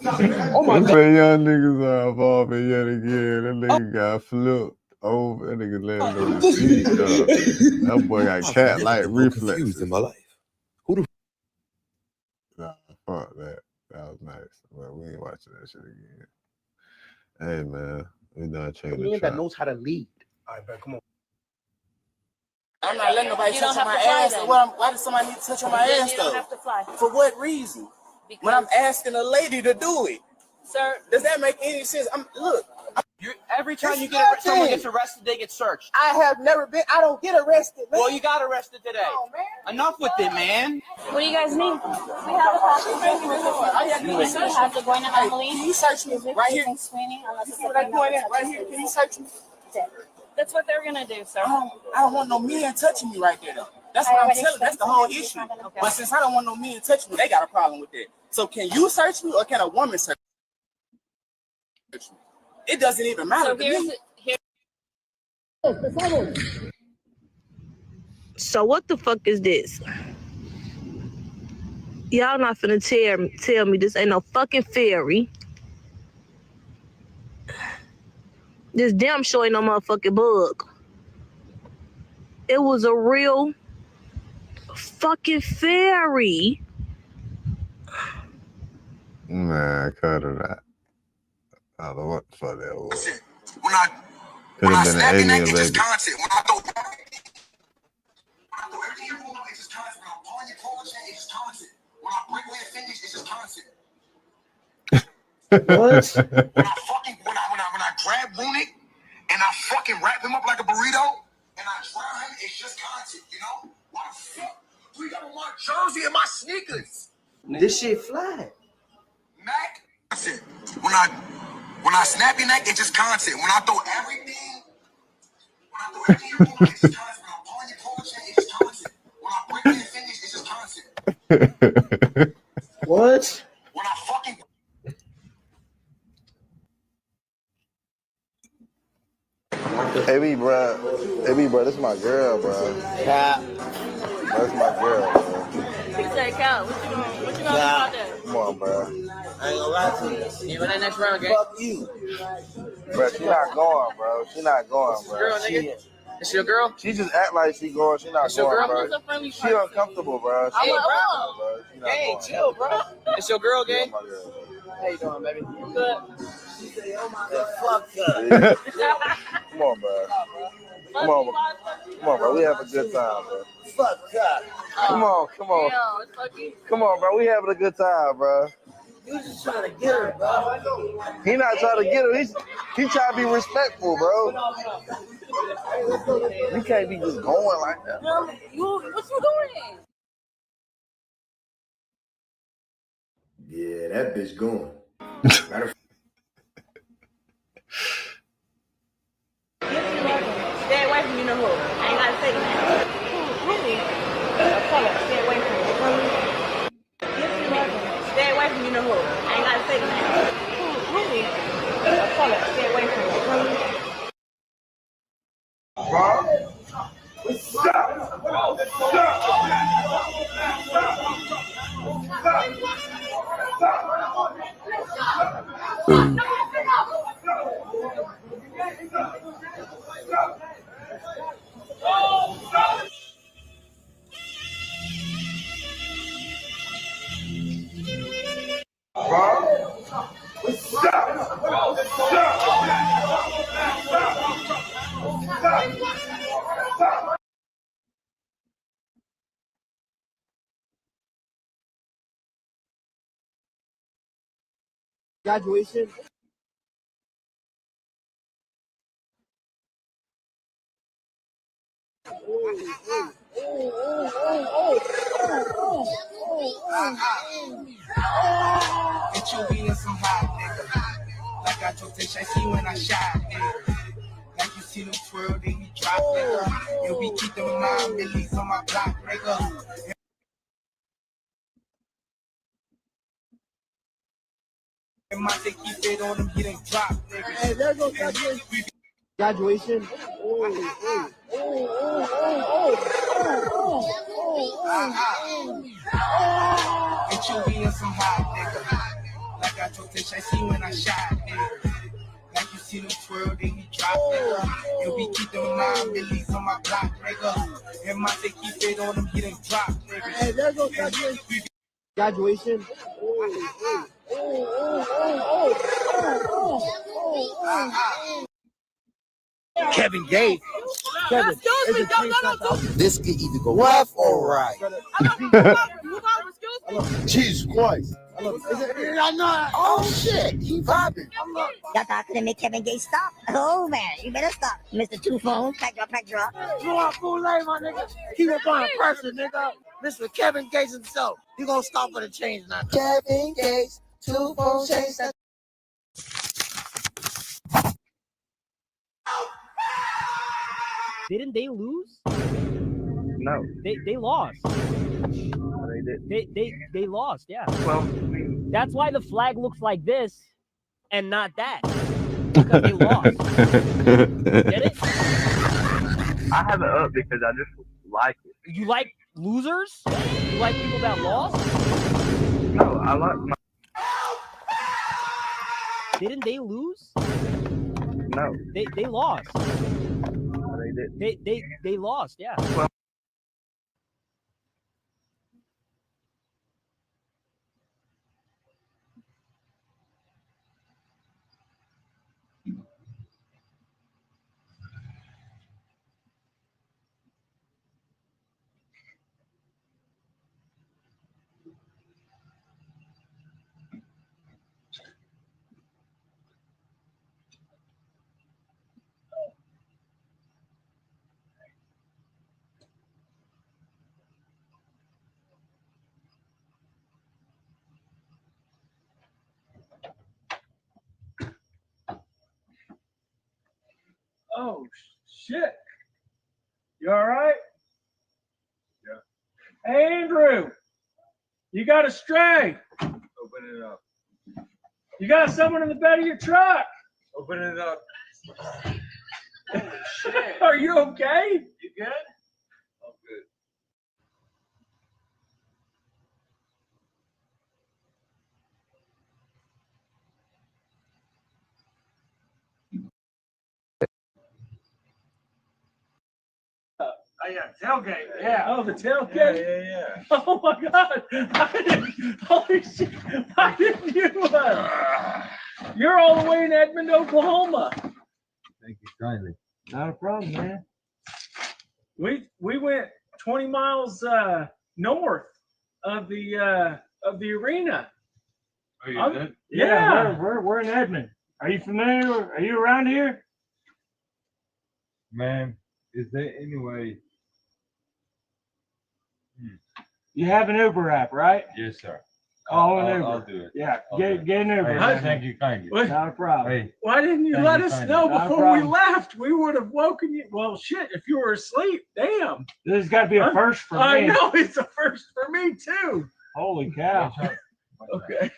Oh my God. Say young niggas are evolving yet again. That nigga got flipped over. That nigga landed on his feet, dog. That boy got cat-like reflexes in my life. Who the Nah, fuck that. That was nice. But we ain't watching that shit again. Hey man, we done changing the Man track. that knows how to lead. All right, man, come on. I'm not letting nobody touch on my ass. Why does somebody need to touch on my ass though? You don't have to fly. For what reason? When I'm asking a lady to do it. Sir, does that make any sense? Every time someone gets arrested, they get searched. I have never been. I don't get arrested, man. Well, you got arrested today. Oh, man. Enough with it, man. what do you guys need? We have a passenger report. You have to go in anomaly. Can you search me right here? Screening, unless it's What I point at right here? Can you search me? That's what they're gonna do, sir. I don't want no men touching me right there, though. That's what I'm telling. That's the whole issue. But since I don't want no men touching me, they got a problem with that. So can you search me or can a woman search me? It doesn't even matter. So here's So what the fuck is this? Y'all not finna tell me this ain't no fucking fairy. This damn sure ain't no motherfucking bug. It was a real fucking fairy. Man, cut it out. I don't know what the fuck that was. When I Could have been an snap your neck, alien, it's just baby. content. When I throw everything you pull out, it's just content. When I'm pulling your polo chain, it's just content. When I break away your fingers, it's just content. What? When I grab Runic and I fucking wrap him up like a burrito and I drown him, it's just content, you know? Why the fuck? We got on my jersey and my sneakers. This shit fly. Mac, content. When I snap your neck, it's just content. When I throw everything you pull out, it's just content. When I'm pulling your polo chain, it's just content. When I break your fingers, it's just content. What? When I fucking Hey, bro, this is my girl, bro. Cap. That's my girl, bro. He said, Cal, what you gonna do about that? Come on, bro. I ain't gonna lie to you. You win that next round, gang. Fuck you. Bro, she not going, bro. She not going, bro. Girl, nigga. It's your girl? She just act like she going. She not It's your going, girl? bro. She uncomfortable, bro. She Hey, uncomfortable, bro. She not Hey, going. chill, bro. It's your girl, gang? My girl. How you doing, baby? Good. Fuck up. Come on, bro. Come on, bro. We have a good time, bro. Fuck up. Come on. Come on, bro. We having a good time, bro. You just trying to get her, bro. He not trying to get her. He trying to be respectful, bro. You can't be just going like that. What you doing? Yeah, that bitch going. Stay away from you, no hook. I ain't gotta say that. Really? Stay away from me. Stay away from you, no hook. I ain't gotta say that. Really? Stay away from me. Graduation. Get you being some hot nigga. Like I told Tish, I see when I shot nigga. Like you see them twirl, then you drop nigga. And we keep them 9 millies on my block nigga. And my dick keep it on them, get them drop nigga. Hey, there goes graduation. Graduation. Get you being some hot nigga. Like I told Tish, I see when I shot nigga. Like you see them twirl, then you drop nigga. And we keep them 9 millies on my block nigga. And my dick keep it on them, get them drop nigga. Hey, there goes graduation. Kevin Gates. Kevin, This could either go left or right. Jesus Christ. Oh shit, he vibing. Y'all thought I couldn't make Kevin Gates stop? Oh man, you better stop. Mr. Two Phones, pack drop. You want full name, my nigga? Keep it on person, nigga. Mr. Kevin Gates himself. You gonna stop for the change now. Kevin Gates, 2 phones change that. Didn't they lose? No. They lost. They did. They lost, yeah. Well, that's why the flag looks like this and not that. Because they lost. Get it? I have it up because I just like it. You like losers? You like people that lost? No, I like my. Didn't they lose? No. They lost. No, they did. They lost, yeah. Oh, shit. You all right? Yeah. Hey, Andrew. You got a stray. Open it up. You got someone in the bed of your truck. Open it up. Shit. Are you okay? You good? I'm good. Oh, yeah, tailgate. Yeah. Oh, the tailgate? Yeah. Oh, my God. Holy shit. Why didn't you? You're all the way in Edmond, Oklahoma. Thank you kindly. Not a problem, man. We went 20 miles north of the arena. Oh, you did? Yeah. We're in Edmond. Are you familiar? Are you around here? Man, is there any way? You have an Uber app, right? Yes, sir. Call an Uber. I'll do it. Yeah, I'll get an Uber. Hey, thank you kindly. Not a problem. Hey, why didn't you thank let you us kindly. know Not a before we problem. left? We would have woken you. Well, shit, if you were asleep, damn. This has got to be a first for me. I know, it's a first for me, too. Holy cow. Okay.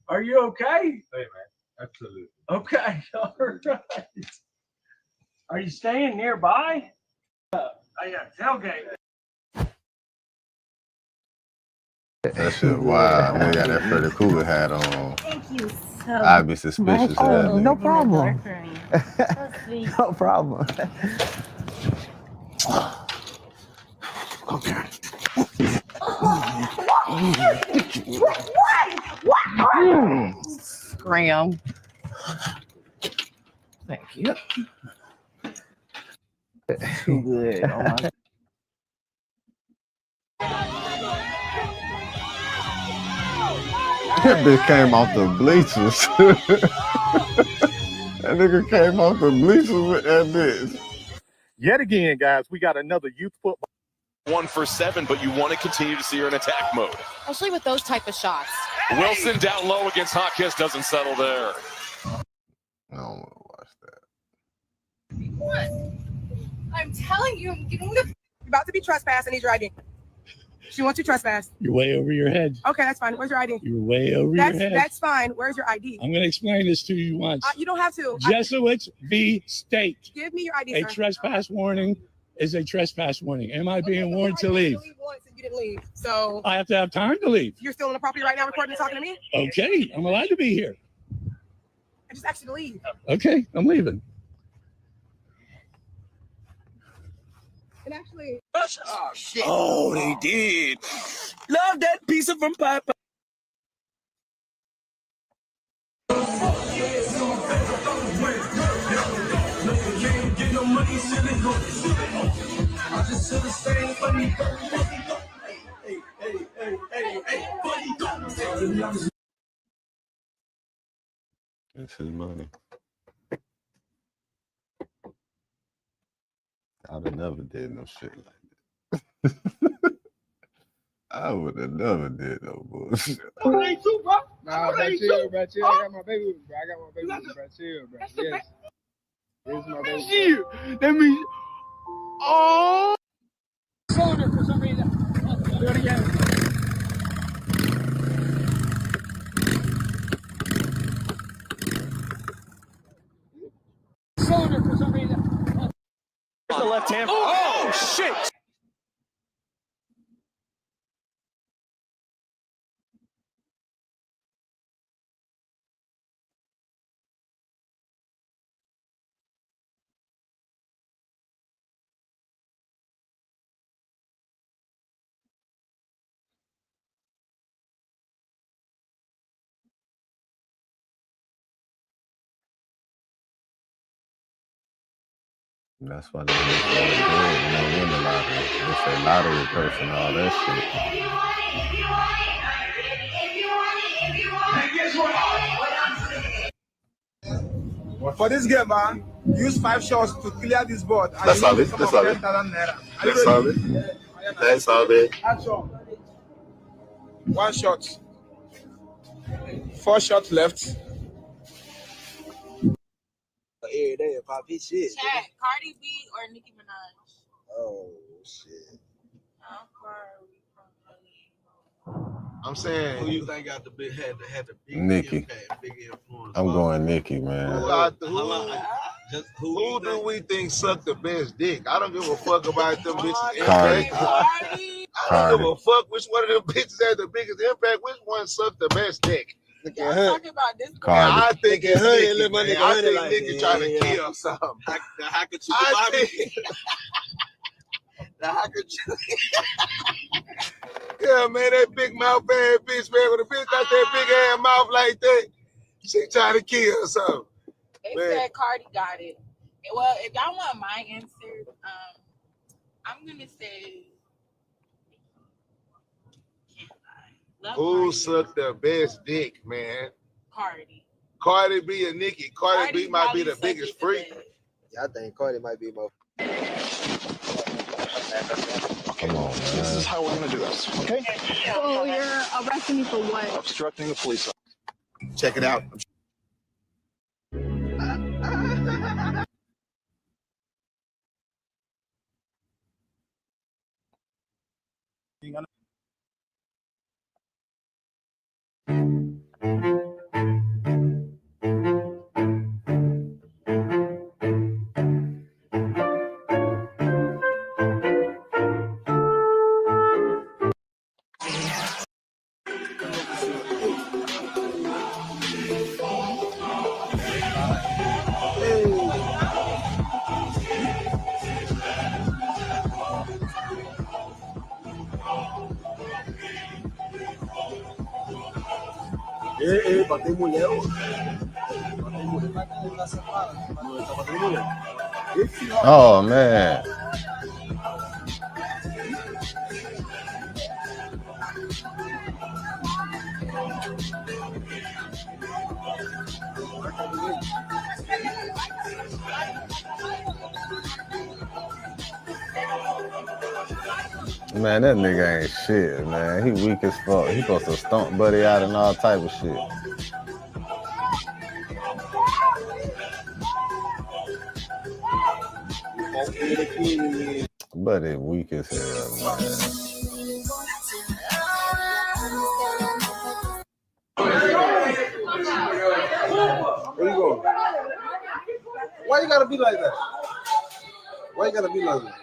Are you okay? Hey, man. Absolutely. Okay. All right. Are you staying nearby? Yeah, tailgate. That shit wild. They got that Freddy Krueger hat on. Thank you so I'd be suspicious of that nigga. No problem. So sweet. No problem. Okay. What? Scram. Thank you. Too good. Oh my. That bitch came off the bleachers. That nigga came off the bleachers with that bitch. Yet again, guys, we got another youth football. 1 for 7, but you want to continue to see her in attack mode. Especially with those type of shots. Wilson down low against Hawkins, doesn't settle there. I don't want to watch that. What? I'm telling you, I'm getting the. You're about to be trespassed. I need your ID. She wants you trespassed. You're way over your head. Okay, that's fine. Where's your ID? You're way over your head. That's fine. Where's your ID? I'm going to explain this to you once. You don't have to. Jesuits v. State. Give me your ID, A sir. trespass warning is a trespass warning. Am I being warned to leave? You didn't leave. So I have to have time to leave. you're still on the property right now recording and talking to me? Okay, I'm allowed to be here. I just asked you to leave. Okay, I'm leaving. And actually. Oh, shit. Oh, they did. Love that pizza from Papa. That's his money. I would have never did no shit like that. I would have never did no bullshit. Nah, bro, chill, bro. Chill. I got my baby with me, bro. I got my baby with me, bro. Chill, bro. Yes. This is my baby. That means. Oh! Shoulder for some reason. Do it again. Shoulder for some reason. The left hand. Oh, shit! That's why they win the lottery. They say lottery person, all that shit. For this game, man, use 5 shots to clear this board. That's all it. That's all it. That's all it. That's all it. Action. 1 shot. 4 shots left. Every day, Poppy shit. Chat, Cardi B or Nicki Minaj? Oh shit. I'm saying, Who you think got the big had the big Nikki. impact, big influence? I'm going Nikki, man. Who do we think sucked the best dick? I don't give a fuck about them bitches' Cardi. impact. I don't give a fuck which one of them bitches had the biggest impact. Which one sucked the best dick? Y'all talking about this? Cardi. I think it's Nicki, man. I think like, Nicki trying to kill something. How could you? How could you? Yeah, man, that big mouth ass bitch, man, when a bitch got that big ass mouth like that, she trying to kill something. They said Cardi got it. Well, if y'all want my answer, I'm gonna say. Who sucked the best dick, man? Cardi. Cardi B and Nicki. Cardi B might be the biggest freak. Yeah, I think Cardi might be more. Come on, man. This is how we're gonna do this, okay? So you're arresting me for what? Obstructing the police. Check it out. Bateu mulher. Oh, man. Man, that nigga ain't shit, man. He weak as fuck. He supposed to stomp Buddy out and all type of shit. Buddy weak as hell, man. Where you going? Why you gotta be like that? Why you gotta be like that?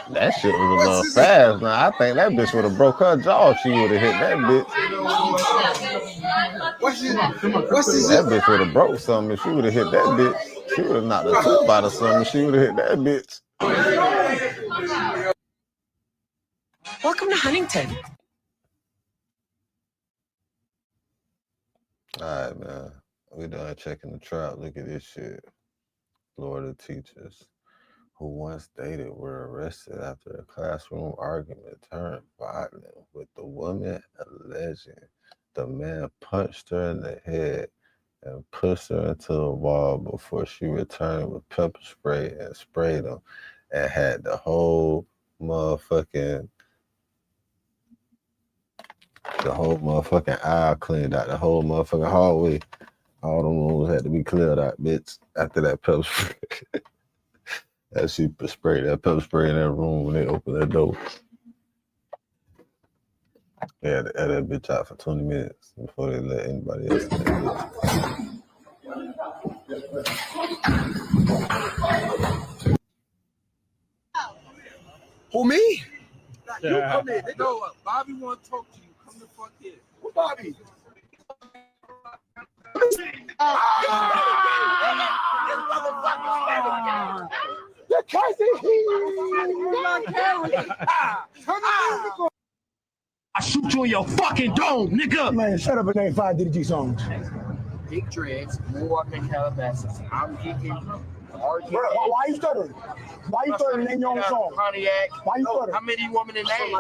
That shit was a little fast. Now I think that bitch would have broke her jaw if she would have hit that bitch. That bitch would have broke something if she would have hit that bitch. She would have knocked her tooth out or something if she would have hit that bitch. Welcome to Huntington. All right, man. We done checking the trap. Look at this shit. Florida teachers who once dated were arrested after a classroom argument turned violent, with the woman alleging the man punched her in the head and pushed her into a wall before she returned with pepper spray and sprayed him and had the whole motherfucking aisle cleaned out, the whole motherfucking hallway. All the rooms had to be cleared out, bitch, after that pepper spray. That she sprayed that pepper spray in that room when they opened that door. They had to add that bitch out for 20 minutes before they let anybody else in that bitch. Who, me? You come in. They go, Bobby want to talk to you. Come the fuck in. Who Bobby? I shoot you in your fucking dome, nigga. Man, shut up and name 5 DDG songs. Big dreads, Moonwalk in Calabasas. I'm geeking. Bro, why you stuttering? Why you stuttering? Name your own song. Pontiac. Why you stuttering? How many you want me to name?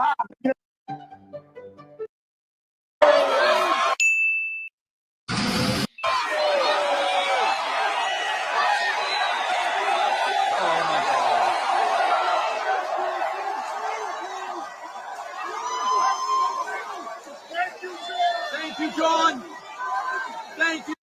Thank you, John. Thank you.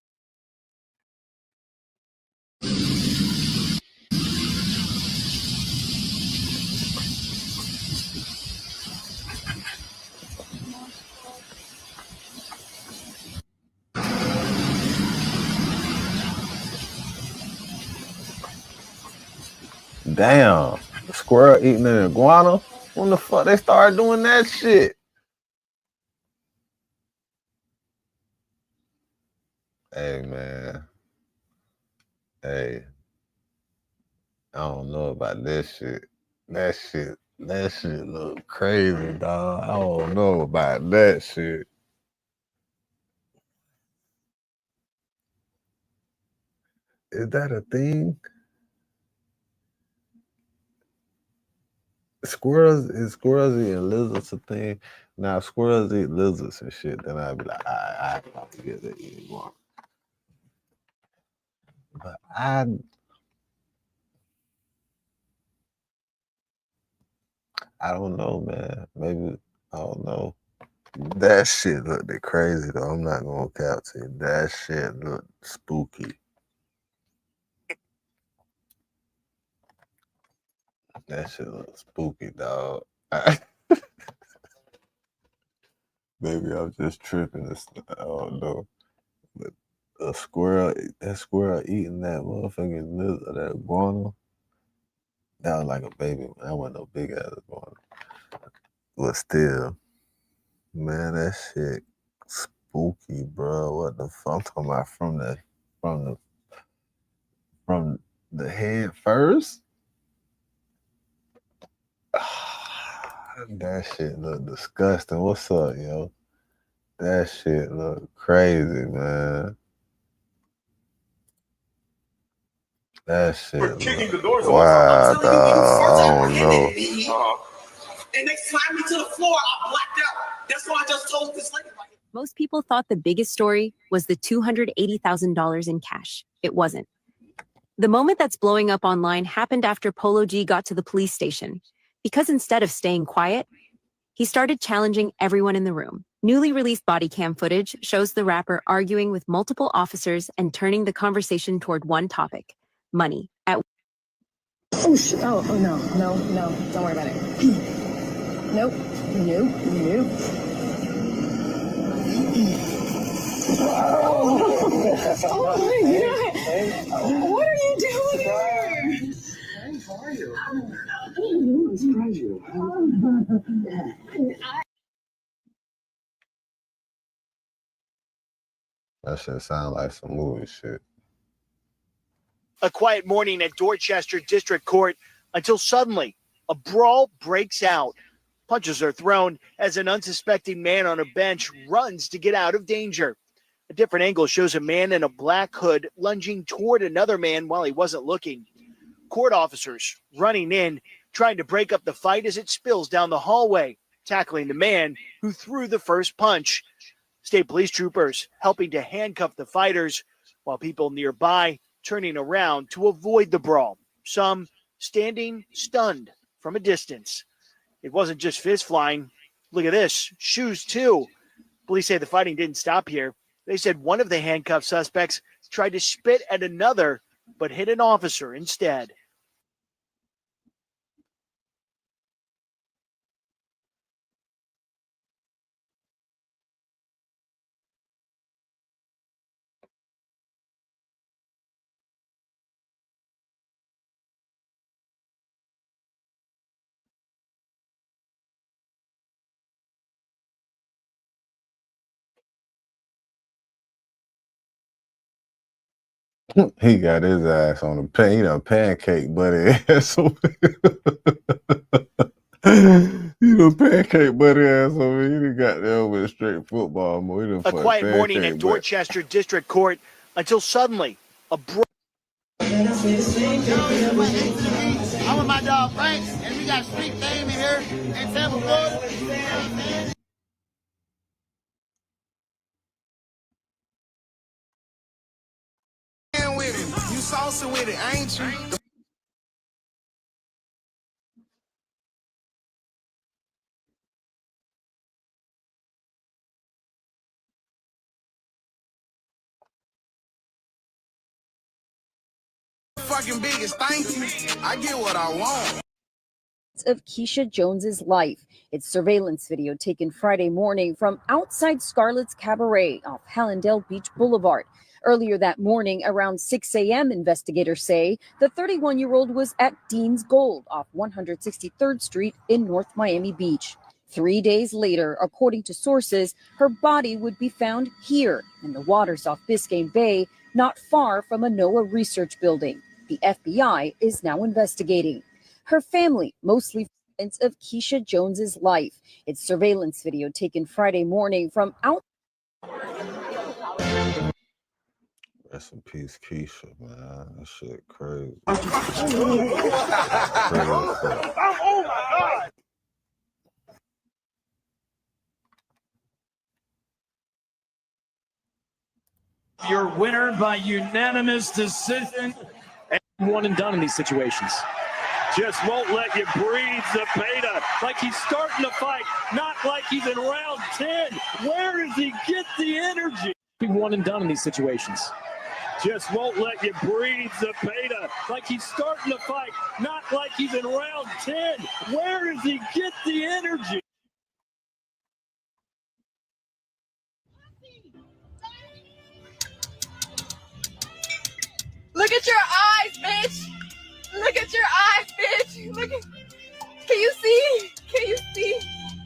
Damn, the squirrel eating an iguana. When the fuck they started doing that shit? Hey man, hey, I don't know about this shit. That shit look crazy, dog. I don't know about that shit. Is that a thing? Squirrels eating lizards a thing? Now if squirrels eat lizards and shit, then I'd be like, I probably get that anymore. But I don't know, man. Maybe I don't know. That shit looked crazy though. I'm not gonna cap to you. That shit looked spooky. That shit looked spooky, dog. Maybe I'm just tripping. I don't know. But that squirrel eating that motherfucking lizard, that iguana. That was like a baby. That wasn't no big ass iguana. But still, man, that shit spooky, bro. What the fuck? I'm talking about from the head first. That shit look disgusting. What's up, yo? That shit look crazy, man. That shit look wow, dog. I don't know. And they slammed me to the floor. I blacked out. That's why I just told this lady. Most people thought the biggest story was the $280,000 in cash. It wasn't. The moment that's blowing up online happened after Polo G got to the police station. Because instead of staying quiet, he started challenging everyone in the room. Newly released body cam footage shows the rapper arguing with multiple officers and turning the conversation toward one topic: money. Oh, no, don't worry about it. Nope. Oh my God. What are you doing here? How are you? That shit sound like some movie shit. A quiet morning at Dorchester District Court until suddenly a brawl breaks out. Punches are thrown as an unsuspecting man on a bench runs to get out of danger. A different angle shows a man in a black hood lunging toward another man while he wasn't looking. Court officers running in, trying to break up the fight as it spills down the hallway, tackling the man who threw the first punch. State police troopers helping to handcuff the fighters, while people nearby turning around to avoid the brawl, some standing stunned from a distance. It wasn't just fists flying. Look at this, shoes too. Police say the fighting didn't stop here. They said one of the handcuffed suspects tried to spit at another, but hit an officer instead. He got his ass on the pan. He done pancake buddy ass over He done pancake buddy ass over here. He done got there with straight football more. He done A quiet morning at Dorchester District Court until suddenly a I'm with my dog Frank, and we got street fame in here in Tampa, Florida. With him. You saucing with it, ain't you? Fucking biggest thank you. I get what I want. Of Keisha Jones's life. It's surveillance video taken Friday morning from outside Scarlett's Cabaret off Hallandale Beach Boulevard. Earlier that morning, around 6 a.m., investigators say the 31-year-old was at Dean's Gold off 163rd Street in North Miami Beach. 3 days later, according to sources, her body would be found here in the waters off Biscayne Bay, not far from a NOAA research building. The FBI is now investigating. Her family, mostly friends of Keisha Jones's life. It's surveillance video taken Friday morning from out. Rest in peace, Keisha, man. That shit crazy. Oh my God. Your winner by unanimous decision. And one and done in these situations. Just won't let you breathe, Zepeda. Like he's starting to fight, not like he's in round 10. Where does he get the energy? One and done in these situations. Just won't let you breathe, Zepeda. Like he's starting to fight, not like he's in round 10. Where does he get the energy? Look at your eyes, bitch. Look at your eyes, bitch. Look at. Can you see? Can you see?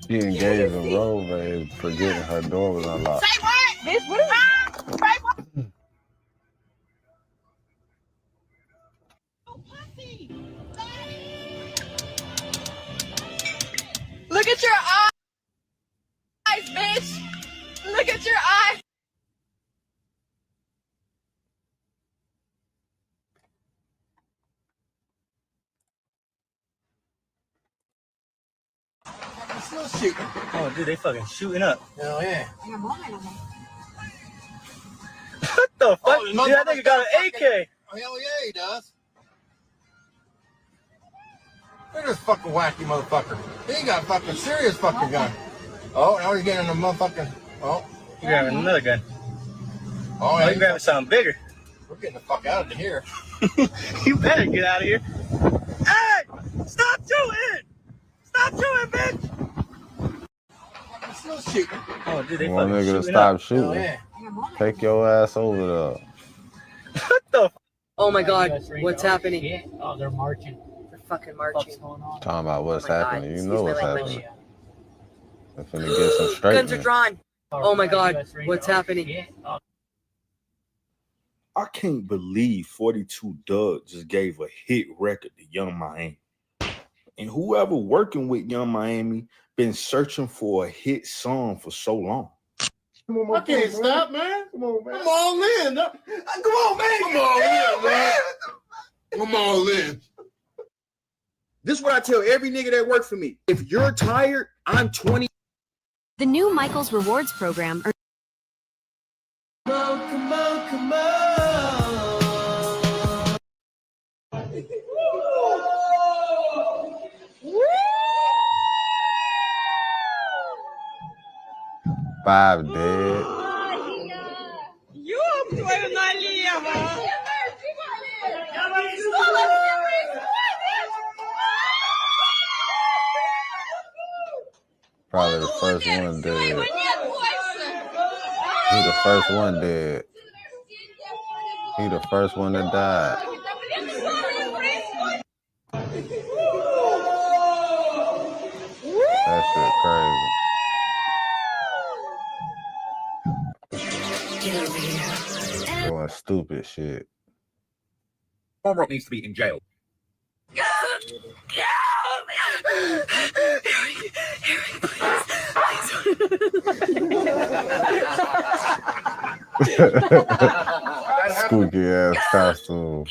She engaged in role play, forgetting her door was unlocked. Say what? Bitch, what is Say what? Look at your eyes, bitch. Look at your eyes. Still shooting. Oh, dude, they fucking shooting up. Hell yeah. What the fuck? Dude, that nigga got an AK. Oh, hell yeah, he does. Look at this fucking wacky motherfucker. He got a fucking serious fucking gun. Oh, now he's getting a motherfucking. Oh. He's grabbing another gun. Oh, yeah. He's grabbing something bigger. We're getting the fuck out of here. You better get out of here. Hey! Stop shooting! Stop shooting, bitch! Still shooting. Oh, dude, they One fucking nigga to shooting stop up. shooting. Oh, yeah. Take your ass over there. What the? Oh my God, what's happening? Oh, they're marching. They're fucking marching. Talking about what's Oh my God, happening. You excuse know my what's language. happening. I'm finna get some Guns are straightening. drawn. Oh my God, what's happening? I can't believe 42 Doug just gave a hit record to Young Miami. And whoever working with Young Miami been searching for a hit song for so long. I can't stop, man. Come on, man. I'm all in. Come on, man. Come on in, man. Come all in. This is what I tell every nigga that work for me. If you're tired, I'm 20. The new Michael's Rewards program. Come on, come on. 5 dead. Ёб твою налево! Probably the first one dead. He the first one dead. He the first one that died. That shit crazy. Doing stupid shit. Former needs to be in jail. Squeaky ass costume.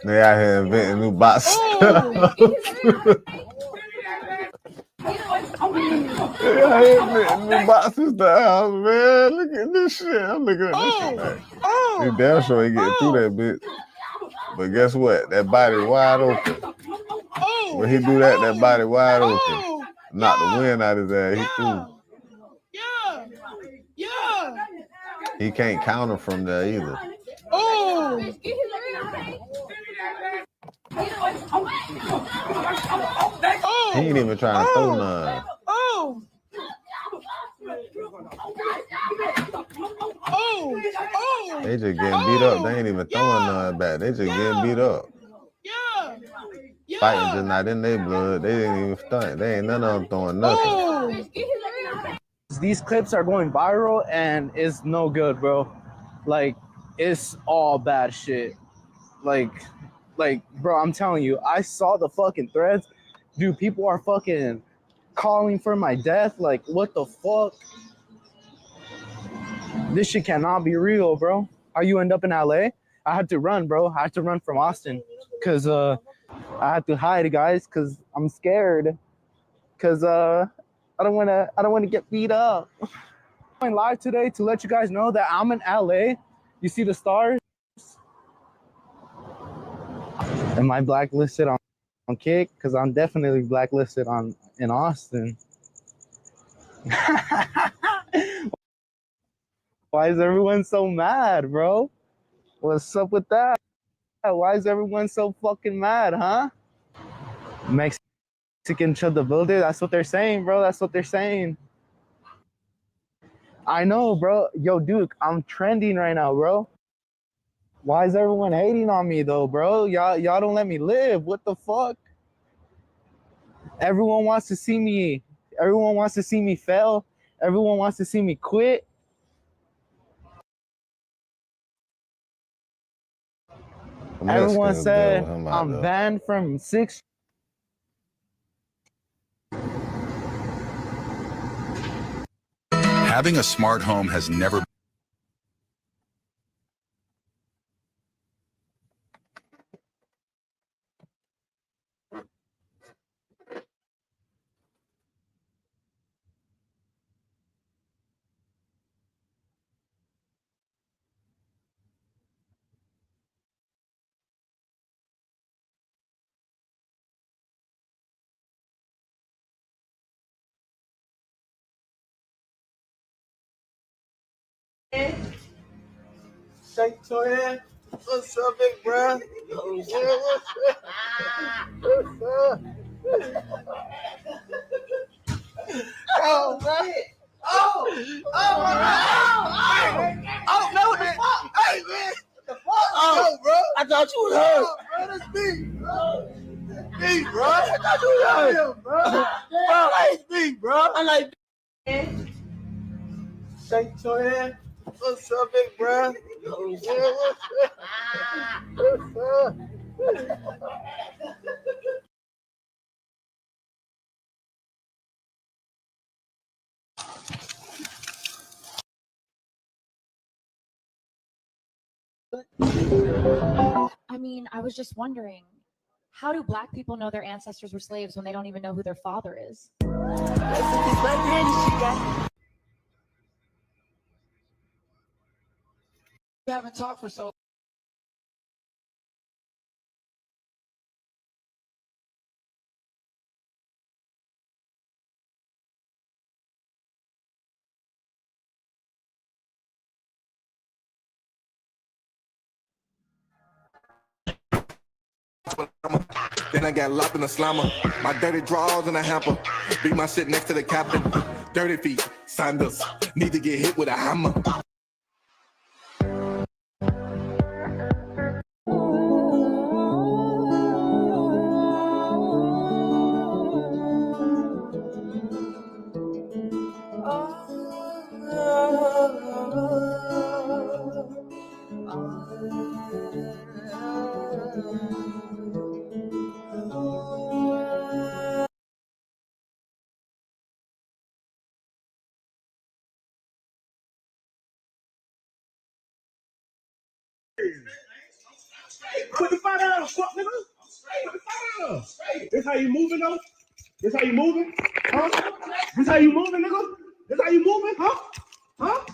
They out here inventing new bots. New boxes the house, man. Look at this shit. I'm looking at this shit. Like, you damn sure ain't getting through that bitch. But guess what? That body wide open. When he do that, that body wide open. Knock the wind out his ass. He through. He can't counter from there either. He ain't even trying to throw none. They just getting beat up. They ain't even throwing none back. They just getting beat up. Fighting just not in their blood. They didn't even stunt. They ain't none of them throwing nothing. These clips are going viral and it's no good, bro. Like, it's all bad shit. Like, bro, I'm telling you, I saw the fucking threads. Dude, people are fucking calling for my death. Like, what the fuck? This shit cannot be real, bro. How you end up in LA? I had to run, bro. I had to run from Austin because I had to hide, guys, because I'm scared. Because I don't want to get beat up. I'm going live today to let you guys know that I'm in LA. You see the stars? Am I blacklisted on Kick? Because I'm definitely blacklisted in Austin. Why is everyone so mad, bro? What's up with that? Why is everyone so fucking mad, huh? Mexican shut the builder? That's what they're saying, bro. That's what they're saying. I know, bro. Yo, Duke, I'm trending right now, bro. Why is everyone hating on me, though, bro? Y'all don't let me live. What the fuck? Everyone wants to see me. Everyone wants to see me fail. Everyone wants to see me quit. Everyone said I'm banned from 6. Having a smart home has never Shake your head. What's up, big bro? What's up? Oh, man. Oh, no, what the fuck? Hey, man. What the fuck? Oh, bro. I thought you was hurt. Oh, bro, that's me, bro. Me, bro. I thought you was hurt, bro. Bro, that's me, bro. I like shake your head. What's up, big bro? What's up? I mean, I was just wondering, how do Black people know their ancestors were slaves when they don't even know who their father is? We haven't talked for so Then I got locked in a slammer. My dirty drawers in a hamper. Beat my shit next to the captain. Dirty feet, sandals. Need to get hit with a hammer. Put the fire down, fuck nigga. Put the fire down. This how you moving though? This how you moving? Huh? This how you moving, nigga? This how you moving? Huh? Huh?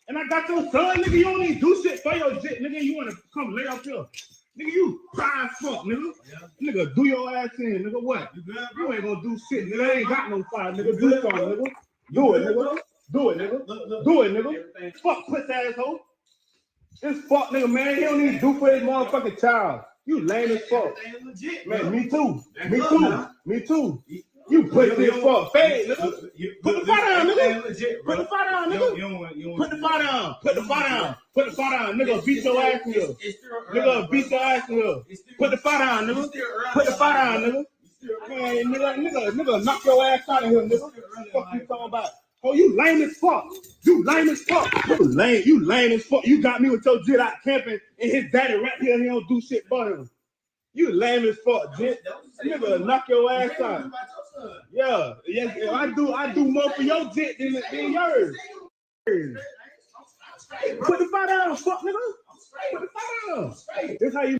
And I got your son, nigga. You don't even do shit for your shit, nigga. You wanna come lay up here. Nigga, you cry as fuck, nigga. Nigga, do your ass in, nigga. What? You ain't gonna do shit, nigga. I ain't got no fire, nigga. Do something, nigga. Do it, nigga. Do it, nigga. Do it, nigga. Fuck puss asshole. This fuck nigga, man, he don't even do for his motherfucking child. You lame as fuck. Man, me too. Me too. Me too. You pussy as fuck. Fade, nigga. Put the fire down, nigga. Put the fire down, nigga. Put the fire down. Put the fire down. Put the fire down. Nigga, beat your ass in here. Nigga, beat your ass in here. Put the fire down, nigga. Put the fire down, nigga. Man, nigga, knock your ass out of here, nigga. What you talking about? Oh, you lame as fuck. You lame as fuck. You lame as fuck. You got me with your jit out camping and his daddy right here, he don't do shit for him. You lame as fuck, jit. Nigga, knock your ass out. Yeah, I do more for your jit than yours. Put the fire down, fuck nigga. Put the fire down. This how you.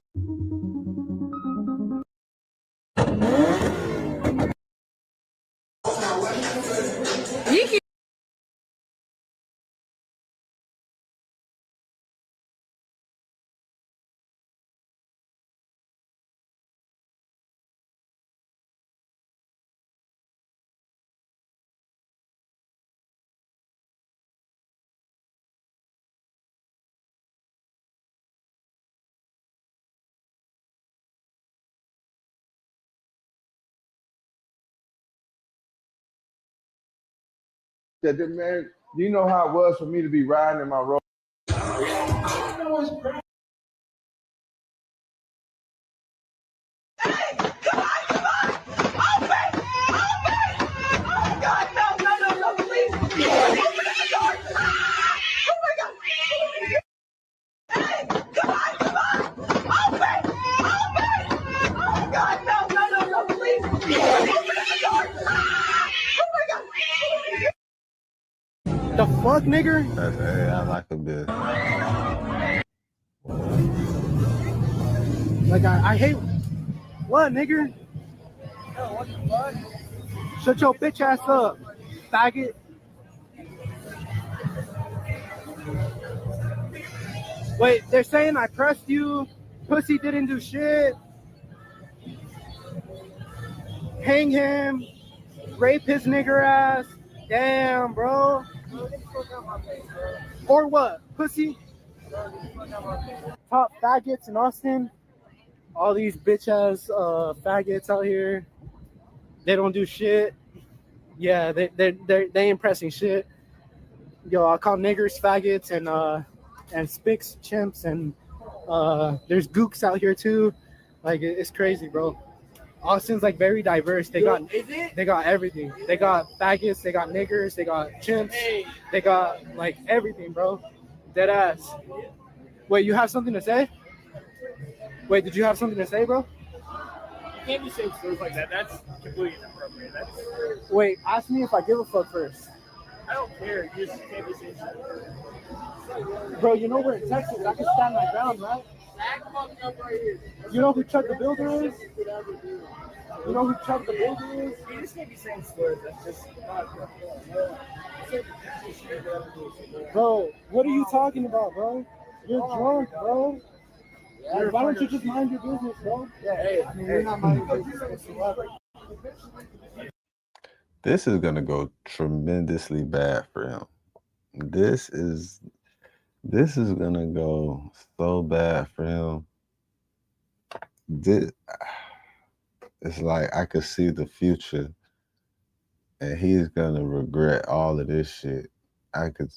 That man, you know how it was for me to be riding in my road. The fuck, nigger? Hey, I like a bit. Like, I hate... What, nigger? What the fuck? Shut your bitch ass up, faggot. Wait, they're saying I pressed you. Pussy didn't do shit. Hang him. Rape his nigger ass. Damn, bro. Or what? Pussy? Top faggots in Austin. All these bitch ass faggots out here. They don't do shit. Yeah, they ain't pressing shit. Yo, I call niggers faggots and spics chimps, and there's gooks out here too. Like, it's crazy, bro. Austin's like very diverse. They got everything. They got faggots, they got niggers, they got chimps, they got like everything, bro. Dead ass. Wait, you have something to say? Wait, did you have something to say, bro? You can't be saying stuff like that. That's completely inappropriate. Wait, ask me if I give a fuck first. I don't care. You just can't be saying shit. Bro, you know we're in Texas. I can stand my ground, right? You know who Chuck the Builder is? You know who Chuck the Builder is? You just can't be saying slurs. That's just not Bro, what are you talking about, bro? You're drunk, bro. Like, why don't you just mind your business, bro? Yeah, hey, I mean, we're not minding your business whatsoever. This is gonna go tremendously bad for him. This is gonna go so bad for him. it's like I could see the future, and he's gonna regret all of this shit. I could.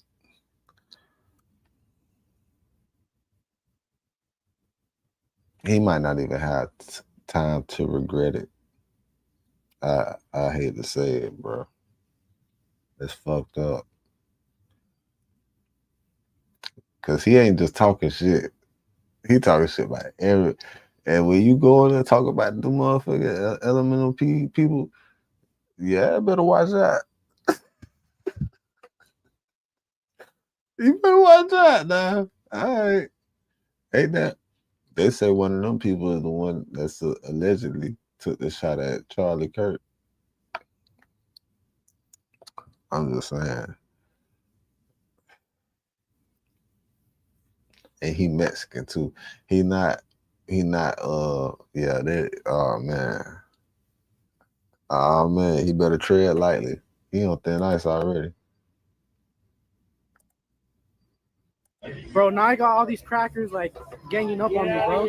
He might not even have time to regret it. I hate to say it, bro. It's fucked up. Cause he ain't just talking shit. He talking shit about every. And when you go in there and talk about the motherfucking elemental people, yeah, better watch out. You better watch out now. All right. Ain't that? They say one of them people is the one that's allegedly took the shot at Charlie Kirk. I'm just saying. And he Mexican too. He not yeah, that oh man, he better tread lightly. He on thin ice already. Bro, now I got all these crackers like ganging up on me, bro.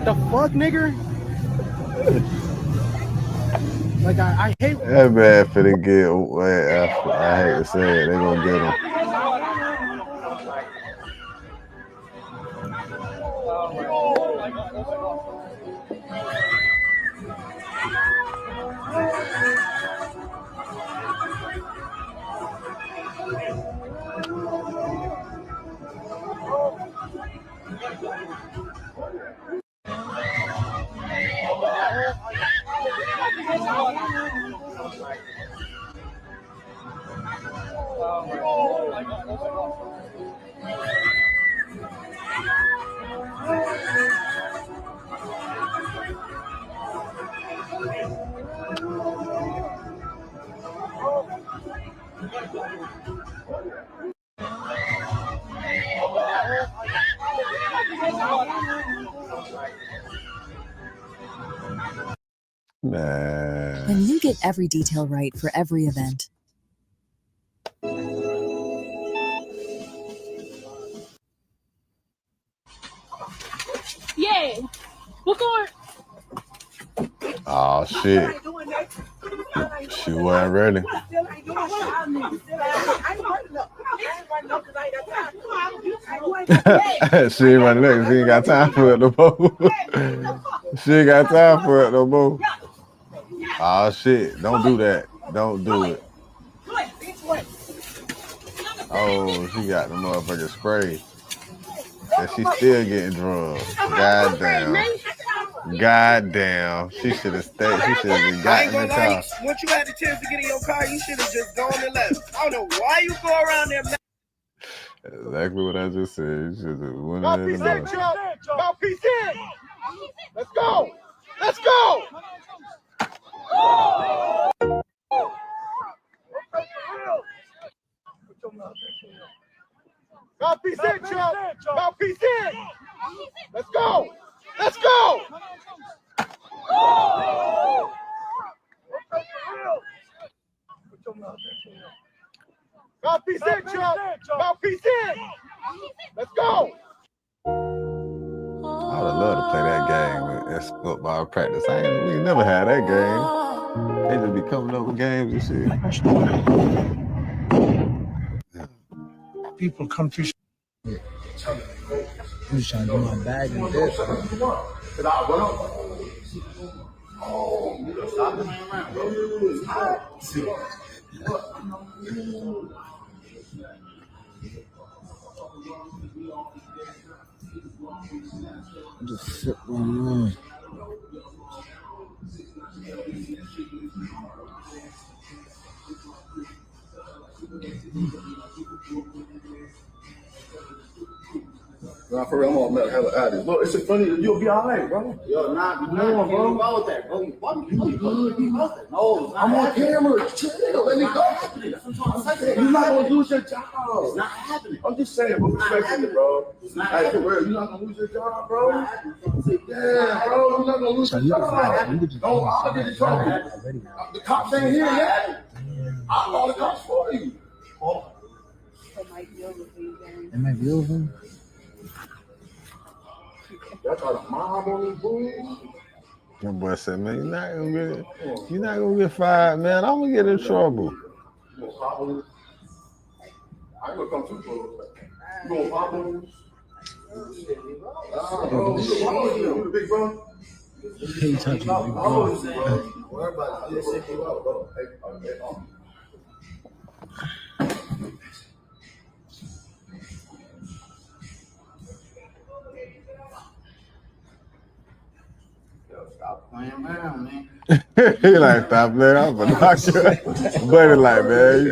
The fuck, nigger? Like I hate that man finna get away after. I hate to say it, they gonna get him. Man. When you get every detail right for every event. Yeah. We're going. Oh shit. She wasn't ready. She ain't running next. She ain't got time for it no more. She ain't got time for it no more. Oh shit. Don't do that. Don't do it. Oh, she got the motherfucking spray. And she's still getting drugged. Goddamn. Goddamn. She should have stayed. She should have got in the car. Once you had the chance to get in your car, you should have just gone and left. I don't know why you go around there. Exactly what I just said. You should have went in the door. Mouthpiece in. Let's go. Let's go. Mouthpiece in, Chuck. Mouthpiece in. Let's go. Let's go. Mouthpiece in, Chuck. Mouthpiece in. Let's go. I would love to play that game with football practice. We never had that game. They just be coming up with games and shit. People come to. I'm just trying to do my bag and this. Just sit on. Nah, for real, I'm all mad. Hella at it. Look, it's funny. You'll be all right, bro. Yo, nah, you know, bro. You about that, bro. You good? You about that? No, I'm on camera. Chill. Let me go. You're not gonna lose your job. It's not happening. I'm just saying, bro. Respect it, bro. It's not happening. You're not gonna lose your job, bro. Yeah, bro. You're not gonna lose your job. No, I'll get in trouble. The cops ain't here yet. I'll call the cops for you. It might be over. Y'all try to mob on these boys? My boy said, man, you're not gonna get fired, man. I'm gonna get in trouble. I ain't gonna come too close. You gonna pop on? You the big bro? He touching me, bro. Worry about it. Just set you up, bro. Hey, stop playing around, man. He like, stop playing. I'm gonna knock you. Buddy like, man, you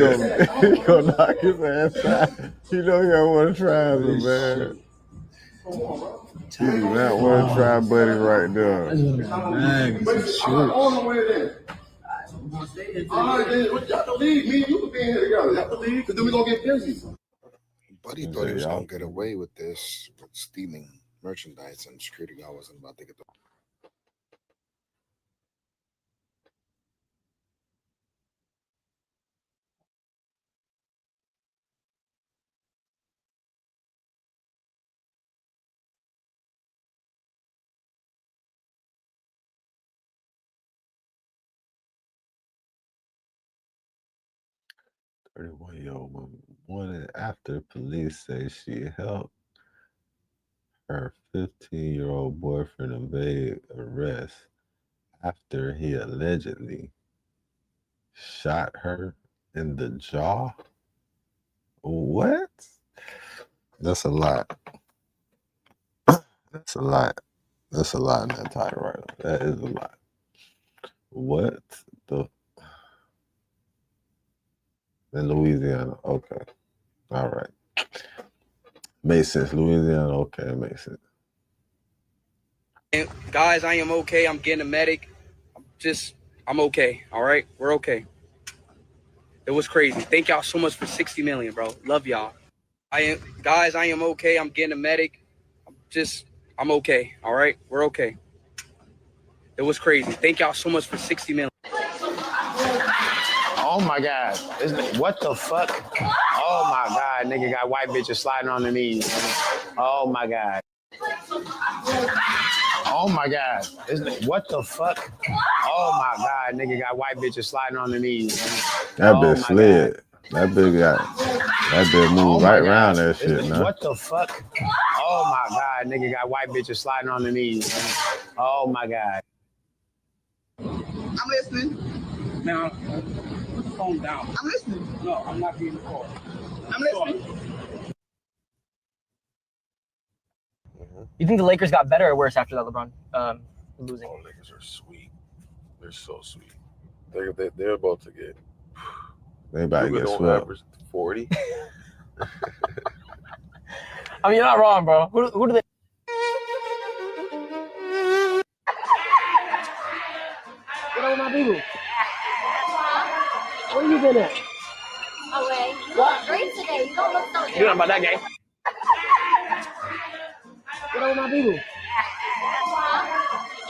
gonna knock his ass out. You know you don't want to try him, man. You do not want to try Buddy right there. Y'all can leave. Me and you can be in here together. Y'all can leave, because then we're going to get busy. Buddy thought he was going to get away with this, with stealing merchandise, and security guard wasn't about to get the... Yo, morning after police say she helped her 15-year-old boyfriend evade arrest after he allegedly shot her in the jaw. What? That's a lot. That's a lot. That's a lot in that title right there. That is a lot. What the? In Louisiana. Okay. All right. Makes sense. Louisiana. Okay. Makes sense. Guys, I am okay. I'm getting a medic. I'm okay. All right. We're okay. It was crazy. Thank y'all so much for 60 million, bro. Love y'all. I am okay. I'm getting a medic. I'm okay. All right. We're okay. It was crazy. Thank y'all so much for 60 million. Oh my God. What the fuck? Oh my God. Nigga got white bitches sliding on the knees. Oh my God. Oh my God. What the fuck? Oh my God. Nigga got white bitches sliding on the knees. That bitch slid. That bitch moved right around that shit, man. What the fuck? Oh my God. Nigga got white bitches sliding on the knees. Oh my God. I'm listening. Now, put the phone down. I'm listening. No, I'm not being called. I'm listening. You think the Lakers got better or worse after that LeBron losing? Oh, Lakers are sweet. They're so sweet. They're about to get. They about to get swept. 40. I mean, you're not wrong, bro. Who do they? What up, my people? Where you been at? Away. What? Great today. You don't look so good. You know about that game? What up, my people?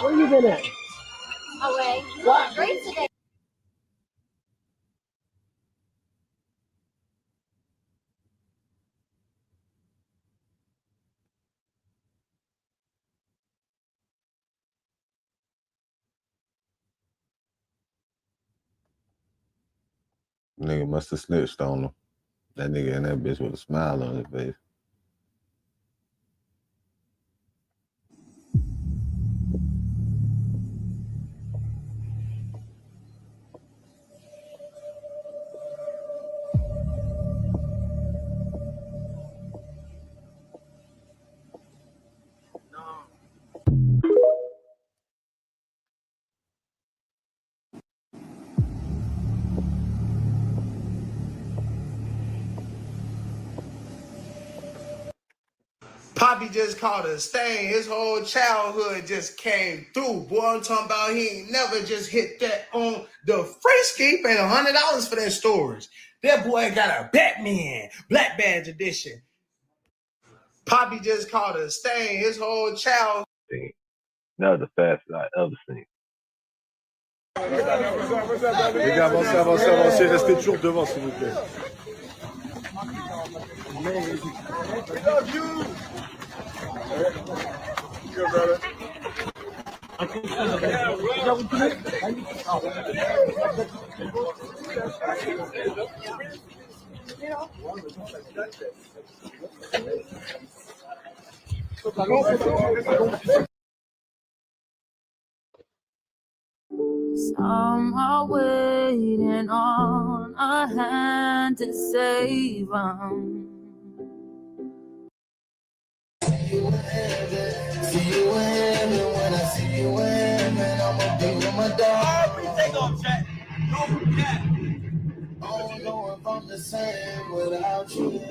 Where you been at? Away. What? Great today. Nigga must have snitched on him. That nigga and that bitch with a smile on his face. Poppy just caught a stain. His whole childhood just came through. Boy, I'm talking about he ain't never just hit that on the frisky. Paid $100 for that storage. That boy got a Batman Black Badge edition. Poppy just caught a stain. His whole childhood. That was the fastest I ever seen. Les gars, avancez, restez toujours devant, s'il vous plaît. We love you. Good, brother. Some are waiting on a hand to save them. See you in heaven. When I see you in heaven, I'ma be with my dog. Take off, chat. No, yeah. I don't know if I'm the same without you.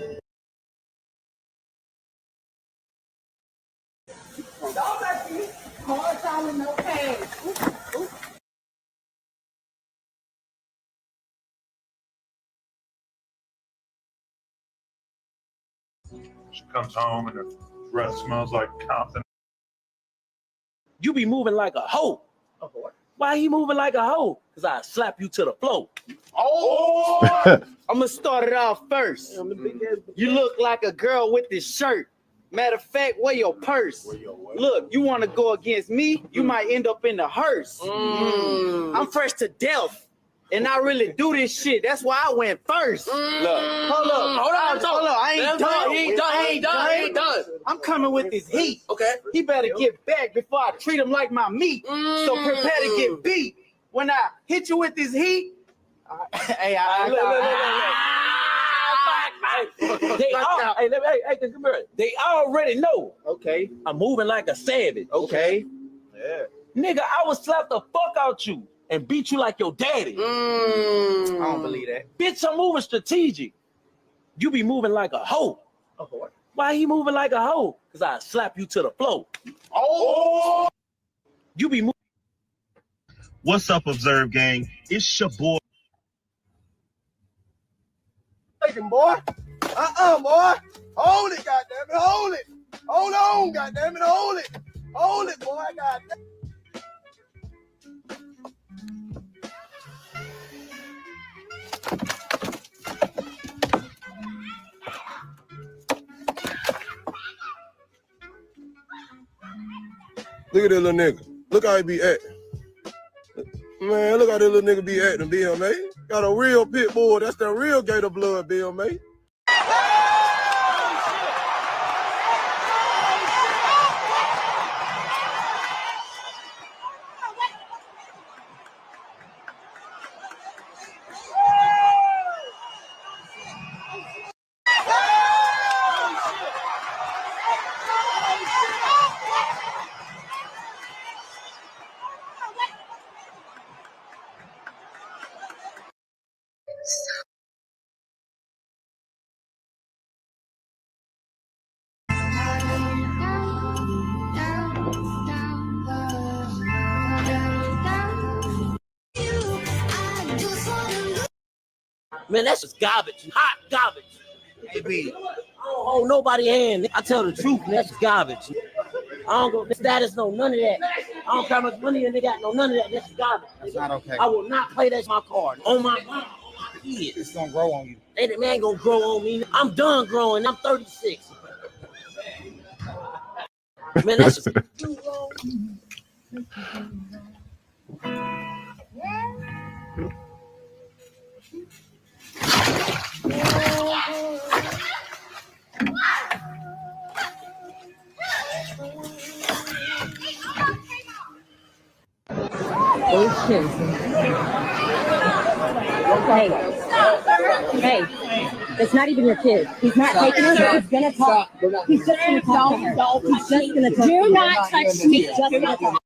Don't let me hard time with no pain. She comes home and her breath smells like Compton. You be moving like a hoe. Why he moving like a hoe? Because I slap you to the floor. Oh! I'm gonna start it off first. You look like a girl with this shirt. Matter of fact, where your purse? Look, you want to go against me? You might end up in the hearse. I'm fresh to death, and I really do this shit. That's why I went first. Look, hold up. I ain't done. He ain't done. I'm coming with this heat. Okay. He better get back before I treat him like my meat. So prepare to get beat. When I hit you with this heat, They already know. Okay. I'm moving like a savage. Okay. Yeah. Nigga, I would slap the fuck out you and beat you like your daddy. I don't believe that. Bitch, I'm moving strategic. You be moving like a hoe. Why he moving like a hoe? Because I slap you to the floor. Oh! You be moving. What's up, Observe Gang? It's your boy. Taking, boy. Boy. Hold it, goddammit. Hold it. Hold on, goddammit. Hold it. Hold it, boy. Goddammit. Look at this little nigga. Look how he be acting. Man, look how this little nigga be acting, Bill May. Got a real pit bull. That's the real Gator blood, Bill May. Man, that's just garbage. Hot garbage. Hey, B. I don't hold nobody hand. I tell the truth, man, that's garbage. I don't go status, no none of that. I don't care how much money they got, no none of that. That's garbage. That's not okay. I will not play that my card. On my mom, on my kids. It's gonna grow on you. Hey, that man gonna grow on me. I'm done growing. I'm 36. Man, that's just Oh shit. Hey, it's not even your kid. He's not taking it. He's gonna talk. He's just gonna talk. He's just gonna talk. Do not touch me. He's just gonna talk.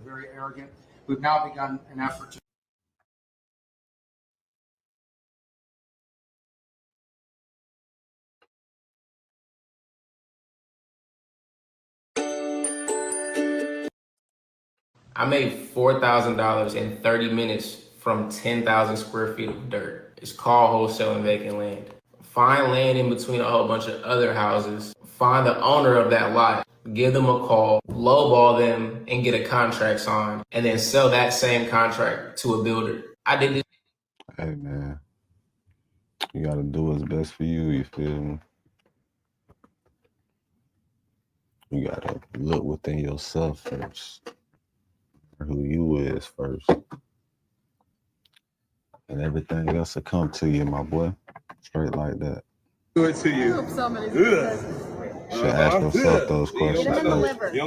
Very arrogant. We've now begun an effort to I made $4,000 in 30 minutes from 10,000 square feet of dirt. It's called wholesaling vacant land. Find land in between a whole bunch of other houses. find the owner of that lot, give them a call, lowball them, and get a contract signed, and then sell that same contract to a builder. I did this. Hey, man. You gotta do what's best for you, you feel me? You gotta look within yourself first. Who you is first. And everything else will come to you, my boy. Straight like that. Good to you. Should ask yourself those questions first.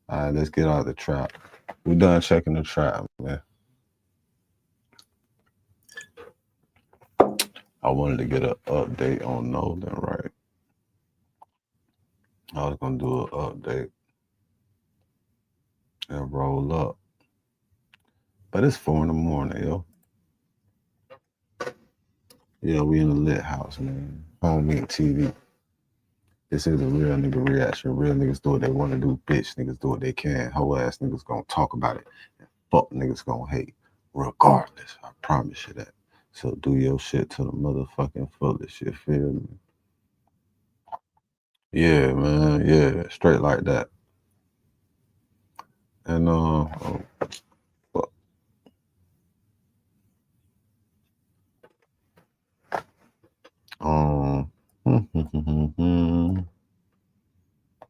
All right, let's get out of the trap. We done checking the trap, man. I wanted to get an update on Nolan, right? I was gonna do an update and roll up. But it's 4 in the morning, yo. Yeah, we in the lit house, man. Home Meet TV. This is a real nigga reaction. Real niggas do what they want to do. Bitch niggas do what they can. Hoe ass niggas gonna talk about it. And fuck niggas gonna hate. Regardless. I promise you that. So do your shit to the motherfucking fullest. You feel me? Yeah, man. Yeah. Straight like that. And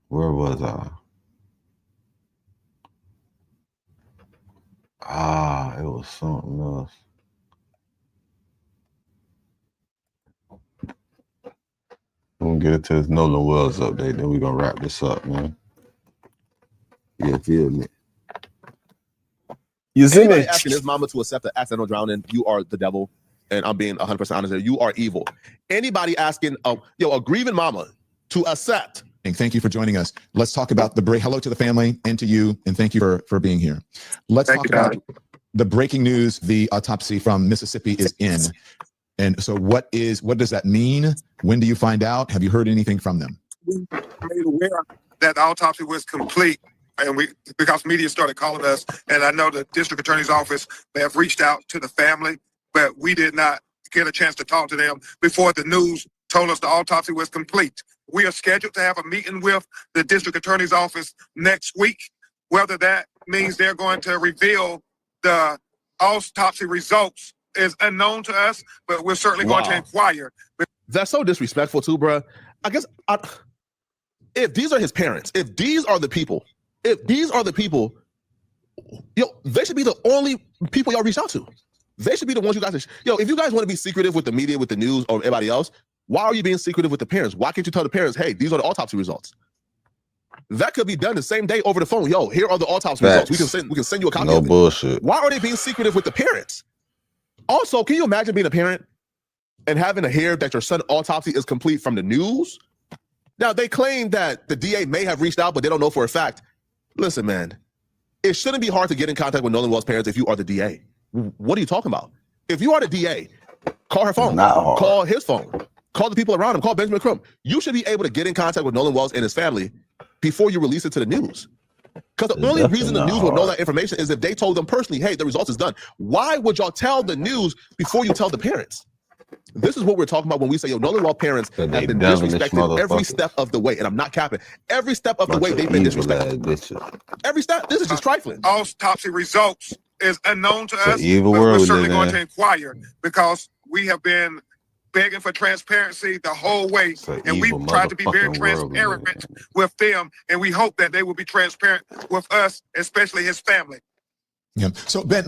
where was I? It was something else. I'm gonna get it to this Nolan Wells update, then we're gonna wrap this up, man. Yeah, feel me. You see me asking his mama to accept an accidental drowning, you are the devil. And I'm being 100% honest here. You are evil. Anybody asking a grieving mama to accept. Thank you for joining us. Let's talk about the break. Hello to the family and to you, and thank you for being here. Let's talk about the breaking news. The autopsy from Mississippi is in. And so what does that mean? When do you find out? Have you heard anything from them? We made aware that the autopsy was complete, and because media started calling us, and I know the district attorney's office, they have reached out to the family, but we did not get a chance to talk to them before the news told us the autopsy was complete. We are scheduled to have a meeting with the district attorney's office next week. Whether that means they're going to reveal the autopsy results is unknown to us, but we're certainly going to inquire. That's so disrespectful too, bro. I guess if these are his parents, if these are the people, they should be the only people y'all reach out to. They should be the ones you guys, if you guys want to be secretive with the media, with the news, or everybody else, why are you being secretive with the parents? Why can't you tell the parents, hey, these are the autopsy results? That could be done the same day over the phone. Yo, here are the autopsy results. We can send you a copy of it. No bullshit. Why are they being secretive with the parents? Also, can you imagine being a parent and having to hear that your son's autopsy is complete from the news? Now, they claim that the DA may have reached out, but they don't know for a fact. Listen, man, it shouldn't be hard to get in contact with Nolan Wells' parents if you are the DA. What are you talking about? If you are the DA, call her phone, call his phone, call the people around him, call Benjamin Crumb. You should be able to get in contact with Nolan Wells and his family before you release it to the news. Because the only reason the news will know that information is if they told them personally, hey, the results is done. Why would y'all tell the news before you tell the parents? This is what we're talking about when we say, yo, Nolan Wells parents have been disrespected every step of the way. And I'm not capping. Every step of the way, they've been disrespected. Every step, this is just trifling. Autopsy results is unknown to us, evil but world we're certainly going in. to inquire because we have been begging for transparency the whole way, and we tried to be very transparent with them, and we hope that they will be transparent with us, especially his family. Yeah. So Ben,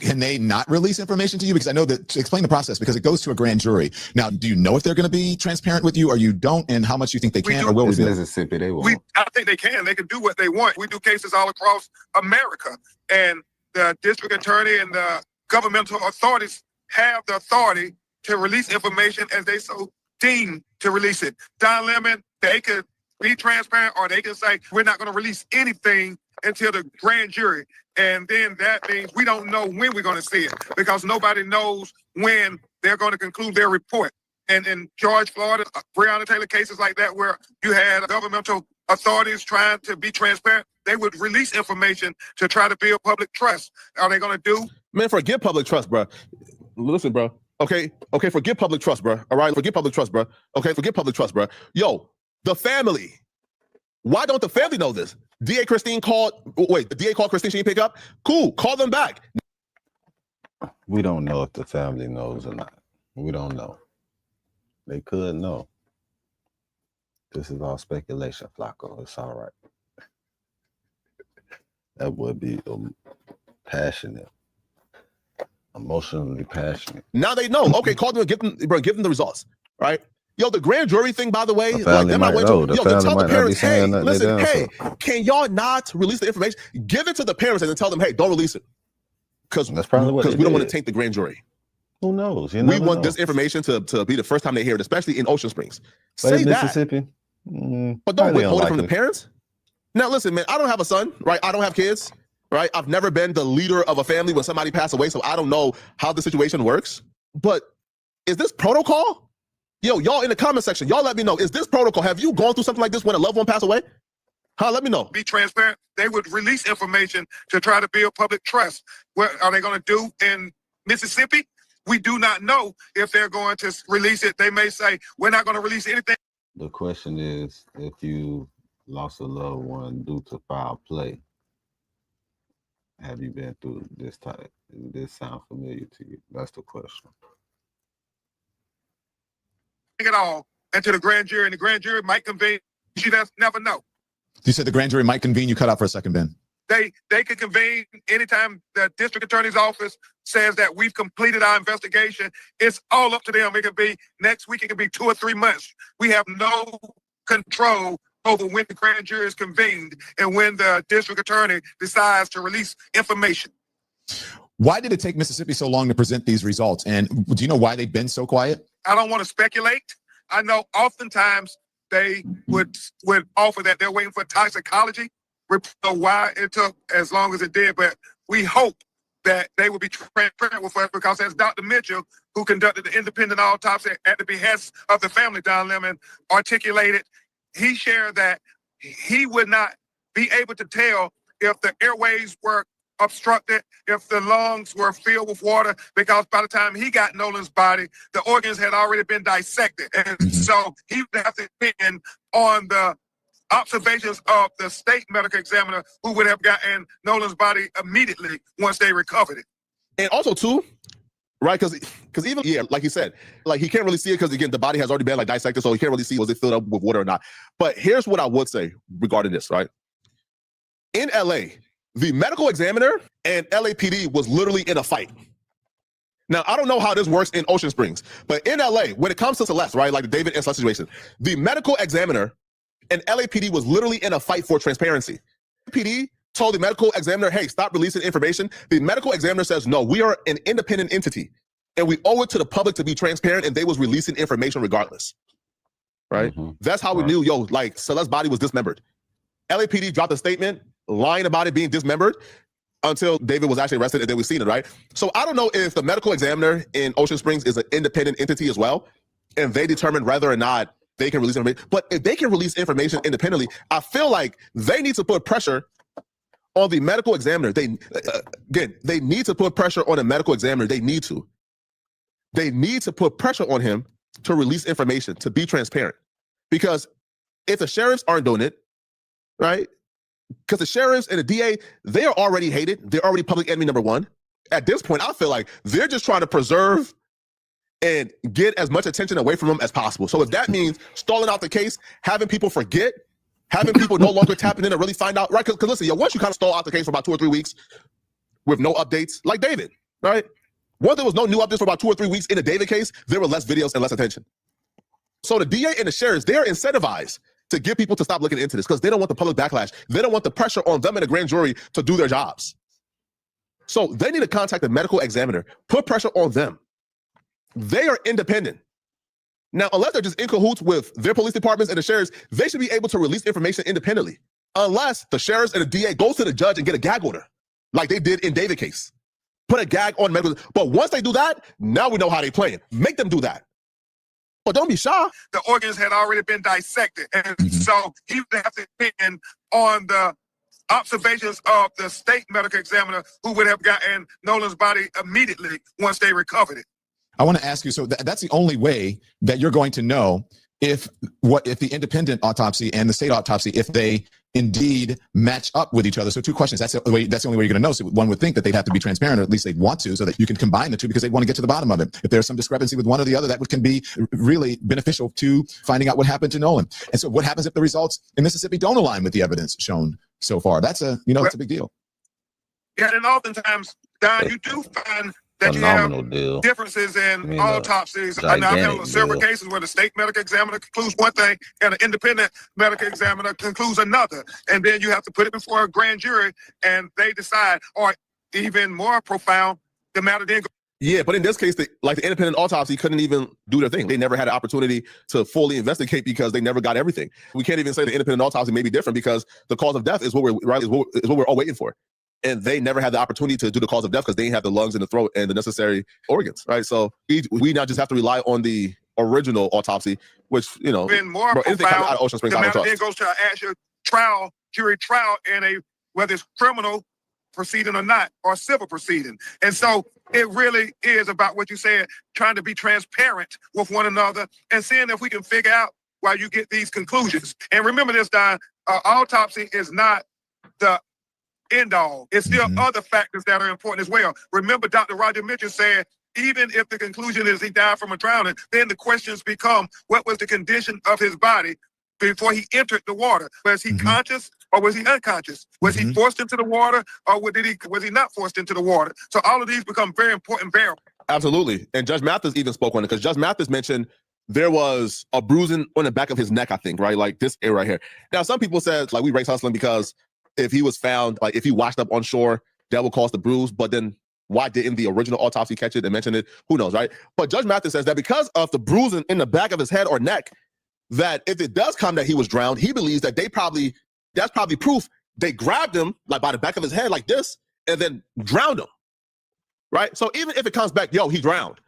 can they not release information to you? Because I know that, to explain the process, because it goes to a grand jury. Now, do you know if they're going to be transparent with you or you don't, and how much you think they can or will reveal? Mississippi, they won't. I think they can. They can do what they want. We do cases all across America, and the district attorney and the governmental authorities have the authority to release information as they so deem to release it. Don Lemon, they could be transparent, or they can say, we're not going to release anything until the grand jury. And then that means we don't know when we're going to see it, because nobody knows when they're going to conclude their report. And in George Floyd, Breonna Taylor cases like that, where you had governmental authorities trying to be transparent, they would release information to try to build public trust. Are they going to do? Man, forget public trust, bro. Listen, bro. Okay, forget public trust, bro. All right, forget public trust, bro. Okay, forget public trust, bro. Yo, the family. Why don't the family know this? DA Christine called. Wait, the DA called Christine. She didn't pick up. Cool, call them back. We don't know if the family knows or not. We don't know. They could know. This is all speculation, Flacco. It's all right. That would be passionate, emotionally passionate. Now they know. Okay, call them and give them the results. Right? Yo, the grand jury thing, by the way, like them I went to. Yo, then tell the parents, hey, listen, hey, can y'all not release the information? Give it to the parents and then tell them, hey, don't release it. Because we don't want to taint the grand jury. Who knows? We want this information to be the first time they hear it, especially in Ocean Springs. Say that. Mississippi. But don't withhold it from the parents. Now, listen, man, I don't have a son, right? I don't have kids, right? I've never been the leader of a family when somebody passed away, so I don't know how the situation works. But is this protocol? Yo, y'all in the comment section, y'all let me know. Is this protocol? Have you gone through something like this when a loved one passed away? Huh? Let me know. Be transparent. They would release information to try to build public trust. What are they going to do in Mississippi? We do not know if they're going to release it. They may say, we're not going to release anything. The question is, if you lost a loved one due to foul play, have you been through this type? Does this sound familiar to you? That's the question. At all into the grand jury, and the grand jury might convene. She does never know. You said the grand jury might convene. You cut out for a second, Ben. They could convene anytime the district attorney's office says that we've completed our investigation. It's all up to them. It could be next week. It could be 2 or 3 months. We have no control over when the grand jury is convened and when the district attorney decides to release information. Why did it take Mississippi so long to present these results? And do you know why they've been so quiet? I don't want to speculate. I know oftentimes they would offer that they're waiting for toxicology. We don't know why it took as long as it did, but we hope that they will be transparent with us, because as Dr. Mitchell, who conducted the independent autopsy at the behest of the family, Don Lemon, articulated, he shared that he would not be able to tell if the airways were obstructed, if the lungs were filled with water, because by the time he got Nolan's body, the organs had already been dissected. And so he would have to depend on the observations of the state medical examiner, who would have gotten Nolan's body immediately once they recovered it. And also too, right, because even, yeah, like he said, like he can't really see it because, again, the body has already been like dissected, so he can't really see was it filled up with water or not. But here's what I would say regarding this, right? In LA, the medical examiner and LAPD was literally in a fight. Now, I don't know how this works in Ocean Springs, but in LA, when it comes to Celeste, right, like the David and Celeste situation, the medical examiner and LAPD was literally in a fight for transparency. LAPD told the medical examiner, hey, stop releasing information. The medical examiner says, no, we are an independent entity and we owe it to the public to be transparent, and they was releasing information regardless, right? That's how we knew, yo, like Celeste's body was dismembered. LAPD dropped a statement lying about it being dismembered until David was actually arrested and then we seen it, right? So I don't know if the medical examiner in Ocean Springs is an independent entity as well, and they determine whether or not they can release information. But if they can release information independently, I feel like they need to put pressure on the medical examiner. They need to put pressure on the medical examiner. They need to put pressure on him to release information, to be transparent. Because if the sheriffs aren't doing it, right? Because the sheriffs and the DA, they are already hated. They're already public enemy number one. At this point, I feel like they're just trying to preserve and get as much attention away from them as possible. So if that means stalling out the case, having people forget, having people no longer tapping in to really find out, right? Because listen, yo, once you kind of stall out the case for about 2 or 3 weeks with no updates, like David, right? Once there was no new updates for about 2 or 3 weeks in the David case, there were less videos and less attention. So the DA and the sheriffs, they're incentivized to get people to stop looking into this because they don't want the public backlash. They don't want the pressure on them and the grand jury to do their jobs. So they need to contact the medical examiner, put pressure on them. They are independent. Now, unless they're just in cahoots with their police departments and the sheriffs, they should be able to release information independently. Unless the sheriffs and the DA goes to the judge and get a gag order, like they did in David case. Put a gag on medical. But once they do that, now we know how they playing. Make them do that. But don't be shy. The organs had already been dissected. And so he would have to depend on the observations of the state medical examiner, who would have gotten Nolan's body immediately once they recovered it. I want to ask you, so that's the only way that you're going to know if the independent autopsy and the state autopsy, if they indeed match up with each other. So two questions. That's the only way you're going to know. So one would think that they'd have to be transparent, or at least they'd want to, so that you can combine the two, because they want to get to the bottom of it. If there's some discrepancy with one or the other, that can be really beneficial to finding out what happened to Nolan. And so what happens if the results in Mississippi don't align with the evidence shown so far? That's a big deal. Yeah, and oftentimes, Don, you do find that Phenomenal you have deal. differences in autopsies. I've had several cases where the state medical examiner concludes one thing and an independent medical examiner concludes another. And then you have to put it before a grand jury and they decide, or even more profound, the matter then goes. Yeah, but in this case, the independent autopsy couldn't even do their thing. They never had an opportunity to fully investigate because they never got everything. We can't even say the independent autopsy may be different because the cause of death is what we're all waiting for. And they never had the opportunity to do the cause of death because they didn't have the lungs and the throat and the necessary organs, right? So we now just have to rely on the original autopsy, which, Been more anything coming out of Ocean Springs, the I don't matter then trust. goes to an actual jury trial in whether it's criminal proceeding or not, or civil proceeding. And so it really is about what you said, trying to be transparent with one another and seeing if we can figure out why you get these conclusions. And remember this, Don, autopsy is not the end all. It's still other factors that are important as well. Remember, Dr. Roger Mitchell said, even if the conclusion is he died from a drowning, then the questions become, what was the condition of his body before he entered the water? Was he conscious or was he unconscious? Was he forced into the water or was he not forced into the water? So all of these become very important variables. Absolutely. And Judge Mathis even spoke on it, because Judge Mathis mentioned there was a bruising on the back of his neck, I think, right? Like this area right here. Now, some people said, like, we race hustling because if he was found, like if he washed up on shore, that would cause the bruise. But then why didn't the original autopsy catch it and mention it? Who knows, right? But Judge Mathis says that because of the bruising in the back of his head or neck, that if it does come that he was drowned, he believes that that's probably proof they grabbed him like by the back of his head like this and then drowned him, right? So even if it comes back, he drowned,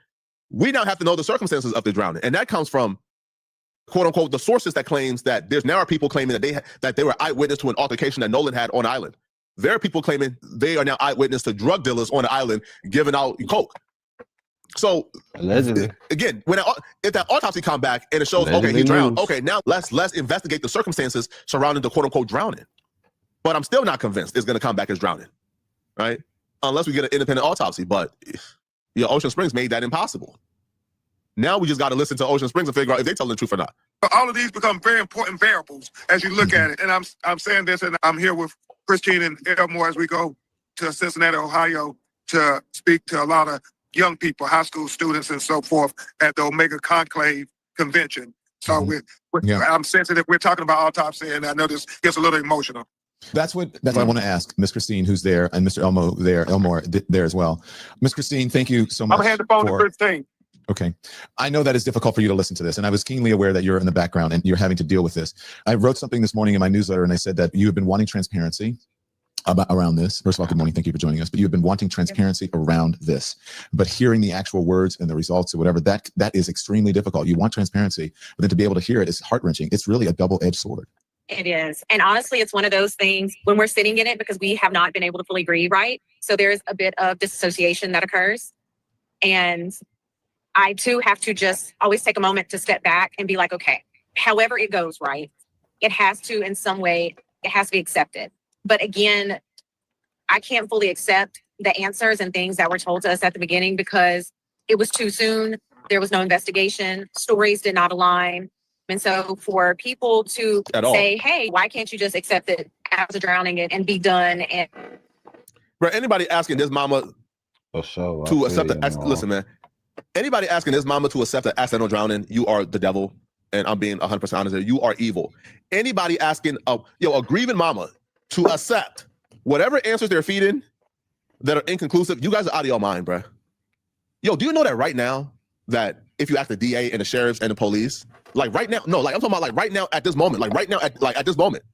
we now have to know the circumstances of the drowning. And that comes from, quote unquote, the sources that claims that there are people claiming that they were eyewitness to an altercation that Nolan had on the island. There are people claiming they are now eyewitness to drug dealers on the island giving out coke. So allegedly, again, if that autopsy come back and it shows, allegedly okay, he drowned. moves. Okay, now let's investigate the circumstances surrounding the quote unquote drowning. But I'm still not convinced it's going to come back as drowning, right? Unless we get an independent autopsy. But Ocean Springs made that impossible. Now we just got to listen to Ocean Springs and figure out if they're telling the truth or not. But all of these become very important variables as you look at it. And I'm saying this, and I'm here with Christine and Elmore as we go to Cincinnati, Ohio, to speak to a lot of young people, high school students and so forth at the Omega Conclave Convention. So I'm sensitive. We're talking about autopsy, and I know this gets a little emotional. That's what I want to ask Miss Christine, who's there, and Mr. Elmore there as well. Miss Christine, thank you so much. I'm going to hand the phone to Christine. Okay. I know that it's difficult for you to listen to this, and I was keenly aware that you're in the background and you're having to deal with this. I wrote something this morning in my newsletter, and I said that you have been wanting transparency around this. First of all, good morning. Thank you for joining us. But you've been wanting transparency around this. But hearing the actual words and the results or whatever, that is extremely difficult. You want transparency, but then to be able to hear it is heart-wrenching. It's really a double-edged sword. It is. And honestly, it's one of those things when we're sitting in it because we have not been able to fully grieve, right? So there's a bit of disassociation that occurs. And I too have to just always take a moment to step back and be like, okay, however it goes, right? It has to, in some way, it has to be accepted. But again, I can't fully accept the answers and things that were told to us at the beginning because it was too soon. There was no investigation. Stories did not align. And so for people to say, hey, why can't you just accept it as a drowning and be done? And Bro, anybody asking this mama to accept the listen, man. Anybody asking this mama to accept an accidental drowning, you are the devil. And I'm being 100% honest here. You are evil. Anybody asking a grieving mama to accept whatever answers they're feeding that are inconclusive, you guys are out of your mind, bro. Do you know that right now that if you ask the DA and the sheriffs and the police, like right now, I'm talking about like right now at this moment, at this moment,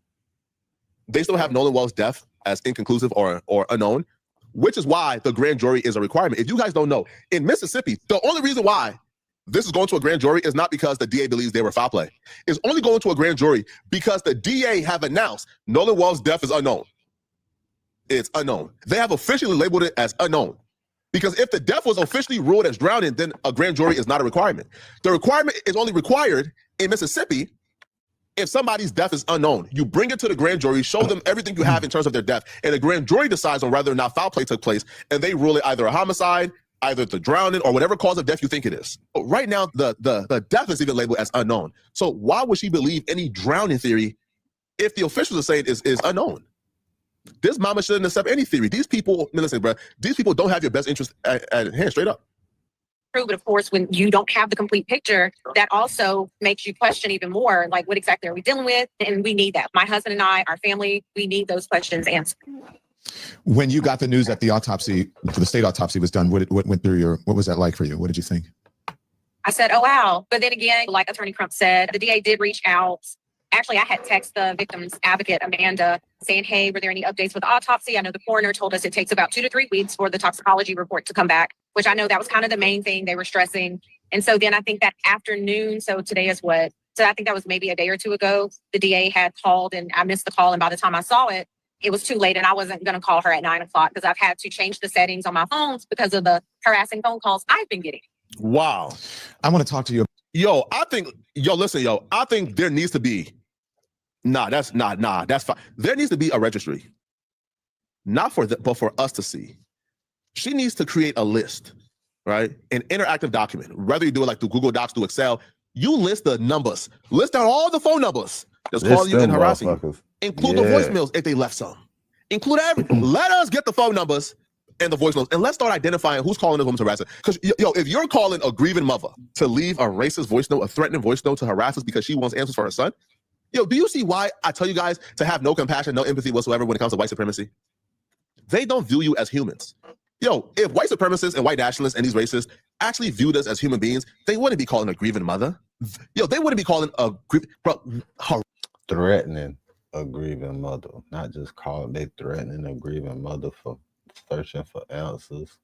they still have Nolan Wells' death as inconclusive or unknown, which is why the grand jury is a requirement. If you guys don't know, in Mississippi, the only reason why this is going to a grand jury is not because the DA believes they were foul play. It's only going to a grand jury because the DA have announced Nolan Wells' death is unknown. It's unknown. They have officially labeled it as unknown Because if the death was officially ruled as drowning, then a grand jury is not a requirement. The requirement is only required in Mississippi if somebody's death is unknown. You bring it to the grand jury, show them everything you have in terms of their death, and the grand jury decides on whether or not foul play took place, and they rule it either a homicide, either the drowning, or whatever cause of death you think it is. But right now, the death is even labeled as unknown. So why would she believe any drowning theory if the officials are saying is unknown? This mama shouldn't accept any theory. These people, listen, bro, these people don't have your best interest at hand, straight up. But of course, when you don't have the complete picture, that also makes you question even more, like, what exactly are we dealing with? And we need that. My husband and I, our family, we need those questions answered. When you got the news that the autopsy, the state autopsy was done, what went through what was that like for you? What did you think? I said, oh, wow. But then again, like Attorney Crump said, the DA did reach out. Actually, I had texted the victim's advocate, Amanda, saying, hey, were there any updates with the autopsy? I know the coroner told us it takes about 2 to 3 weeks for the toxicology report to come back, which I know that was kind of the main thing they were stressing. And so then I think that afternoon, so today is what? So I think that was maybe a day or two ago, the DA had called and I missed the call. And by the time I saw it, it was too late and I wasn't going to call her at 9 o'clock because I've had to change the settings on my phones because of the harassing phone calls I've been getting. Wow. I want to talk to you. I think there needs to be, that's fine. There needs to be a registry. Not for but for us to see. She needs to create a list, right? An interactive document. Whether you do it like through Google Docs, through Excel, you list the numbers. List down all the phone numbers that's calling you and harassing you. Include the voicemails if they left some. Include everything. Let us get the phone numbers and the voicemails, and let's start identifying who's calling this woman to harass her. Because, if you're calling a grieving mother to leave a racist voice note, a threatening voice note to harass us because she wants answers for her son, do you see why I tell you guys to have no compassion, no empathy whatsoever when it comes to white supremacy? They don't view you as humans. If white supremacists and white nationalists and these racists actually viewed us as human beings, they wouldn't be calling a grieving mother. They wouldn't be calling a threatening a grieving mother, not just calling. They threatening a grieving mother for searching for answers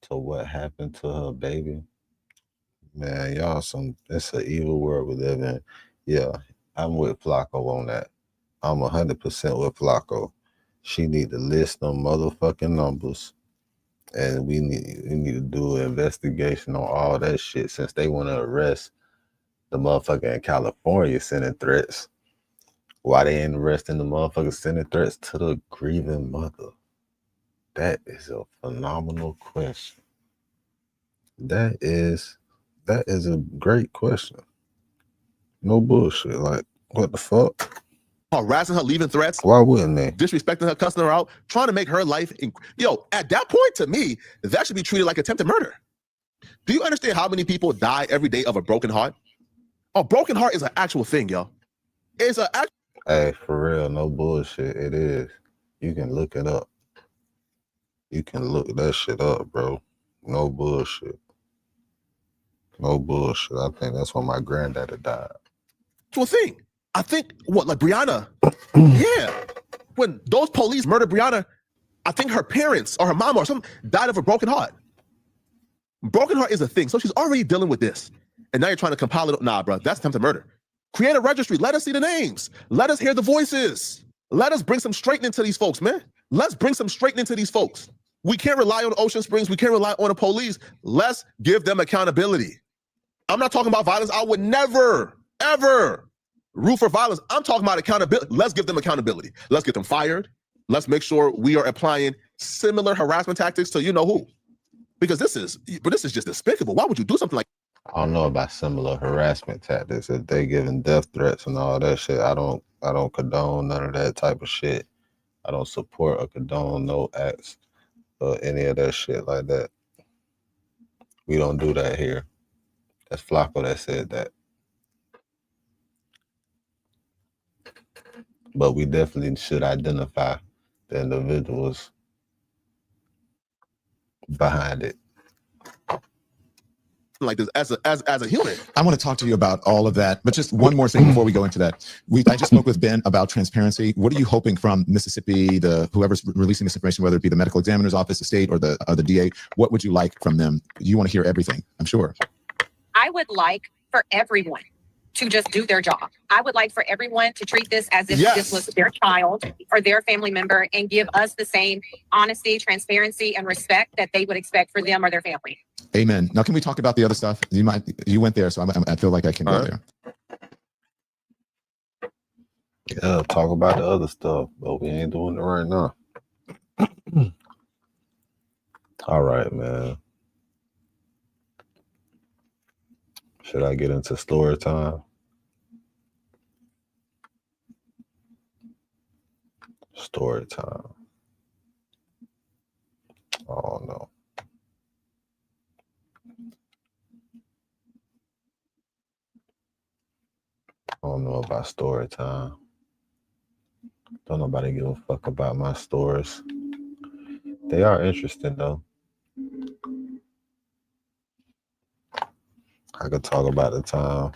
to what happened to her baby. Man, it's an evil world we live in. Yeah, I'm with Flacco on that. I'm 100% with Flacco. She need to list them motherfucking numbers. And we need to do an investigation on all that shit since they want to arrest the motherfucker in California sending threats. Why they ain't arresting the motherfucker sending threats to the grieving mother? That is a phenomenal question. That is a great question. No bullshit. Like, what the fuck? Harassing her, leaving threats. Why wouldn't they? Disrespecting her, cussing her out, trying to make her life. At that point, to me, that should be treated like attempted murder. Do you understand how many people die every day of a broken heart? A broken heart is an actual thing, yo. It's an actual. Hey, for real, no bullshit. It is. You can look it up. You can look that shit up, bro. No bullshit. No bullshit. I think that's when my granddaddy died. Actual thing. I think like Brianna, yeah. When those police murdered Brianna, I think her parents or her mom or something died of a broken heart. Broken heart is a thing. So she's already dealing with this. And now you're trying to compile it. Nah, bro, that's attempted murder. Create a registry. Let us see the names. Let us hear the voices. Let us bring some straightening to these folks, man. Let's bring some straightening to these folks. We can't rely on Ocean Springs. We can't rely on the police. Let's give them accountability. I'm not talking about violence. I would never, ever root for violence. I'm talking about accountability. Let's give them accountability. Let's get them fired. Let's make sure we are applying similar harassment tactics to who. Because this is just despicable. Why would you do something like I don't know about similar harassment tactics. If they giving death threats and all that shit, I don't condone none of that type of shit. I don't support or condone no acts or any of that shit like that. We don't do that here. That's Flacco that said that. But we definitely should identify the individuals behind it. Like this as a human? I want to talk to you about all of that, but just one more thing before we go into that. I just spoke with Ben about transparency. What are you hoping from Mississippi, whoever's releasing this information, whether it be the medical examiner's office, the state, or the DA? What would you like from them? You want to hear everything, I'm sure. I would like for everyone to just do their job. I would like for everyone to treat this as if Yes. this was their child or their family member and give us the same honesty, transparency, and respect that they would expect for them or their family. Amen. Now, can we talk about the other stuff? You went there, so I feel like I can go there. Yeah, talk about the other stuff, but we ain't doing it right now. All right, man. Should I get into story time? Story time. I don't know. I don't know about story time. Don't nobody give a fuck about my stories. They are interesting though. I could talk about the time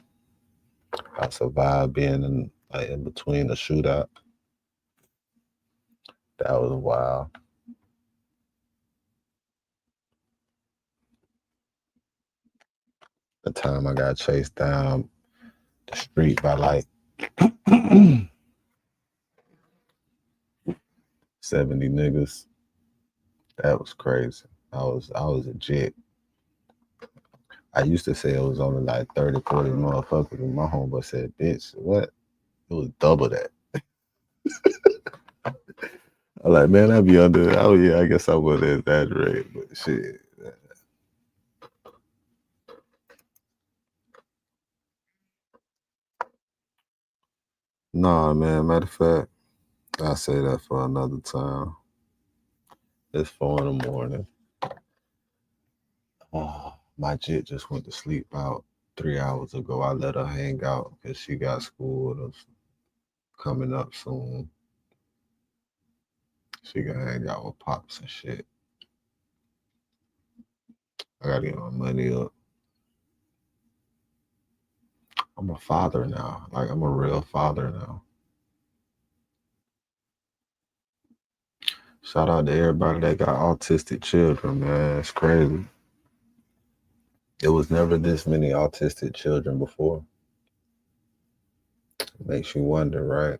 I survived being in between the shootout. That was wild. The time I got chased down the street by like 70 niggas. That was crazy. I was a jit. I used to say it was only like 30, 40 motherfuckers, and my homeboy said, bitch, what? It was double that. I'm like, man, I'd be under. Oh yeah, I guess I would exaggerate, but shit. Nah, man. Matter of fact, I'll say that for another time. It's 4 in the morning. My jit just went to sleep about 3 hours ago. I let her hang out because she got school coming up soon. She can hang out with pops and shit. I gotta get my money up. I'm a father now. Like, I'm a real father now. Shout out to everybody that got autistic children, man. It's crazy. It was never this many autistic children before. It makes you wonder, right?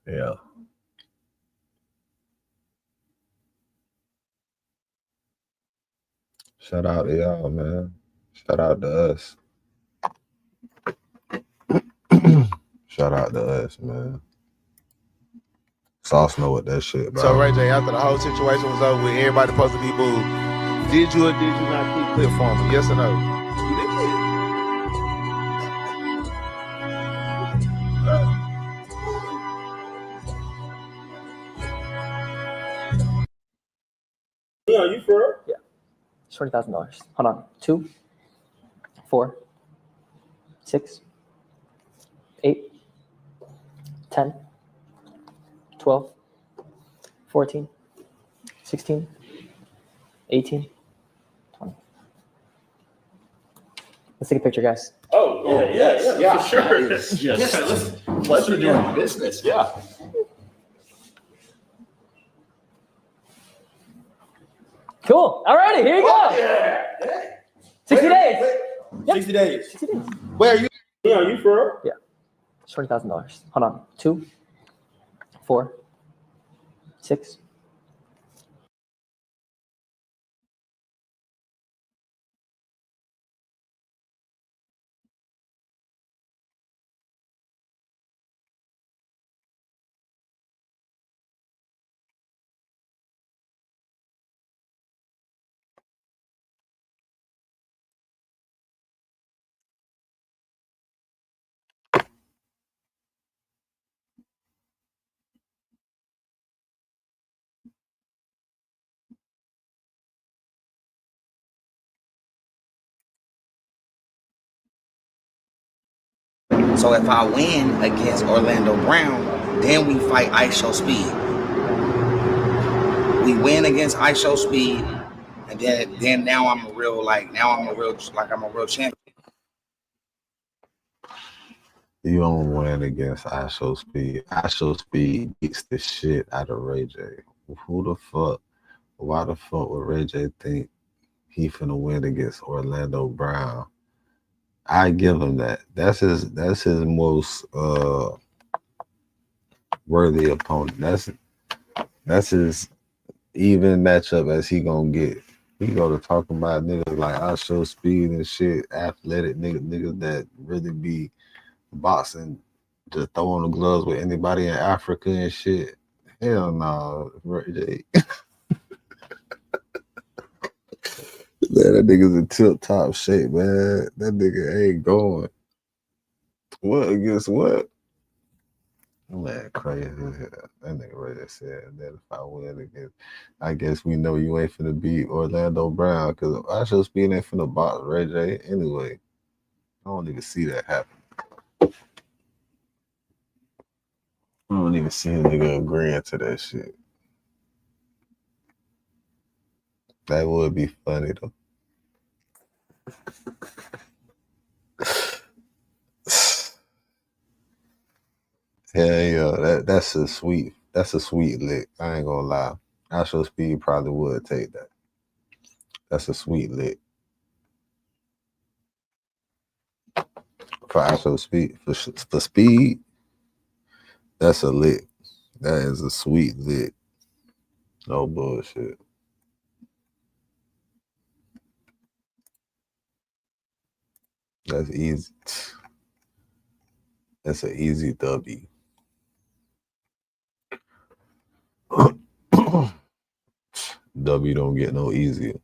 Yeah. Shout out to y'all, man. Shout out to us. Shout out to us, man. Sauce know what that shit, bro. So Ray J, after the whole situation was over with, everybody supposed to be moved. Did you or did you not keep clip for me? Yes or no? You did. Yeah, you for real? Yeah. It's $20,000. Hold on. 2, 4, 6, 8, 10, 12, 14, 16, 18, 20. Let's take a picture, guys. Oh, yeah, for sure. Yes. Listen, pleasure doing business. Yeah. Cool. All righty, here you go. Yeah. 60 days. Yep. 60 days. 60 days. Where are you? Yeah, you for real? Yeah. It's $20,000. Hold on. 2, 4, 6, So if I win against Orlando Brown, then we fight ISO Speed. We win against ISO Speed, and then now I'm a real champion. You don't win against ISO Speed. ISO Speed beats the shit out of Ray J. Who the fuck? Why the fuck would Ray J think he finna win against Orlando Brown? I give him that. That's his most worthy opponent. That's his even matchup as he gonna get. He go to talk about niggas like ISO Speed and shit, athletic niggas that really be boxing, just throwing the gloves with anybody in Africa and shit. Hell no, Ray J. Man, that nigga's in tip-top shape, man. That nigga ain't going. What against what? Man, crazy as hell. That nigga Ray J said that if I win against, I guess we know you ain't finna beat Orlando Brown, because I should Speed ain't finna box Ray J anyway. I don't even see that happen. I don't even see a nigga agreeing to that shit. That would be funny though. Yeah, that's a sweet lick. I ain't gonna lie. ISO Speed probably would take that. That's a sweet lick. For ISO Speed, for Speed, that's a lick. That is a sweet lick. No bullshit. That's easy. That's an easy W. W don't get no easier.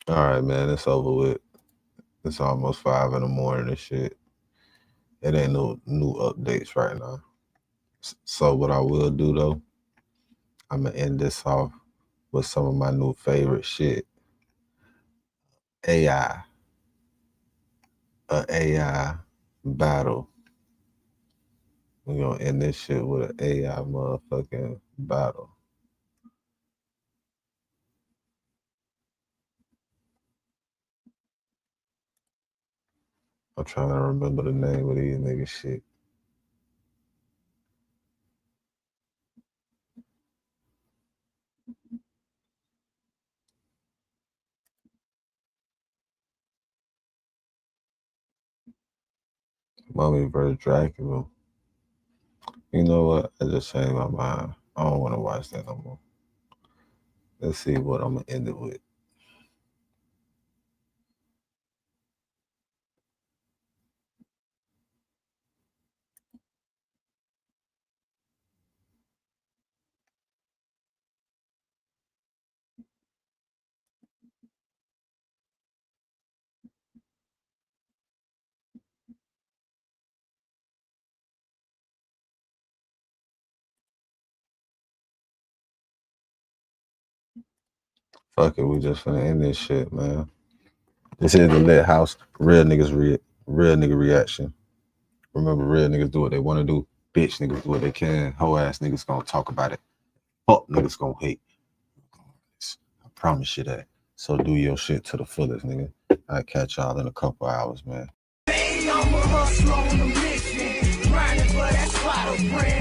All right, man, it's over with. It's almost 5 in the morning and shit. It ain't no new updates right now. So what I will do though, I'm gonna end this off with some of my new favorite shit. AI. An AI battle. We're gonna end this shit with an AI motherfucking battle. I'm trying to remember the name of these niggas shit. Mummy vs. Dracula. You know what? I just changed my mind. I don't want to watch that no more. Let's see what I'm gonna end it with. Fuck it, we just finna end this shit, man. This is the Lit House. Real nigga reaction. Remember, real niggas do what they want to do. Bitch niggas do what they can. Hoe ass niggas gonna talk about it. Fuck niggas gonna hate. I promise you that. So do your shit to the fullest, nigga. I'll catch y'all in a couple hours, man. I'm a hustler on a mission, grinding for that spot of brand.